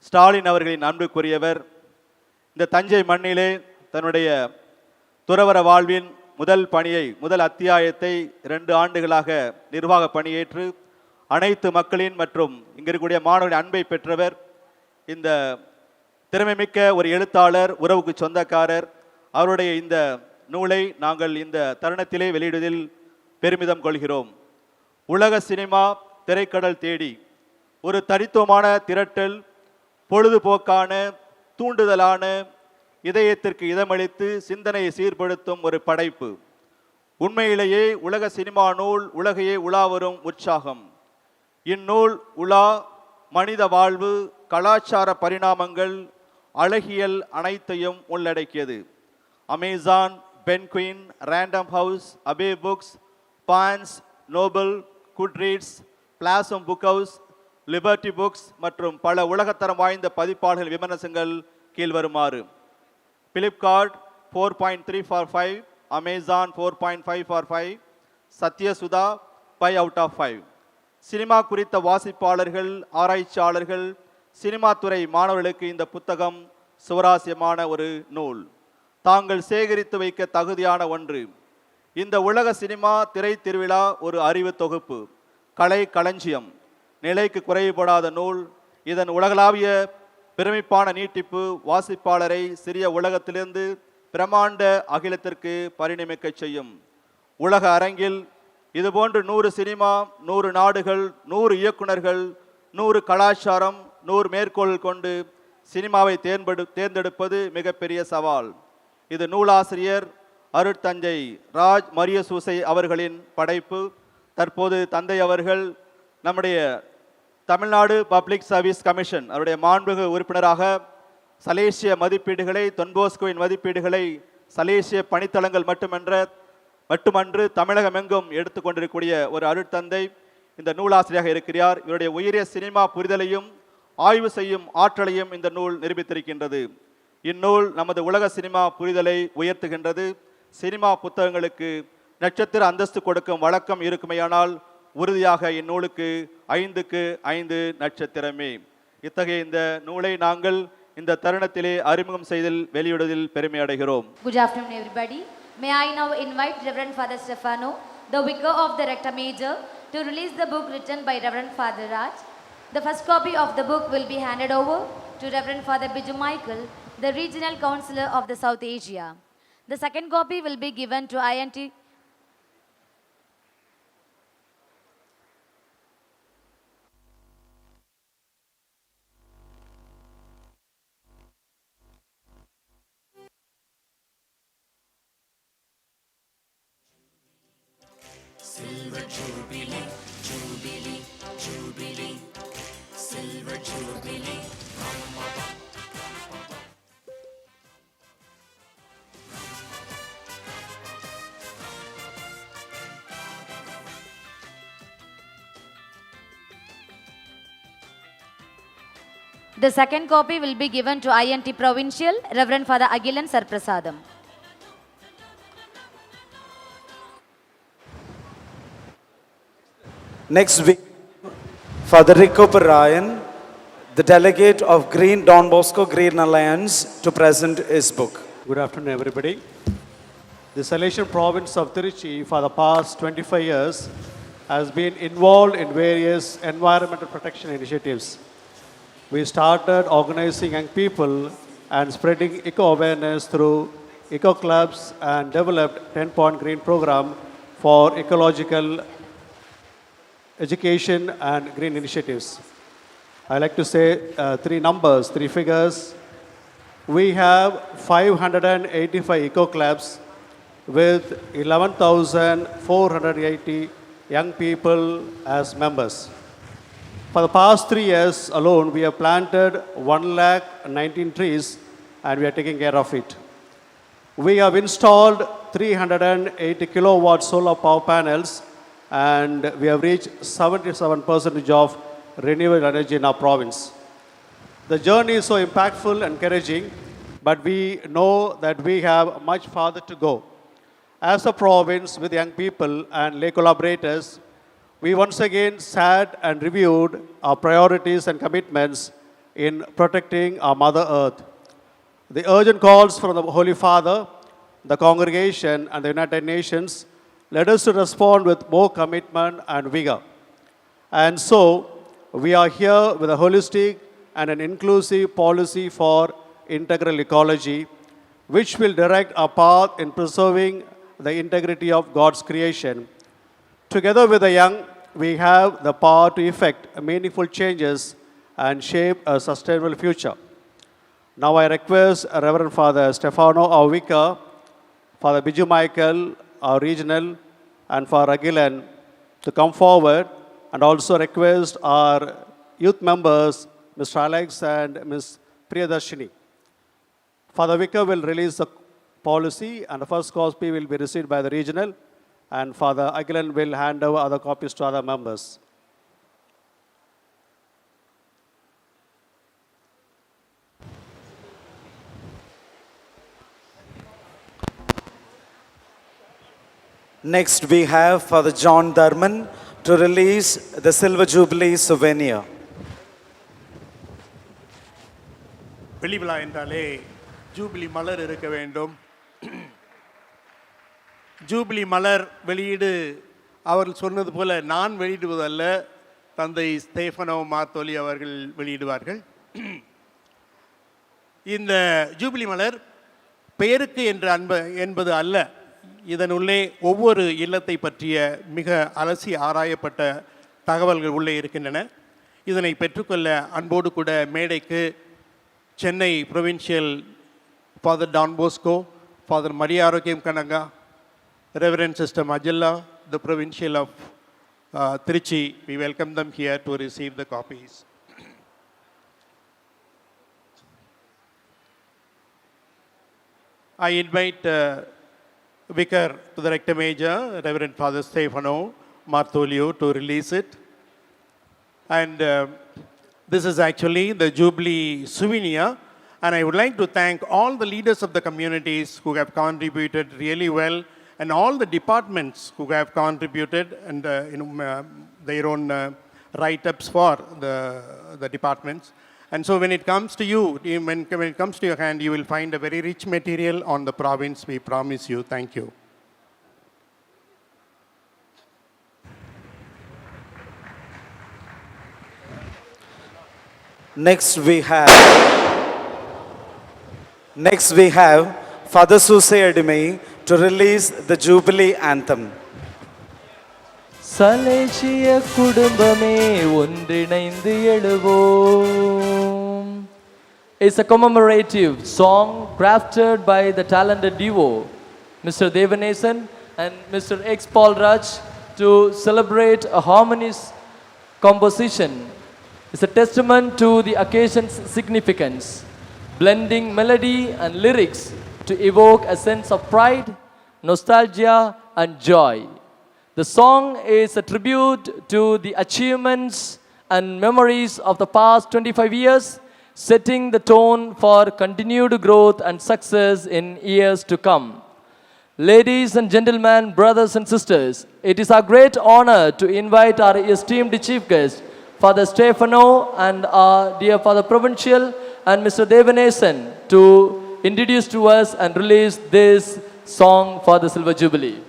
ஸ்டாலின் அவர்களின் அன்புக்குரியவர். இந்த தஞ்சை மண்ணிலே தன்னுடைய துறவற வாழ்வின் முதல் அத்தியாயத்தை 2 ஆண்டுகளாக நிர்வாக பணியேற்று அனைத்து மக்களின் மற்றும் இங்கே இருக்கக்கூடிய மாணவர்களின் அன்பை பெற்றவர். இந்த திறமைமிக்க ஒரு எழுத்தாளர், உறவுக்கு சொந்தக்காரர். அவருடைய இந்த நூலை நாங்கள் இந்த தருணத்திலே வெளியிடுவதில் பெருமிதம் கொள்கிறோம். உலக சினிமா திரைக்கடல் தேடி ஒரு தனித்துவமான திரட்டல், பொழுதுபோக்கான, தூண்டுதலான, இதயத்திற்கு இதமளித்து சிந்தனையை சீர்படுத்தும் ஒரு படைப்பு. உண்மையிலேயே உலக சினிமா நூல் உலகையே உலாவரும் உற்சாகம். இந்நூல் உலா மனித வாழ்வு, கலாச்சார பரிணாமங்கள், அழகியல் அனைத்தையும் உள்ளடக்கியது. Amazon, Penguin, Random House, AbeBooks, Barnes, Noble, Goodreads, Blossom Book House, Liberty Books மற்றும் பல உலகத்தரம் வாய்ந்த பதிப்பாளர்கள் விமர்சனங்கள் கீழ்வருமாறு: Flipkart 4.3 for 5, Amazon 4.5 for 5, Sathyasudha 5 out of 5. Cinema குறித்த வாசிப்பாளர்கள், ஆராய்ச்சியாளர்கள், சினிமா துறை மாணவர்களுக்கு இந்த புத்தகம் சுவராசியமான ஒரு நூல், தாங்கள் சேகரித்து வைக்க தகுதியான ஒன்று. இந்த உலக சினிமா திரை திருவிழா ஒரு அறிவு தொகுப்பு, கலை களஞ்சியம், நிலைக்கு குறைபடாத நூல். இதன் உலகளாவிய பெருமைப்பான நீட்டிப்பு வாசிப்பாளரை சிறிய உலகத்திலிருந்து பிரமாண்ட அகிலத்திற்கு பரிணமிக்க செய்யும். உலக அரங்கில் இதுபோன்று 100 சினிமா, 100 நாடுகள், 100 இயக்குனர்கள், 100 கலாச்சாரம், 100 மேற்கோள் கொண்டு சினிமாவை தேர்ந்தெடுப்பது மிகப்பெரிய சவால். இது நூலாசிரியர் அருட்தந்தை ராஜ் மரிய சூசை அவர்களின் படைப்பு. தற்போது தந்தை அவர்கள் நம்முடைய தமிழ்நாடு பப்ளிக் சர்வீஸ் கமிஷன் அவருடைய மாண்புமிகு உறுப்பினராக சலேசிய மதிப்பீடுகளை, தொன்போஸ்கோவின் மதிப்பீடுகளை சலேசிய பணித்தளங்கள் மட்டுமன்று தமிழகமெங்கும் எடுத்துக்கொண்டிருக்கக்கூடிய ஒரு அருட்தந்தை இந்த நூலாசிரியராக இருக்கிறார். இவருடைய உயரிய சினிமா புரிதலையும் ஆய்வு செய்யும் ஆற்றலையும் இந்த நூல் நிரூபித்திருக்கின்றது. இந்நூல் நமது உலக சினிமா புரிதலை உயர்த்துகின்றது. சினிமா புத்தகங்களுக்கு நட்சத்திர அந்தஸ்து கொடுக்கும் வழக்கம் இருக்குமையானால் உறுதியாக இந்நூலுக்கு 5க்கு 5 நட்சத்திரமே. இத்தகைய இந்த நூலை நாங்கள் இந்த தருணத்திலே அறிமுகம் செய்தல் வெளியிடுவதில் பெருமை அடைகிறோம். Good afternoon everybody. May I now invite Reverend Father Stefano, the vicar of the Rector Major, to release the book written by Reverend Father Raj. The first copy of the book will be handed over to Reverend Father Biju Michael, the regional counselor of the South Asia. The second copy will be given to INT Silver Jubilee, Jubilee, Jubilee, Silver Jubilee. The second copy will be given to INT Provincial, Reverend Father Agilan Sarprasadam. Next week, Father Rico Ryan, the delegate of Green Don Bosco Green Alliance, to present his book. Good afternoon, everybody. The Salesian province of Tiruchy for the past 25 years has been involved in various environmental protection initiatives. We started organizing young people and spreading eco-awareness through eco-clubs and developed 10-point green program for ecological education and green initiatives. I like to say three figures. We have 585 eco-clubs with 11,480 young people as members. For the past 3 years alone, we have planted 119 trees and we are taking care of it. We have installed 380 kilowatt solar power panels and we have reached 77% of renewable energy in our province. The journey is so impactful and encouraging, but we know that we have much farther to go. As a province with young people and lay collaborators, we once again sat and reviewed our priorities and commitments in protecting our Mother Earth. The urgent calls from the Holy Father, the congregation, and the United Nations led us to respond with more commitment and vigor. And so, we are here with a holistic and an inclusive policy for integral ecology, which will direct our path in preserving the integrity of God's creation. Together with the young, we have the power to effect meaningful changes and shape a sustainable future. Now I request Reverend Father Stefano, our vicar, Father Biju Michael, our regional, and Father Agilan to come forward, and also request our youth members, Mr. Alex and Ms. Priyadarshini. Father Vicar will release the policy, and the first copy will be received by the regional, and Father Agilan will hand over other copies to other members. Next, we have Father John Dharman to release the Silver Jubilee souvenir. வெளிவிழா என்றாலே jubilee மலர் இருக்க வேண்டும். Jubilee மலர் வெளியீடு அவர்கள் சொன்னது போல நான் வெளியிடுவதல்ல, தந்தை Stephano மார்த்தோலி அவர்கள் வெளியிடுவார்கள். இந்த ஜூபிலி மலர் பெயருக்கு என்பது அல்ல, இதனுள்ளே ஒவ்வொரு இல்லத்தை பற்றிய மிக அலசி ஆராயப்பட்ட தகவல்கள் உள்ளே இருக்கின்றன. இதனை பெற்றுக்கொள்ள அன்போடு கூட மேடைக்கு Chennai provincial father Don Bosco, father Maria Arokiyam Kanaka, Reverend Sister Majella, the Provincial of Tiruchy, we welcome them here to receive the copies. I invite Vicar to the Rector Major, Reverend Father Stefano Martolio, to release it. And this is actually the Jubilee souvenir. And I would like to thank all the leaders of the communities who have contributed really well, and all the departments who have contributed and their own write-ups for the departments. And so when it comes to you, when it comes to your hand, you will find a very rich material on the province, we promise you. Thank you. Next we have Father Suse Edime to release the Jubilee anthem. சலேசிய குடும்பமே ஒன்றிணைந்து எழுவோம். It's a commemorative song crafted by the talented duo Mr. Devanesan and Mr. X. Paul Raj to celebrate a harmonious composition is a testament to the occasion's significance, blending melody and lyrics to evoke a sense of pride, nostalgia, and joy. The song is a tribute to the achievements and memories of the past 25 years, setting the tone for continued growth and success in years to come. Ladies and gentlemen, brothers and sisters, it is our great honor to invite our esteemed chief guest, Father Stefano, and our dear Father Provincial and Mr. Devanesan to introduce to us and release this song for the Silver Jubilee.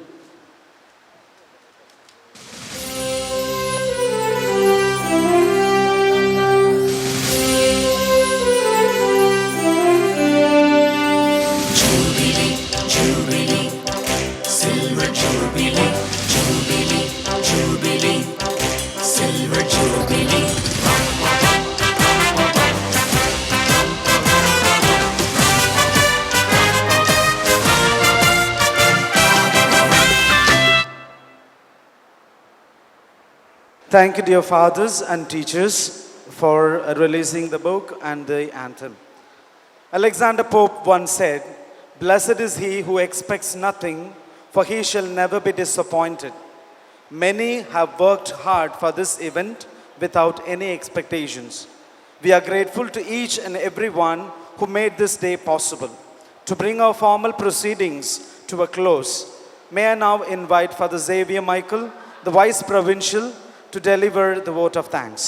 Thank you, dear fathers and teachers, for releasing the book and the anthem. Alexander Pope once said, "Blessed is he who expects nothing, for he shall never be disappointed." Many have worked hard for this event without any expectations. We are grateful to each and every one who made this day possible. To bring our formal proceedings to a close, may I now invite Father Xavier Michael, the Vice Provincial, to deliver the vote of thanks.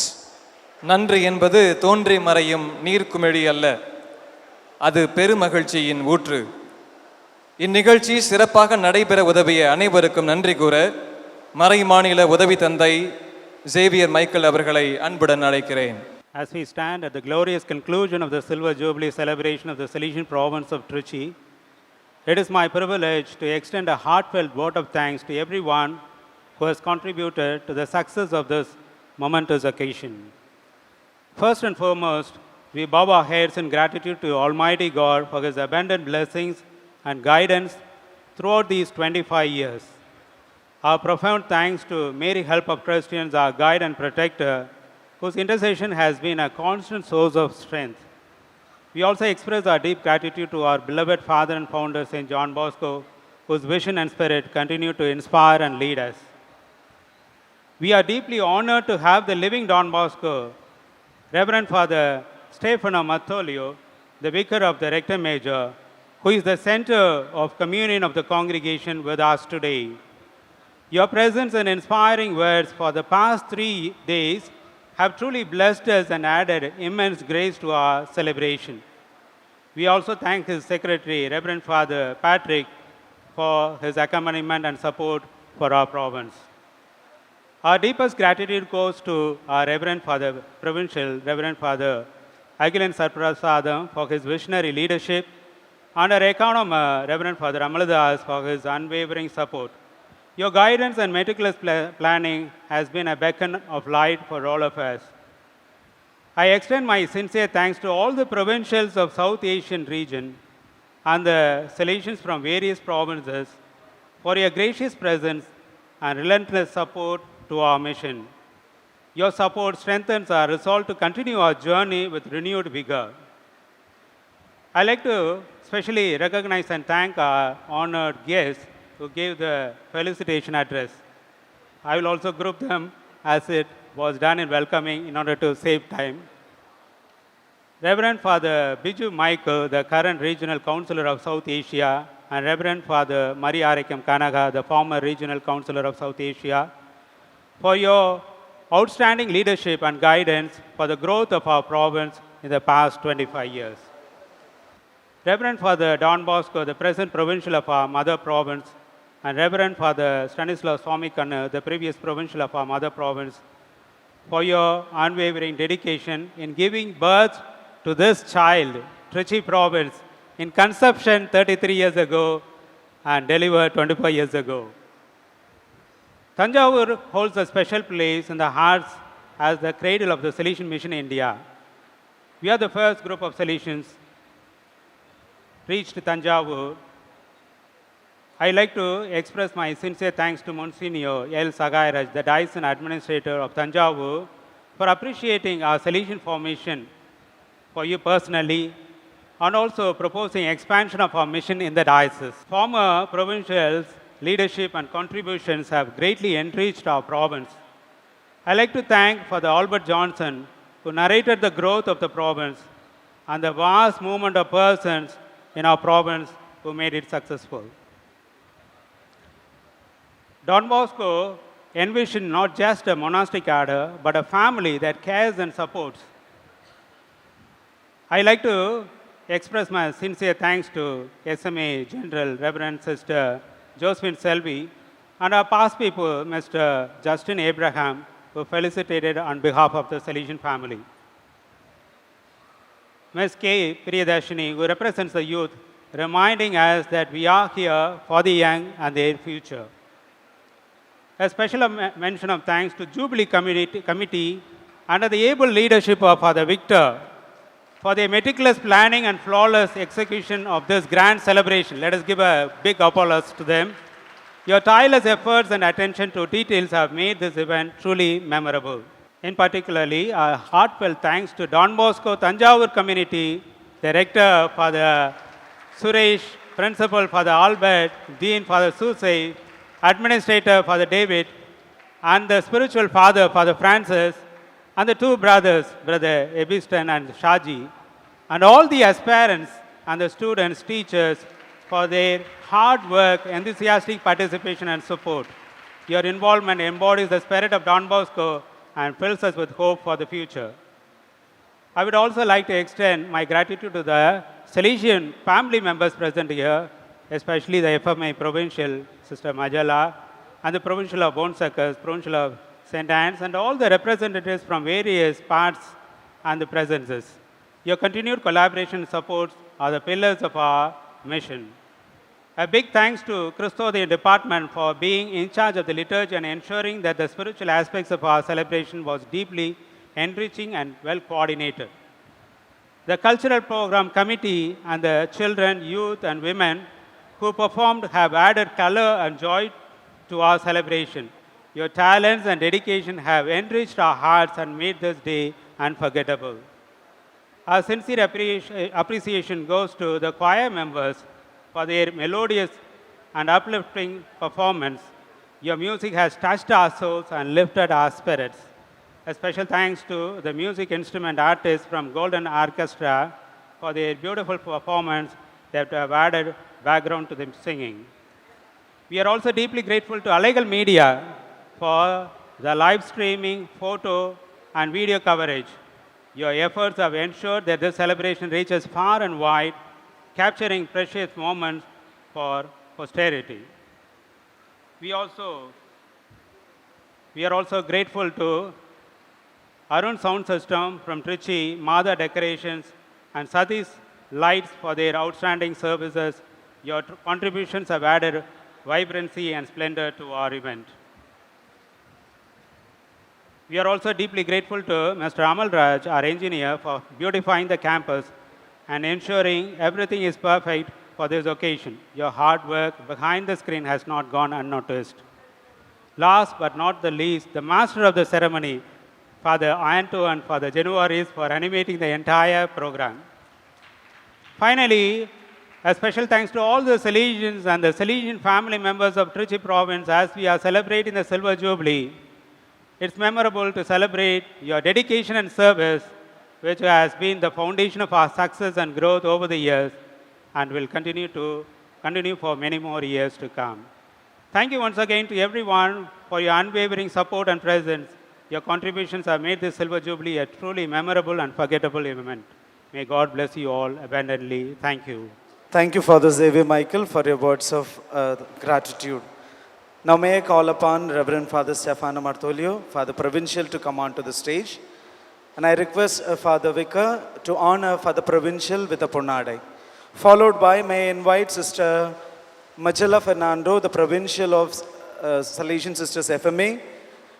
நன்றி என்பது தோன்றி மறையும் நீர்க்குமிழி அல்ல, அது பெருமகிழ்ச்சியின் ஊற்று. இந்நிகழ்ச்சி சிறப்பாக நடைபெற உதவிய அனைவருக்கும் நன்றி கூற மறை மாநில உதவி தந்தை Xavier Michael அவர்களை அன்புடன் அழைக்கிறேன். As we stand at the glorious conclusion of the Silver Jubilee celebration of the Salesian province of Tiruchy, it is my privilege to extend a heartfelt vote of thanks to everyone who has contributed to the success of this momentous occasion. First and foremost, we bow our heads in gratitude to Almighty God for His abundant blessings and guidance throughout these 25 years. Our profound thanks to Mary Help of Christians, our guide and protector, whose intercession has been a constant source of strength. We also express our deep gratitude to our beloved Father and founder, St. John Bosco, whose vision and spirit continue to inspire and lead us. We are deeply honored to have the living Don Bosco, Reverend Father Stefano Mattolio, the Vicar of the Rector Major, who is the center of communion of the congregation with us today. Your presence and inspiring words for the past 3 days have truly blessed us and added immense grace to our celebration. We also thank his secretary, Reverend Father Patrick, for his accompaniment and support for our province. Our deepest gratitude goes to our Reverend Father Provincial, Reverend Father Agilan Sarprasadam, for his visionary leadership, and our economer, Reverend Father Amaladas, for his unwavering support. Your guidance and meticulous planning has been a beacon of light for all of us. I extend my sincere thanks to all the provincials of South Asian region and the Salesians from various provinces for your gracious presence and relentless support to our mission. Your support strengthens our resolve to continue our journey with renewed vigor. I'd like to especially recognize and thank our honored guests who gave the felicitation address. I will also group them as it was done in welcoming in order to save time. Reverend Father Biju Michael, the current Regional Councillor of South Asia, and Reverend Father Mariarekam Kanaga, the former Regional Councillor of South Asia, for your outstanding leadership and guidance for the growth of our province in the past 25 years. Reverend Father Don Bosco, the present provincial of our mother province, and Reverend Father Stanislav Swamikanna, the previous provincial of our mother province, for your unwavering dedication in giving birth to this child, Tiruchy province, in conception 33 years ago and delivered 25 years ago. Tanjavur holds a special place in the hearts as the cradle of the Salesian mission in India. We are the first group of Salesians reached Tanjavur I'd like to express my sincere thanks to Monsignor L. Sagairaj, the Diocese Administrator of Tanjavur, for appreciating our Salesian formation for you personally and also proposing expansion of our mission in the diocese. Former provincials' leadership and contributions have greatly enriched our province. I'd like to thank Father Albert Johnson, who narrated the growth of the province and the vast movement of persons in our province who made it successful. Don Bosco envisioned not just a monastic order, but a family that cares and supports. I'd like to express my sincere thanks to SMA General Reverend Sister Josephine Selvi and our past people, Mr. Justin Abraham, who felicitated on behalf of the Salesian family. Ms. K. Priyadashini, who represents the youth, reminding us that we are here for the young and their future. A special mention of thanks to Jubilee Committee under the able leadership of Father Victor for their meticulous planning and flawless execution of this grand celebration. Let us give a big applause to them. Your tireless efforts and attention to details have made this event truly memorable. In particularly, a heartfelt thanks to Don Bosco Tanjavur community, Director Father Suresh, Principal Father Albert, Dean Father Susei, Administrator Father David, and the spiritual father, Father Francis, and the two brothers, Brother Ebiston and Shaji, and all the aspirants and the students, teachers, for their hard work, enthusiastic participation and support. Your involvement embodies the spirit of Don Bosco and fills us with hope for the future. I would also like to extend my gratitude to the Salesian family members present here, especially the FMA Provincial, Sister Majala, and the Provincial of Bonsakas, Provincial of St. Anne's, and all the representatives from various parts and the presences. Your continued collaboration and support are the pillars of our mission. A big thanks to Christodaya Department for being in charge of the liturgy and ensuring that the spiritual aspects of our celebration was deeply enriching and well coordinated. The Cultural Program Committee and the children, youth, and women who performed have added color and joy to our celebration. Your talents and dedication have enriched our hearts and made this day unforgettable. Our sincere appreciation goes to the choir members for their melodious and uplifting performance. Your music has touched our souls and lifted our spirits. A special thanks to the music instrument artists from Golden Orchestra for their beautiful performance that have added background to the singing. We are also deeply grateful to Alegal Media for the live streaming, photo, and video coverage. Your efforts have ensured that this celebration reaches far and wide, capturing precious moments for posterity. We are also grateful to Arun Sound System from Tiruchy, Mada Decorations, and Satish Lights for their outstanding services. Your contributions have added vibrancy and splendor to our event. We are also deeply grateful to Mr. Amal Raj, our engineer, for beautifying the campus and ensuring everything is perfect for this occasion. Your hard work behind the screen has not gone unnoticed. Last but not the least, the master of the ceremony, Father Anto and Father Januaris, for animating the entire program. Finally, a special thanks to all the Salesians and the Salesian family members of Tiruchy province as we are celebrating the Silver Jubilee. It's memorable to celebrate your dedication and service, which has been the foundation of our success and growth over the years and will continue for many more years to come. Thank you once again to everyone for your unwavering support and presence. Your contributions have made this Silver Jubilee a truly memorable and forgettable event. May God bless you all abundantly. Thank you. Thank you, Father Xavier Michael, for your words of gratitude. Now may I call upon Reverend Father Stefano Martolio, Father Provincial, to come onto the stage. And I request Father Vicar to honor Father Provincial with a Purnadai. Followed by, may I invite Sister Majala Fernando, the Provincial of Salesian Sisters FMA,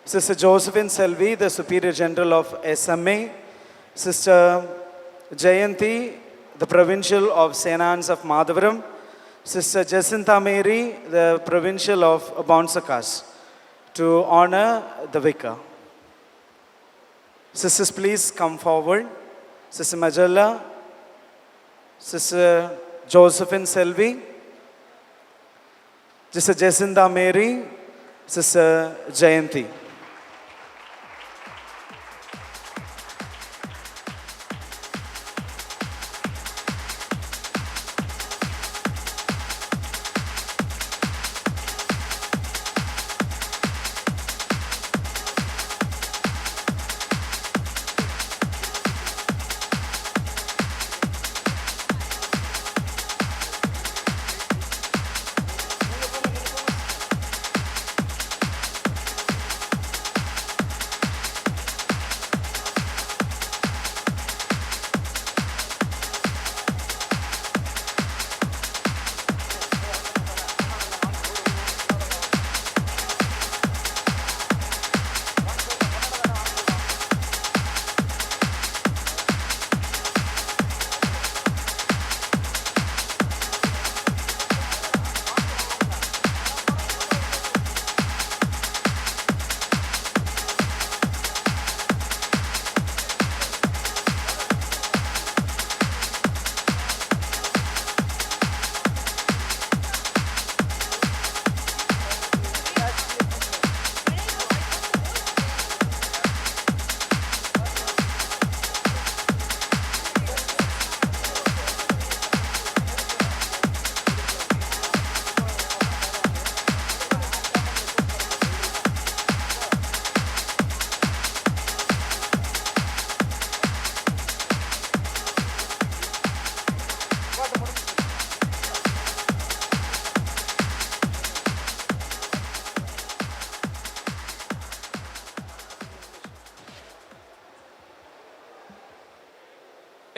Sister Josephine Selvi, the Superior General of SMA, Sister Jayanti, the Provincial of St. Anne's of Madhavaram, Sister Jacinta Mary, the Provincial of Bonsakas, to honor the vicar. Sisters, please come forward. Sister Majella, Sister Josephine Selvi, Sister Jacinta Mary, Sister Jayanti.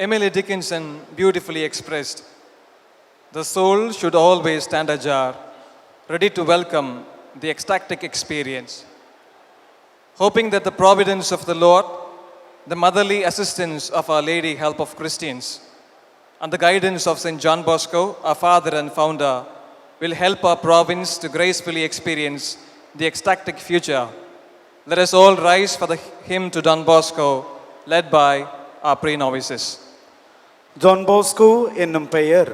Emily Dickinson beautifully expressed, "The soul should always stand ajar, ready to welcome the ecstatic experience." Hoping that the providence of the Lord, the motherly assistance of Our Lady Help of Christians, and the guidance of St. John Bosco, our father and founder, will help our province to gracefully experience the ecstatic future. Let us all rise for the hymn to Don Bosco, led by our pre-novices. Don Bosco என்னும் பெயர்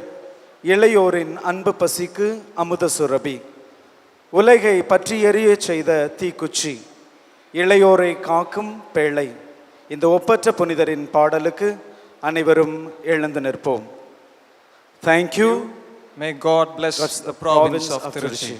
இளையோரின் அன்பு பசிக்கு அமுத சுரபி, உலகை பற்றி எரியச் செய்த தீக்குச்சி, இளையோரை காக்கும் பேழை. இந்த ஒப்பற்ற புனிதரின் பாடலுக்கு அனைவரும் எழுந்து நிற்போம். Thank you. May God bless the province of Tiruchy.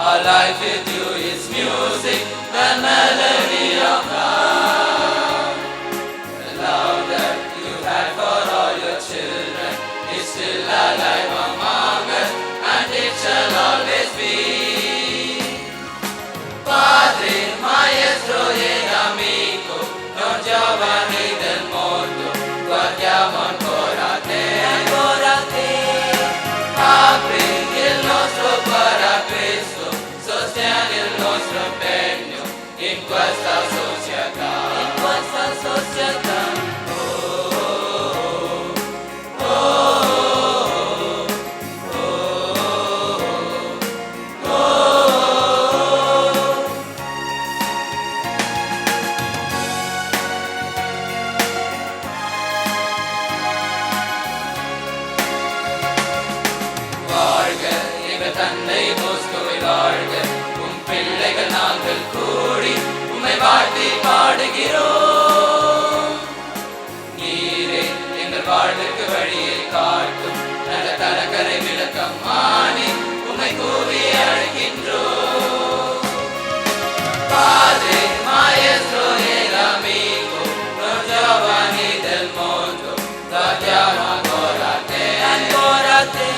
Our life with you is music, the melody of love. The love that you had for all your children is still alive among us, and it shall always be. Padre, maestro ed amico, non giovane del mondo, guardiamo ancora a te. Apri questa società, in questa società. வாழ்க எங்கள் தந்தை போஸ்கோவை வாழ்க, உம் பிள்ளைகள் நாங்கள் கூடி உம்மை வாழ்த்தி பாடுகிறோம். நீரே எங்கள் வாழ்விற்கு வழியை காட்டும் நல்ல கலக்கரை விளக்கம் மாணி உம்மை கூவி அழைக்கின்றோம். Padre, maestro e amico, non giovani del mondo, guardiamo ancora a te, ancora a te.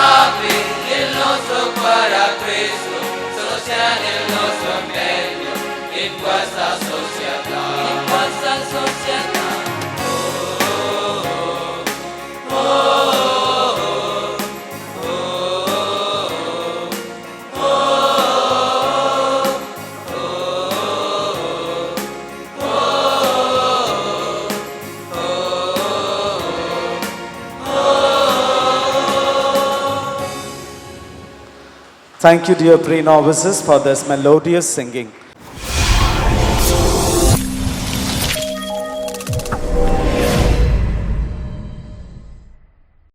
Apri il nostro cuore a Cristo, sostieni il nostro impegno in questa società, in questa società. Thank you, dear pre-novices, for this melodious singing.